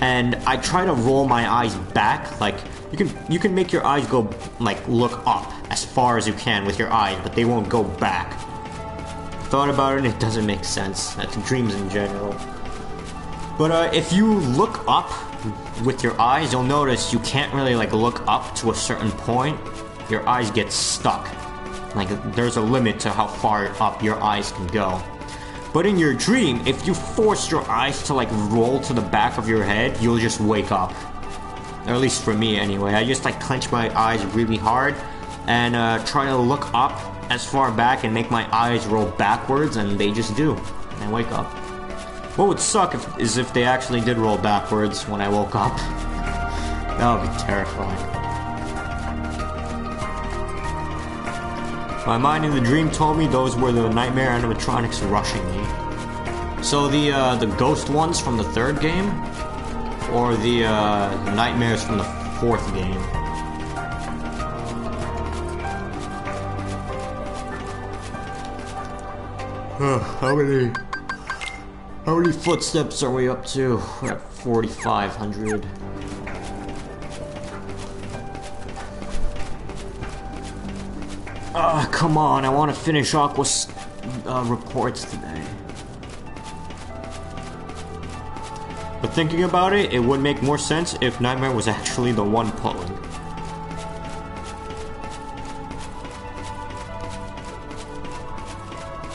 and I try to roll my eyes back. Like, you can make your eyes go, like, look up as far as you can with your eyes, but they won't go back. Thought about it and it doesn't make sense. That's dreams in general. But if you look up with your eyes, you'll notice you can't really like look up to a certain point. Your eyes get stuck. Like there's a limit to how far up your eyes can go. But in your dream, if you force your eyes to like roll to the back of your head, you'll just wake up. Or at least for me anyway. I just like clench my eyes really hard and try to look up as far back and make my eyes roll backwards, and they just do. And I wake up. What would suck is if they actually did roll backwards when I woke up. That would be terrifying. My mind in the dream told me those were the nightmare animatronics rushing me. So the ghost ones from the 3rd game? Or the nightmares from the 4th game? How many footsteps are we up to? We're at 4,500. Come on, I want to finish Aqua's reports today. But thinking about it, it would make more sense if Nightmare was actually the one pulling.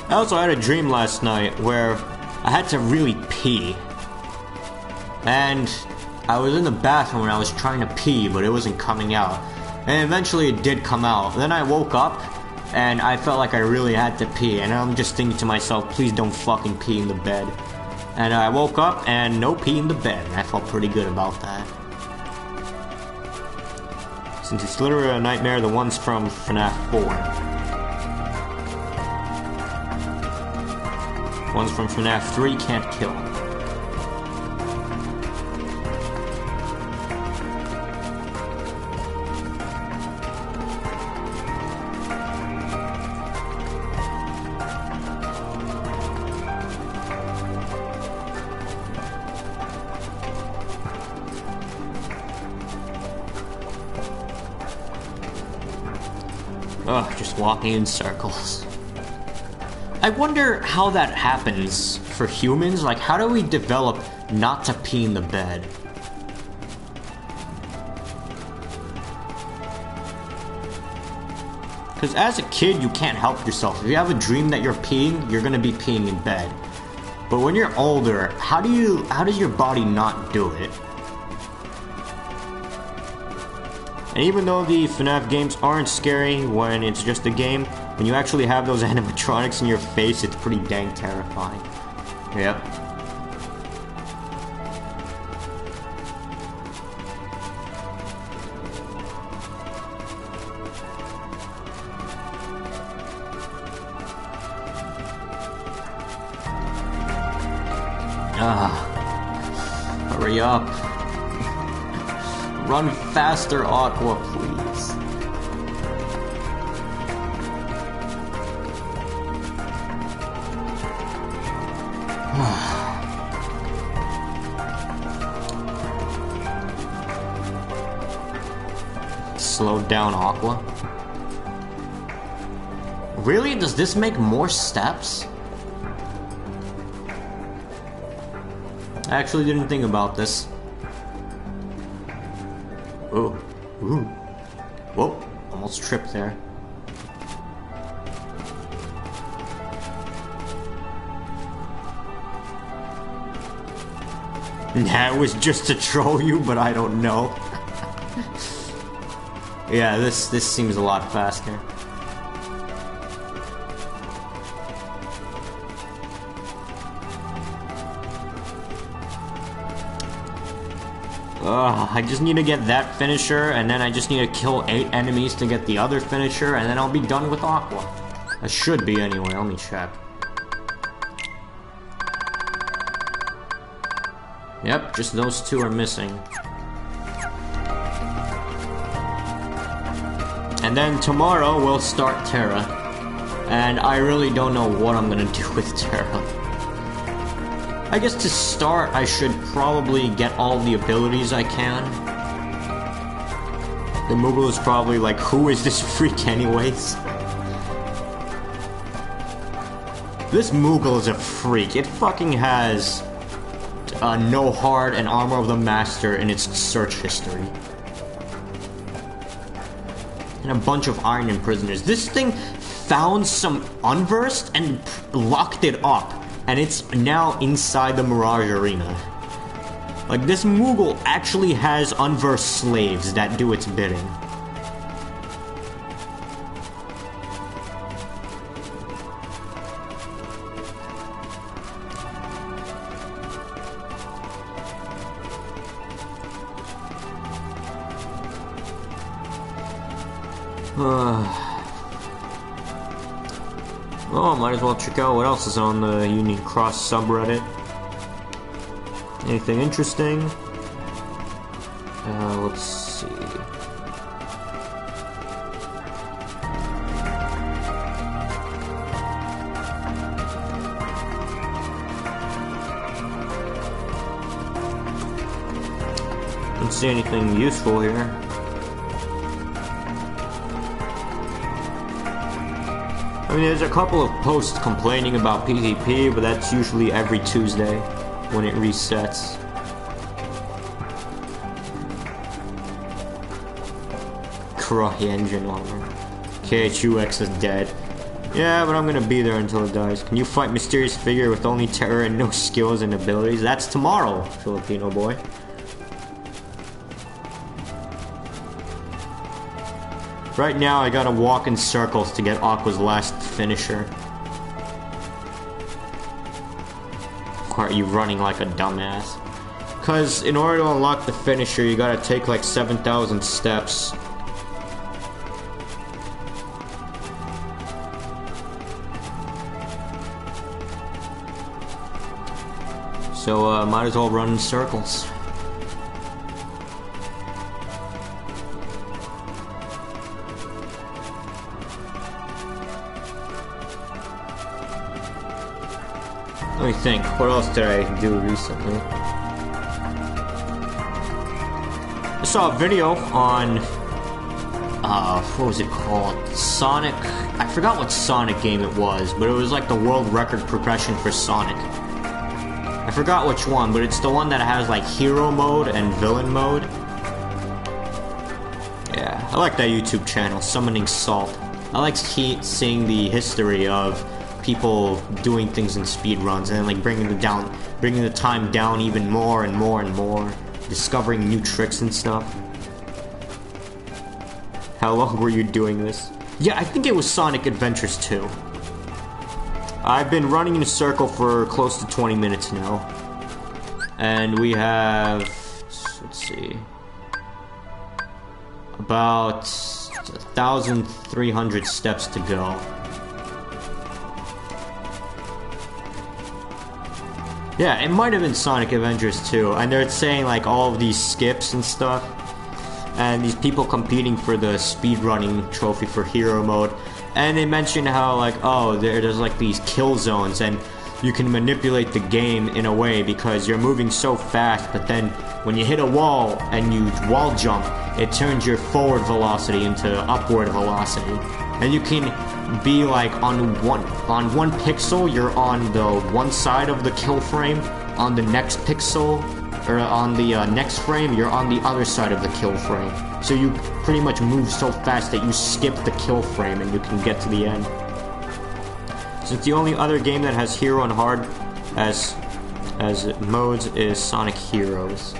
I also had a dream last night where I had to really pee. And I was in the bathroom and I was trying to pee, but it wasn't coming out. And eventually it did come out. Then I woke up and I felt like I really had to pee. And I'm just thinking to myself, please don't fucking pee in the bed. And I woke up and no pee in the bed. And I felt pretty good about that. Since it's literally a nightmare, the ones from FNAF 4. Ones from FNAF 3 can't kill. Ugh, just walking in circles. I wonder how that happens for humans. Like, how do we develop not to pee in the bed? Because as a kid, you can't help yourself. If you have a dream that you're peeing, you're gonna be peeing in bed. But when you're older, how does your body not do it? And even though the FNAF games aren't scary when it's just a game, when you actually have those animatronics in your face, it's pretty dang terrifying. Yep. Hurry up. Run faster, Aqua, please. Slow down, Aqua. Really? Does this make more steps? I actually didn't think about this. Ooh. Ooh. Whoa. Almost tripped there. That was just to troll you, but I don't know. Yeah, this seems a lot faster. I just need to get that finisher, and then I just need to kill 8 enemies to get the other finisher, and then I'll be done with Aqua. I should be anyway, let me check. Yep, just those 2 are missing. And then tomorrow we'll start Terra. And I really don't know what I'm gonna do with Terra. I guess to start, I should probably get all the abilities I can. The Moogle is probably like, who is this freak anyways? This Moogle is a freak. It fucking has no heart and armor of the master in its search history. And a bunch of iron imprisoners. This thing found some unversed and locked it up. And it's now inside the Mirage Arena. Like, this Moogle actually has unversed slaves that do its bidding. Well, might as well check out what else is on the Union Cross subreddit. Anything interesting? Let's see. Don't see anything useful here. I mean, there's a couple of posts complaining about PvP, but that's usually every Tuesday when it resets. CryEngine armor. KHUX is dead. Yeah, but I'm gonna be there until it dies. Can you fight mysterious figure with only terror and no skills and abilities? That's tomorrow, Filipino boy. Right now, I gotta walk in circles to get Aqua's last finisher. Why are you running like a dumbass? Because in order to unlock the finisher, you gotta take like 7,000 steps. So, might as well run in circles. Let me think, what else did I do recently? I saw a video on, what was it called? Sonic, I forgot what Sonic game it was, but it was like the world record progression for Sonic. I forgot which one, but it's the one that has like hero mode and villain mode. Yeah, I like that YouTube channel, Summoning Salt. I like seeing the history of people doing things in speedruns and then like bringing the time down even more and more and more, discovering new tricks and stuff. How long were you doing this? Yeah, I think it was Sonic Adventures 2. I've been running in a circle for close to 20 minutes now. And we have, let's see, about 1,300 steps to go. Yeah, it might have been Sonic Adventures 2, and they're saying like all of these skips and stuff, and these people competing for the speedrunning trophy for hero mode, and they mentioned how like, oh, there's like these kill zones, and you can manipulate the game in a way because you're moving so fast, but then when you hit a wall and you wall jump, it turns your forward velocity into upward velocity, and you can be like on one pixel you're on the one side of the kill frame, on the next pixel or on the next frame you're on the other side of the kill frame, so you pretty much move so fast that you skip the kill frame and you can get to the end. Since the only other game that has hero and hard as modes is Sonic Heroes.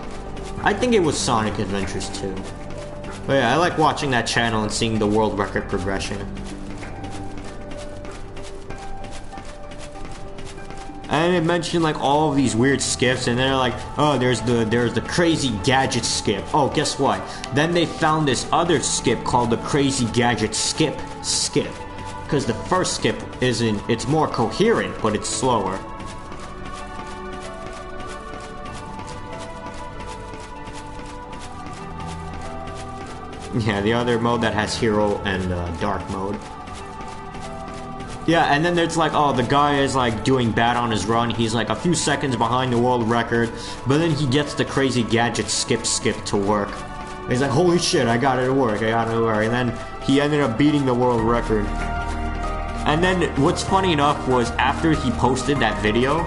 I think it was Sonic Adventures 2. But yeah, I like watching that channel and seeing the world record progression. And it mentioned like all of these weird skips, and they're like, oh, there's the crazy gadget skip. Oh, guess what? Then they found this other skip called the crazy gadget skip. Because the first skip it's more coherent, but it's slower. Yeah, the other mode that has hero and dark mode. Yeah, and then there's like, oh, the guy is like doing bad on his run. He's like a few seconds behind the world record, but then he gets the crazy gadget skip to work. He's like, holy shit, I got it to work. And then he ended up beating the world record. And then what's funny enough was after he posted that video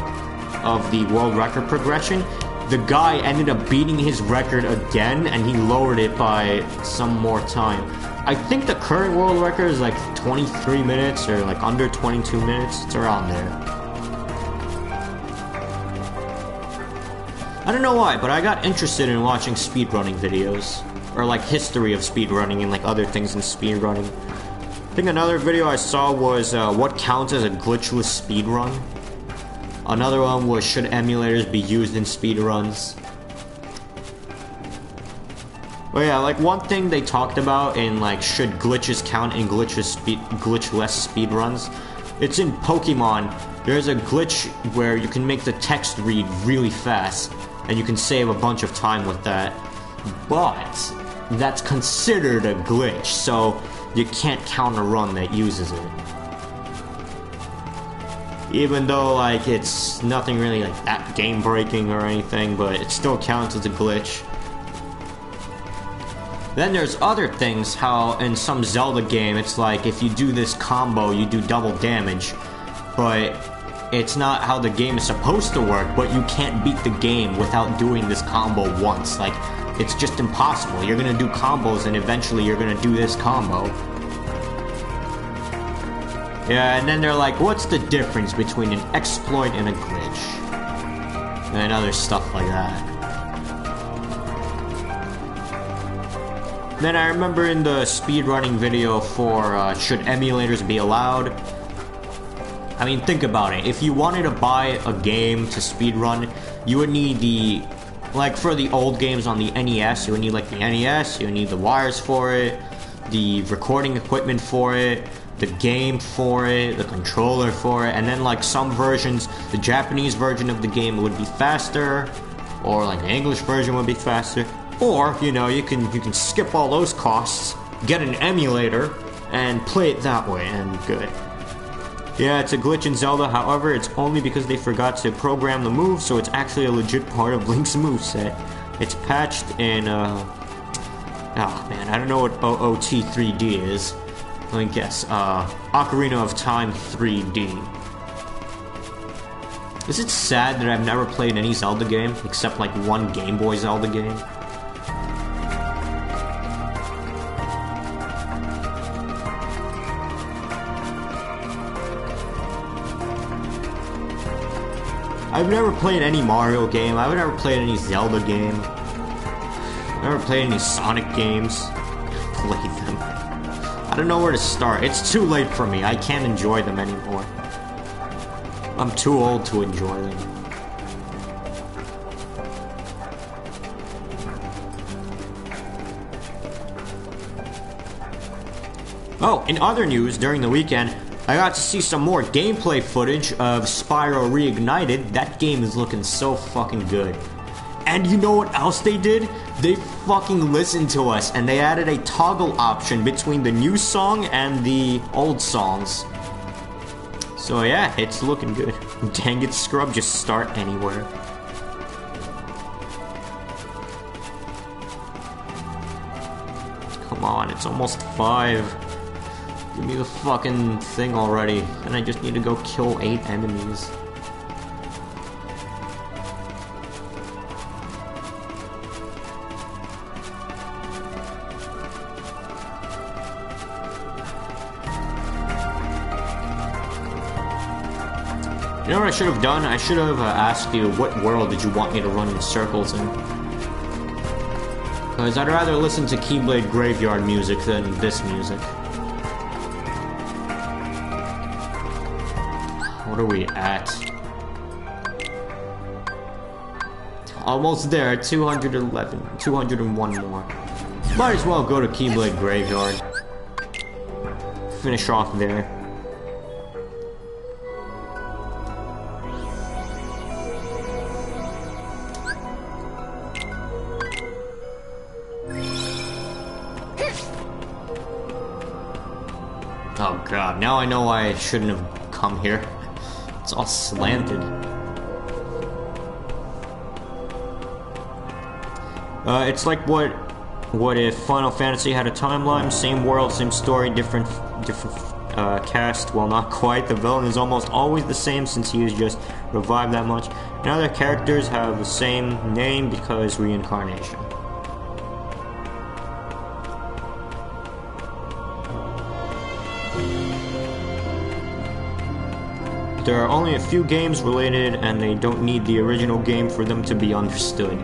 of the world record progression, the guy ended up beating his record again, and he lowered it by some more time. I think the current world record is like 23 minutes or like under 22 minutes. It's around there. I don't know why, but I got interested in watching speedrunning videos. Or like history of speedrunning and like other things in speedrunning. I think another video I saw was what counts as a glitchless speedrun. Another one was should emulators be used in speedruns. But yeah, like one thing they talked about in like should glitches count in glitchless speedruns. It's in Pokemon. There's a glitch where you can make the text read really fast, and you can save a bunch of time with that. But that's considered a glitch, so you can't count a run that uses it. Even though like it's nothing really like that game breaking or anything, but it still counts as a glitch. Then there's other things, how in some Zelda game it's like if you do this combo you do double damage, but it's not how the game is supposed to work, but you can't beat the game without doing this combo once. Like It's just impossible. You're gonna do combos and eventually you're gonna do this combo. Yeah, and then they're like, what's the difference between an exploit and a glitch? And other stuff like that. Then I remember in the speedrunning video for should emulators be allowed? I mean, think about it. If you wanted to buy a game to speedrun, you would need the... Like, for the old games on the NES, you would need, like, the NES, you would need the wires for it, the recording equipment for it, the game for it, the controller for it, and then, like, some versions, the Japanese version of the game would be faster, or, like, the English version would be faster, or, you know, you can skip all those costs, get an emulator, and play it that way, and good. Yeah, it's a glitch in Zelda, however, it's only because they forgot to program the move, so it's actually a legit part of Link's moveset. It's patched in, oh man, I don't know what OOT 3D is. Let me guess, Ocarina of Time 3D. Is it sad that I've never played any Zelda game, except like one Game Boy Zelda game? I've never played any Mario game, I've never played any Zelda game. I've never played any Sonic games. Played them. I don't know where to start. It's too late for me. I can't enjoy them anymore. I'm too old to enjoy them. Oh, in other news, during the weekend, I got to see some more gameplay footage of Spyro Reignited. That game is looking so fucking good. And you know what else they did? They fucking listened to us and they added a toggle option between the new song and the old songs. So yeah, it's looking good. Dang it, Scrub, just start anywhere. Come on, it's almost 5. Give me the fucking thing already. And I just need to go kill 8 enemies. You know what I should have done? I should have asked you what world did you want me to run in circles in. Because I'd rather listen to Keyblade Graveyard music than this music. What are we at? Almost there, 211, 201 more. Might as well go to Keyblade Graveyard. Finish off there. Oh god, now I know why I shouldn't have come here. It's all slanted. It's like what if Final Fantasy had a timeline, same world, same story, different cast. Well, not quite. The villain is almost always the same since he is just revived that much. And other characters have the same name because reincarnation. There are only a few games related, and they don't need the original game for them to be understood.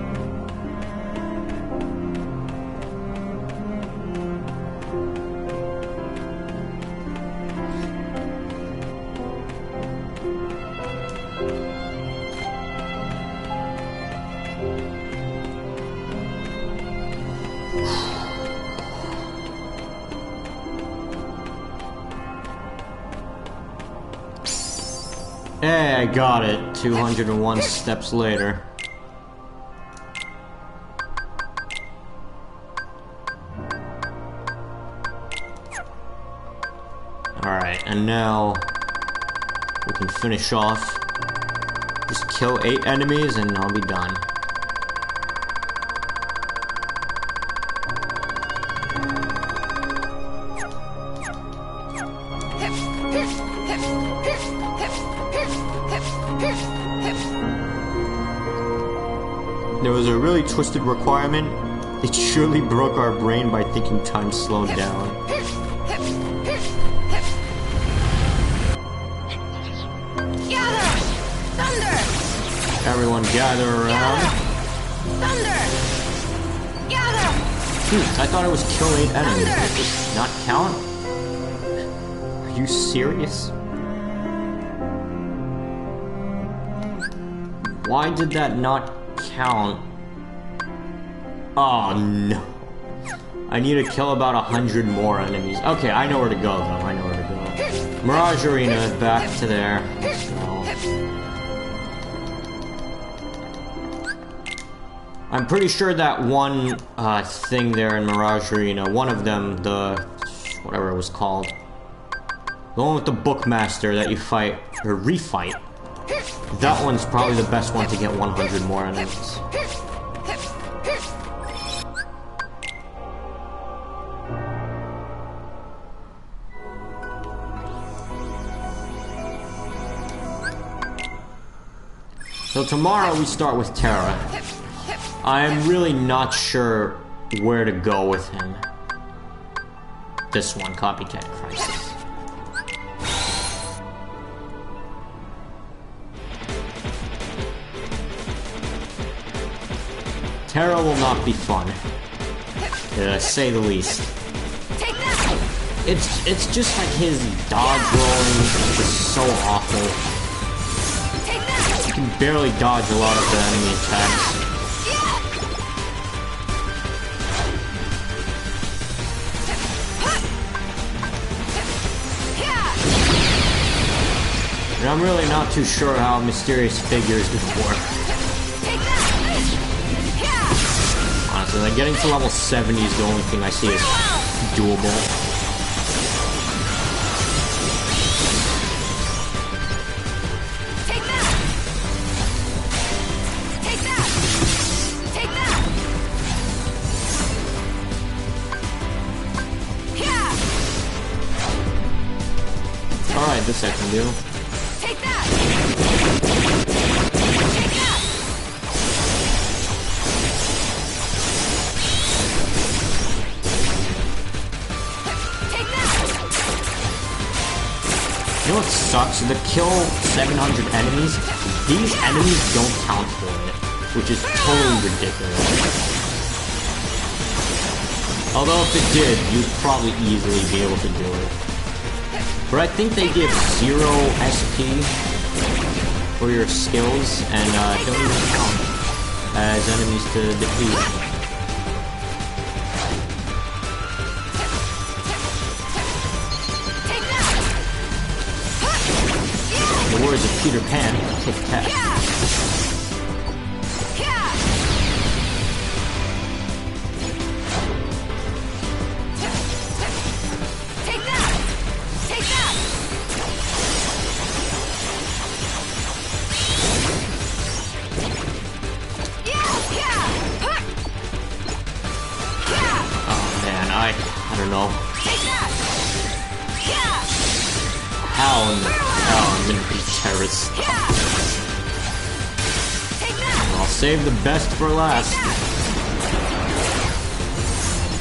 Hey, I got it. 201 steps later. Alright, and now we can finish off. Just kill 8 enemies and I'll be done. There was a really twisted requirement It surely broke our brain by thinking time slowed down. Gather! Thunder! Everyone gather around. Thunder! Gather! I thought it was kill 8 enemies. Thunder! Did this not count? Are you serious? Why did that not count? Oh no. I need to kill about 100 more enemies. Okay, I know where to go though. I know where to go. Mirage Arena, back to there. Let's go. I'm pretty sure that one thing there in Mirage Arena, one of them, the whatever it was called, the one with the Bookmaster that you fight or refight, that one's probably the best one to get 100 more enemies. So tomorrow we start with Terra. I'm really not sure where to go with him. This one, Copycat Crisis. Terra will not be fun, to say the least. It's just like his dodge rolling is so awful. You can barely dodge a lot of the enemy attacks. And I'm really not too sure how Mysterious Figure is gonna work. Honestly, like getting to level 70 is the only thing I see as doable. Alright, this I can do. Take that! You know what sucks? To kill 700 enemies, these enemies don't count for it, which is totally ridiculous. Although if it did, you'd probably easily be able to do it. But I think they give 0 SP for your skills, and don't even count as enemies to defeat. In the words of Peter Pan, Tic Tac. I don't know. How in the hell I'm gonna be terrorist? I'll save the best for last.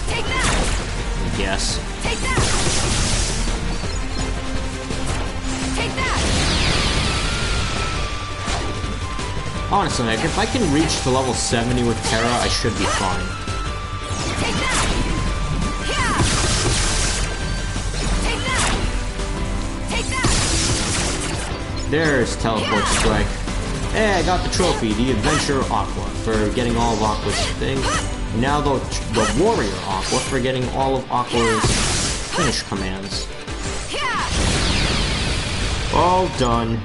I guess. Honestly, like, if I can reach to level 70 with Terra, I should be fine. There's Teleport Strike. Hey, I got the trophy, the Adventure Aqua, for getting all of Aqua's things. Now the Warrior Aqua for getting all of Aqua's finish commands. All done.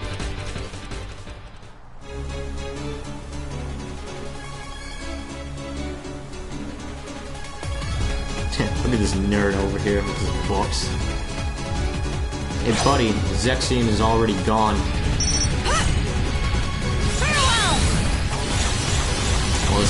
Look at this nerd over here with his books. Hey buddy, Zexion is already gone. Well,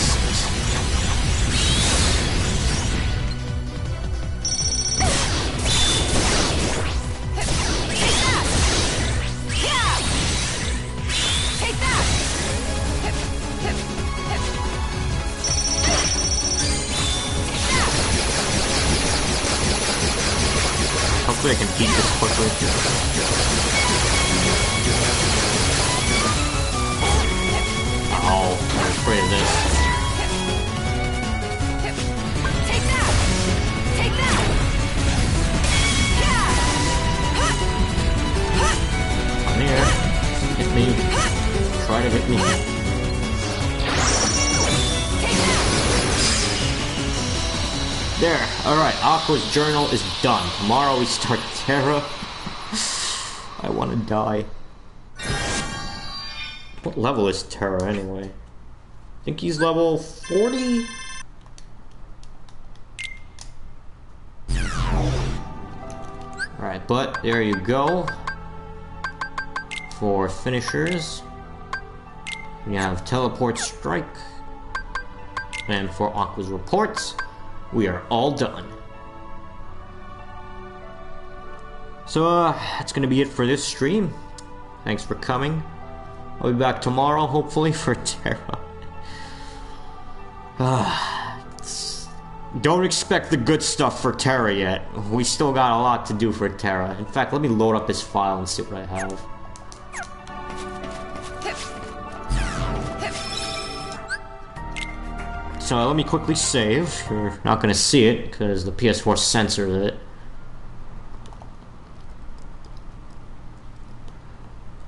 quickly. Oh, I'm afraid of this. Take that! Take that! Come here. Hit me. Try to hit me. There. Alright, Aqua's journal is done. Tomorrow we start Terra. I want to die. What level is Terra anyway? I think he's level 40? Alright, but there you go. For finishers, we have Teleport Strike. And for Aqua's reports, we are all done. So, that's gonna be it for this stream. Thanks for coming. I'll be back tomorrow, hopefully, for Terra. Don't expect the good stuff for Terra yet. We still got a lot to do for Terra. In fact, let me load up this file and see what I have. So let me quickly save. You're not gonna see it because the PS4 censors it.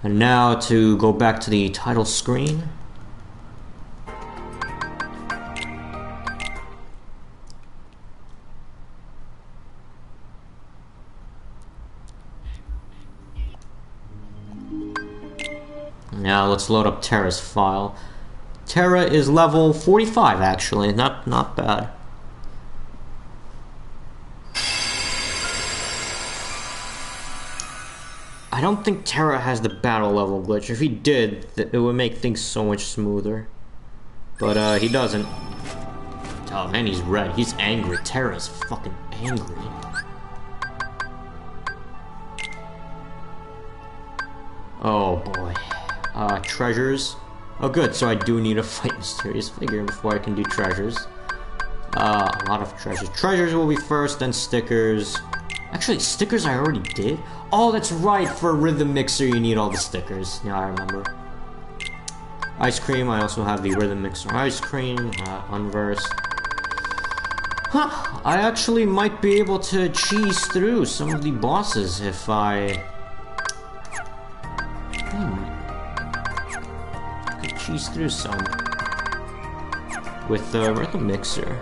And now to go back to the title screen. Now let's load up Terra's file. Terra is level 45 actually, not bad. I don't think Terra has the battle level glitch. If he did, it would make things so much smoother. But he doesn't. Oh man, he's red. He's angry. Terra's fucking angry. Oh boy. Treasures. Oh good, so I do need to fight Mysterious Figure before I can do treasures. A lot of treasures. Treasures will be first, then stickers. Actually, stickers I already did? Oh, that's right, for Rhythm Mixer you need all the stickers. Yeah, I remember. Ice Cream, I also have the Rhythm Mixer Ice Cream, Unverse. Huh, I actually might be able to cheese through some of the bosses if I... could cheese through some. With the Rhythm Mixer.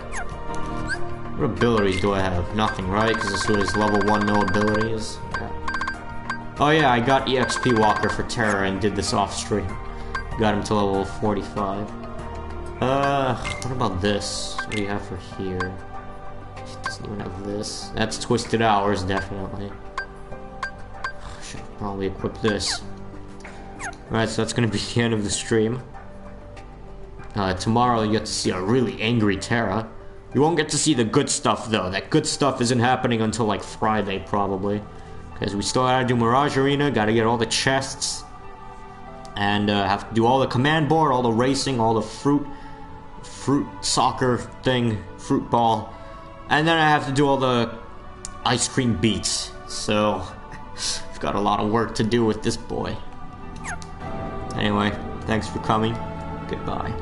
What abilities do I have? Nothing, right? Because this was level 1, no abilities. Yeah. Oh yeah, I got EXP Walker for Terra and did this off stream. Got him to level 45. What about this? What do you have for here? It doesn't even have this. That's Twisted Hours, definitely. Should probably equip this. Alright, so that's gonna be the end of the stream. Tomorrow you get to see a really angry Terra. You won't get to see the good stuff though. That good stuff isn't happening until like Friday probably. Because we still gotta do Mirage Arena, gotta get all the chests. And have to do all the command board, all the racing, all the fruit soccer thing, fruit ball. And then I have to do all the ice cream beats. So, I've got a lot of work to do with this boy. Anyway, thanks for coming. Goodbye.